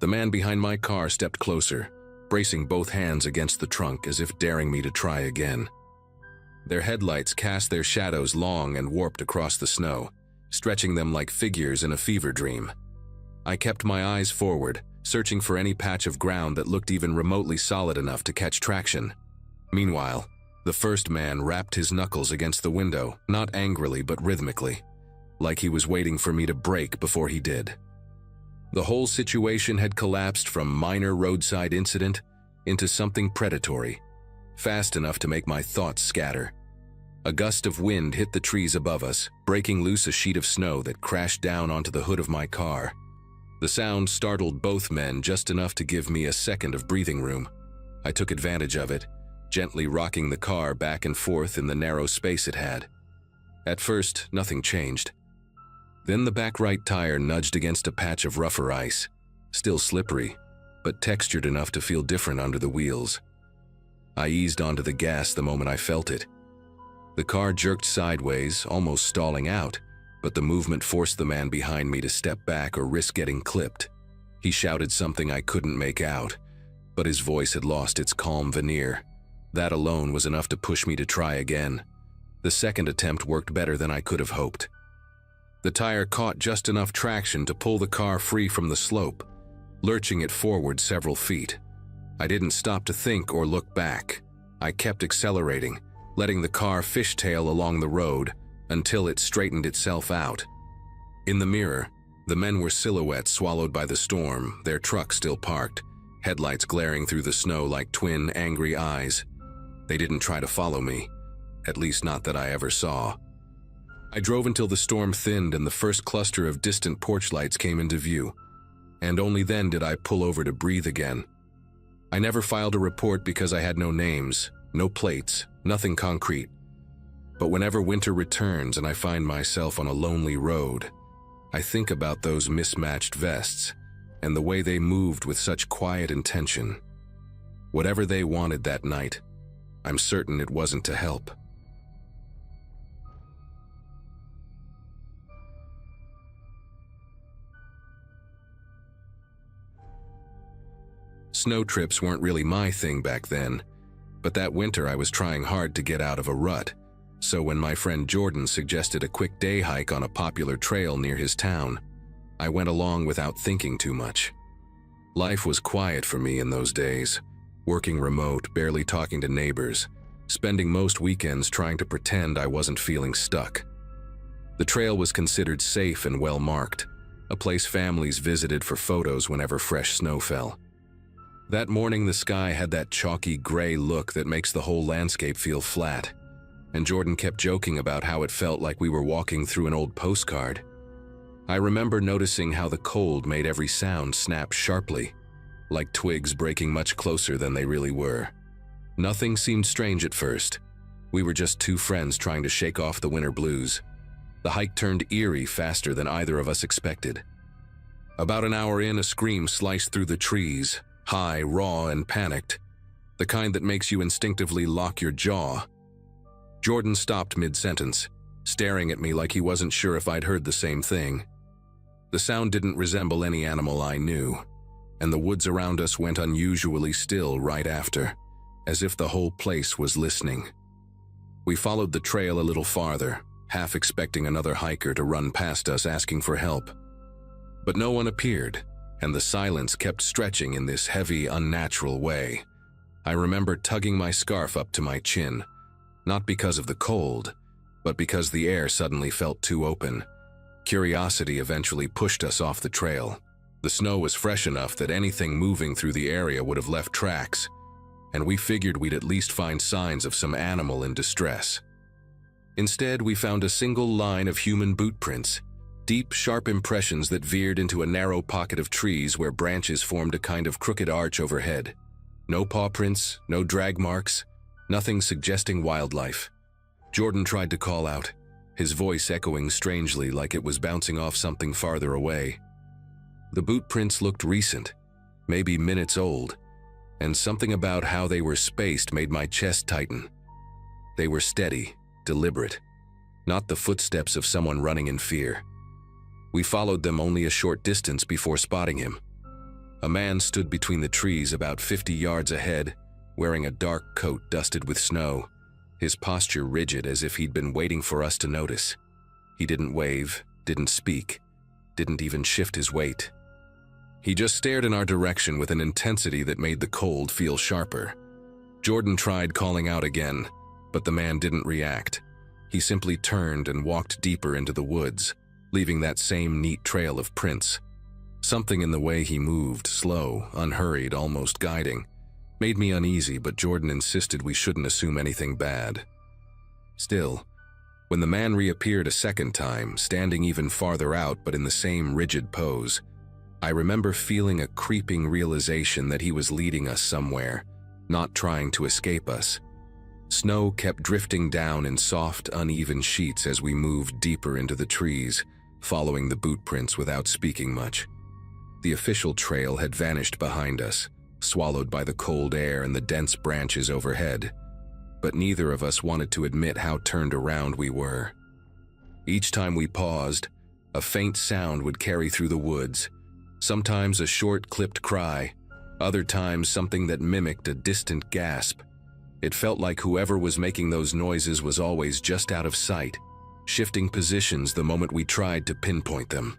The man behind my car stepped closer, bracing both hands against the trunk as if daring me to try again. Their headlights cast their shadows long and warped across the snow, stretching them like figures in a fever dream. I kept my eyes forward, searching for any patch of ground that looked even remotely solid enough to catch traction. Meanwhile, the first man rapped his knuckles against the window, not angrily but rhythmically, like he was waiting for me to brake before he did. The whole situation had collapsed from minor roadside incident into something predatory, fast enough to make my thoughts scatter. A gust of wind hit the trees above us, breaking loose a sheet of snow that crashed down onto the hood of my car. The sound startled both men just enough to give me a second of breathing room. I took advantage of it, gently rocking the car back and forth in the narrow space it had. At first, nothing changed. Then the back right tire nudged against a patch of rougher ice, still slippery, but textured enough to feel different under the wheels. I eased onto the gas the moment I felt it. The car jerked sideways, almost stalling out, but the movement forced the man behind me to step back or risk getting clipped. He shouted something I couldn't make out, but his voice had lost its calm veneer. That alone was enough to push me to try again. The second attempt worked better than I could have hoped. The tire caught just enough traction to pull the car free from the slope, lurching it forward several feet. I didn't stop to think or look back. I kept accelerating, letting the car fishtail along the road until it straightened itself out. In the mirror, the men were silhouettes swallowed by the storm, their truck still parked, headlights glaring through the snow like twin, angry eyes. They didn't try to follow me, at least not that I ever saw. I drove until the storm thinned and the first cluster of distant porch lights came into view, and only then did I pull over to breathe again. I never filed a report because I had no names, no plates, nothing concrete. But whenever winter returns and I find myself on a lonely road, I think about those mismatched vests and the way they moved with such quiet intention. Whatever they wanted that night, I'm certain it wasn't to help. Snow trips weren't really my thing back then, but that winter I was trying hard to get out of a rut, so when my friend Jordan suggested a quick day hike on a popular trail near his town, I went along without thinking too much. Life was quiet for me in those days, working remote, barely talking to neighbors, spending most weekends trying to pretend I wasn't feeling stuck. The trail was considered safe and well marked, a place families visited for photos whenever fresh snow fell. That morning the sky had that chalky gray look that makes the whole landscape feel flat, and Jordan kept joking about how it felt like we were walking through an old postcard. I remember noticing how the cold made every sound snap sharply, like twigs breaking much closer than they really were. Nothing seemed strange at first. We were just two friends trying to shake off the winter blues. The hike turned eerie faster than either of us expected. About an hour in, a scream sliced through the trees, high, raw, and panicked, the kind that makes you instinctively lock your jaw. Jordan stopped mid-sentence, staring at me like he wasn't sure if I'd heard the same thing. The sound didn't resemble any animal I knew, and the woods around us went unusually still right after, as if the whole place was listening. We followed the trail a little farther, half expecting another hiker to run past us asking for help. But no one appeared, and the silence kept stretching in this heavy, unnatural way. I remember tugging my scarf up to my chin, not because of the cold, but because the air suddenly felt too open. Curiosity eventually pushed us off the trail. The snow was fresh enough that anything moving through the area would have left tracks, and we figured we'd at least find signs of some animal in distress. Instead, we found a single line of human boot prints, deep, sharp impressions that veered into a narrow pocket of trees where branches formed a kind of crooked arch overhead. No paw prints, no drag marks, nothing suggesting wildlife. Jordan tried to call out, his voice echoing strangely like it was bouncing off something farther away. The boot prints looked recent, maybe minutes old, and something about how they were spaced made my chest tighten. They were steady, deliberate, not the footsteps of someone running in fear. We followed them only a short distance before spotting him. A man stood between the trees about 50 yards ahead, wearing a dark coat dusted with snow, his posture rigid as if he'd been waiting for us to notice. He didn't wave, didn't speak, didn't even shift his weight. He just stared in our direction with an intensity that made the cold feel sharper. Jordan tried calling out again, but the man didn't react. He simply turned and walked deeper into the woods, leaving that same neat trail of prints. Something in the way he moved, slow, unhurried, almost guiding, made me uneasy, but Jordan insisted we shouldn't assume anything bad. Still, when the man reappeared a second time, standing even farther out but in the same rigid pose, I remember feeling a creeping realization that he was leading us somewhere, not trying to escape us. Snow kept drifting down in soft, uneven sheets as we moved deeper into the trees, following the boot prints without speaking much. The official trail had vanished behind us, swallowed by the cold air and the dense branches overhead, but neither of us wanted to admit how turned around we were. Each time we paused, a faint sound would carry through the woods, sometimes a short, clipped cry, other times something that mimicked a distant gasp. It felt like whoever was making those noises was always just out of sight, shifting positions the moment we tried to pinpoint them.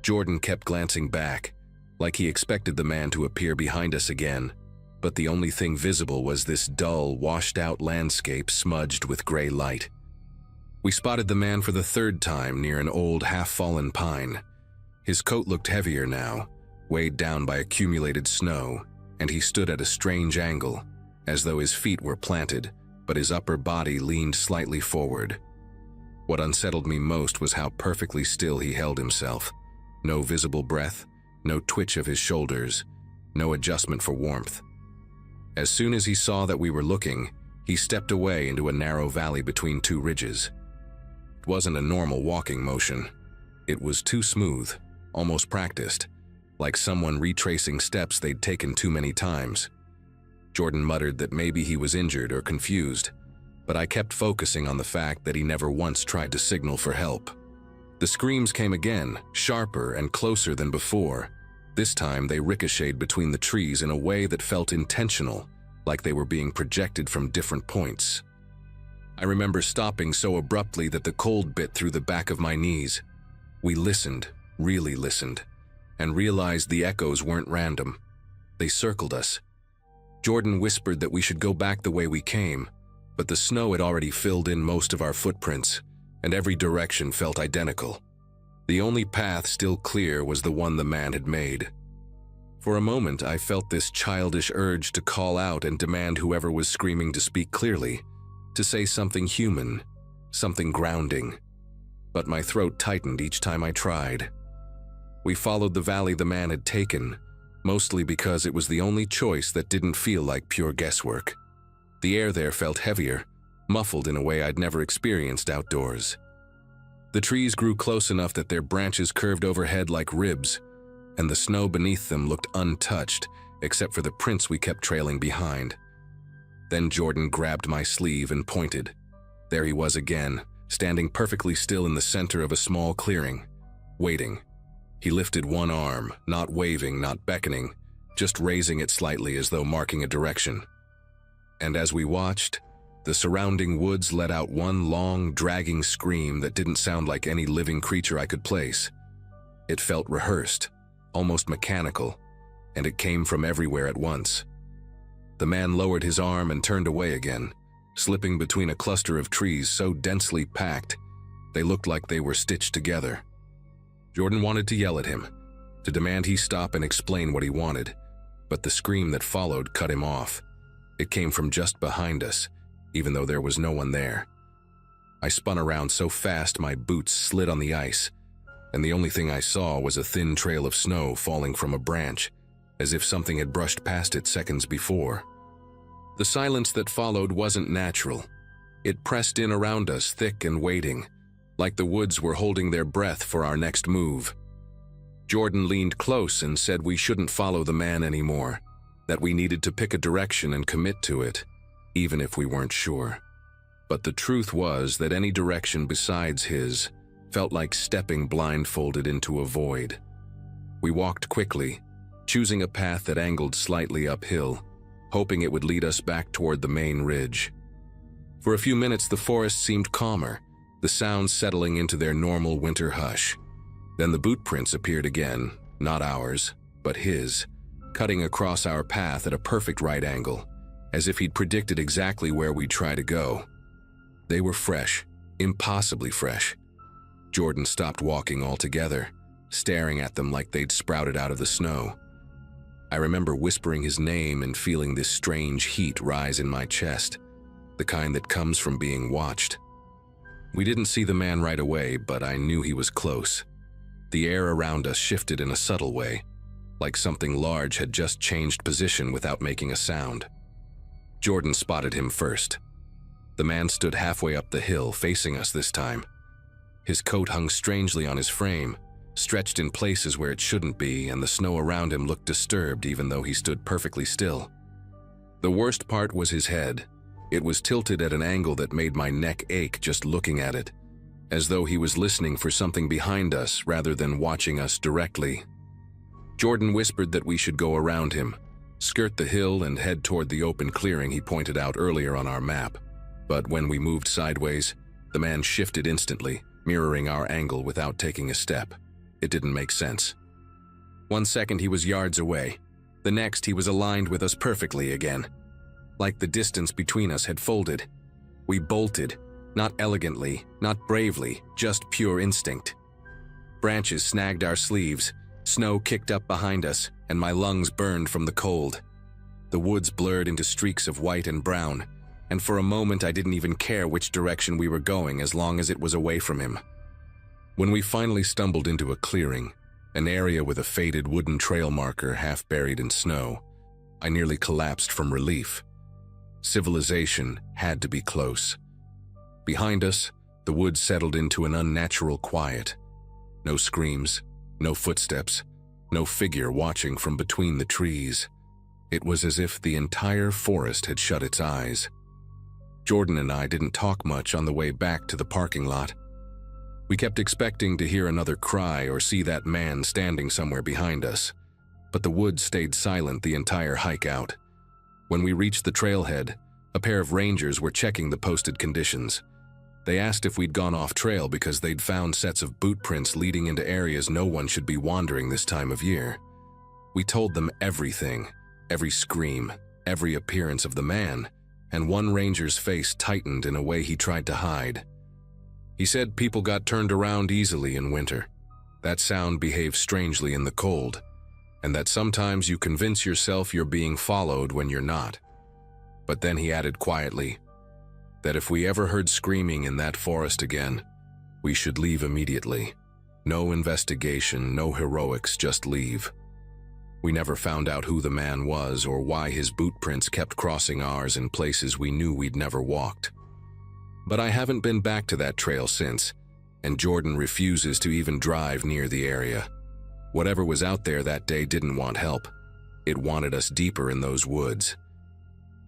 Jordan kept glancing back, like he expected the man to appear behind us again, but the only thing visible was this dull, washed-out landscape smudged with gray light. We spotted the man for the third time near an old, half-fallen pine. His coat looked heavier now, weighed down by accumulated snow, and he stood at a strange angle, as though his feet were planted, but his upper body leaned slightly forward. What unsettled me most was how perfectly still he held himself. No visible breath, no twitch of his shoulders, no adjustment for warmth. As soon as he saw that we were looking, he stepped away into a narrow valley between two ridges. It wasn't a normal walking motion. It was too smooth, almost practiced, like someone retracing steps they'd taken too many times. Jordan muttered that maybe he was injured or confused, but I kept focusing on the fact that he never once tried to signal for help. The screams came again, sharper and closer than before. This time they ricocheted between the trees in a way that felt intentional, like they were being projected from different points. I remember stopping so abruptly that the cold bit through the back of my knees. We listened, really listened, and realized the echoes weren't random. They circled us. Jordan whispered that we should go back the way we came, but the snow had already filled in most of our footprints, and every direction felt identical. The only path still clear was the one the man had made. For a moment, I felt this childish urge to call out and demand whoever was screaming to speak clearly, to say something human, something grounding. But my throat tightened each time I tried. We followed the valley the man had taken, mostly because it was the only choice that didn't feel like pure guesswork. The air there felt heavier, muffled in a way I'd never experienced outdoors. The trees grew close enough that their branches curved overhead like ribs, and the snow beneath them looked untouched, except for the prints we kept trailing behind. Then Jordan grabbed my sleeve and pointed. There he was again, standing perfectly still in the center of a small clearing, waiting. He lifted one arm, not waving, not beckoning, just raising it slightly as though marking a direction. And as we watched, the surrounding woods let out one long, dragging scream that didn't sound like any living creature I could place. It felt rehearsed, almost mechanical, and it came from everywhere at once. The man lowered his arm and turned away again, slipping between a cluster of trees so densely packed, they looked like they were stitched together. Jordan wanted to yell at him, to demand he stop and explain what he wanted, but the scream that followed cut him off. It came from just behind us, even though there was no one there. I spun around so fast my boots slid on the ice, and the only thing I saw was a thin trail of snow falling from a branch, as if something had brushed past it seconds before. The silence that followed wasn't natural. It pressed in around us, thick and waiting, like the woods were holding their breath for our next move. Jordan leaned close and said we shouldn't follow the man anymore, that we needed to pick a direction and commit to it, even if we weren't sure. But the truth was that any direction besides his felt like stepping blindfolded into a void. We walked quickly, choosing a path that angled slightly uphill, hoping it would lead us back toward the main ridge. For a few minutes the forest seemed calmer, the sounds settling into their normal winter hush. Then the boot prints appeared again, not ours, but his, cutting across our path at a perfect right angle, as if he'd predicted exactly where we'd try to go. They were fresh, impossibly fresh. Jordan stopped walking altogether, staring at them like they'd sprouted out of the snow. I remember whispering his name and feeling this strange heat rise in my chest, the kind that comes from being watched. We didn't see the man right away, but I knew he was close. The air around us shifted in a subtle way, like something large had just changed position without making a sound. Jordan spotted him first. The man stood halfway up the hill, facing us this time. His coat hung strangely on his frame, stretched in places where it shouldn't be, and the snow around him looked disturbed even though he stood perfectly still. The worst part was his head. It was tilted at an angle that made my neck ache just looking at it, as though he was listening for something behind us rather than watching us directly. Jordan whispered that we should go around him, skirt the hill and head toward the open clearing he pointed out earlier on our map. But when we moved sideways, the man shifted instantly, mirroring our angle without taking a step. It didn't make sense. 1 second he was yards away. The next he was aligned with us perfectly again. Like the distance between us had folded. We bolted, not elegantly, not bravely, just pure instinct. Branches snagged our sleeves, snow kicked up behind us, and my lungs burned from the cold. The woods blurred into streaks of white and brown, and for a moment I didn't even care which direction we were going as long as it was away from him. When we finally stumbled into a clearing, an area with a faded wooden trail marker half buried in snow, I nearly collapsed from relief. Civilization had to be close. Behind us, the woods settled into an unnatural quiet. No screams, no footsteps, no figure watching from between the trees. It was as if the entire forest had shut its eyes. Jordan and I didn't talk much on the way back to the parking lot. We kept expecting to hear another cry or see that man standing somewhere behind us, but the woods stayed silent the entire hike out. When we reached the trailhead, a pair of rangers were checking the posted conditions. They asked if we'd gone off trail because they'd found sets of boot prints leading into areas no one should be wandering this time of year. We told them everything, every scream, every appearance of the man, and one ranger's face tightened in a way he tried to hide. He said people got turned around easily in winter. That sound behaves strangely in the cold, and that sometimes you convince yourself you're being followed when you're not. But then he added quietly that if we ever heard screaming in that forest again, we should leave immediately. No investigation, no heroics, just leave. We never found out who the man was or why his boot prints kept crossing ours in places we knew we'd never walked. But I haven't been back to that trail since, and Jordan refuses to even drive near the area. Whatever was out there that day didn't want help. It wanted us deeper in those woods.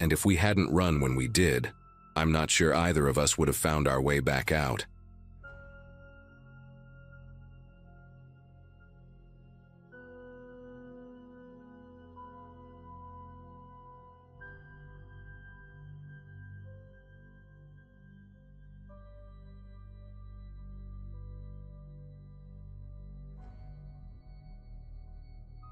And if we hadn't run when we did, I'm not sure either of us would have found our way back out.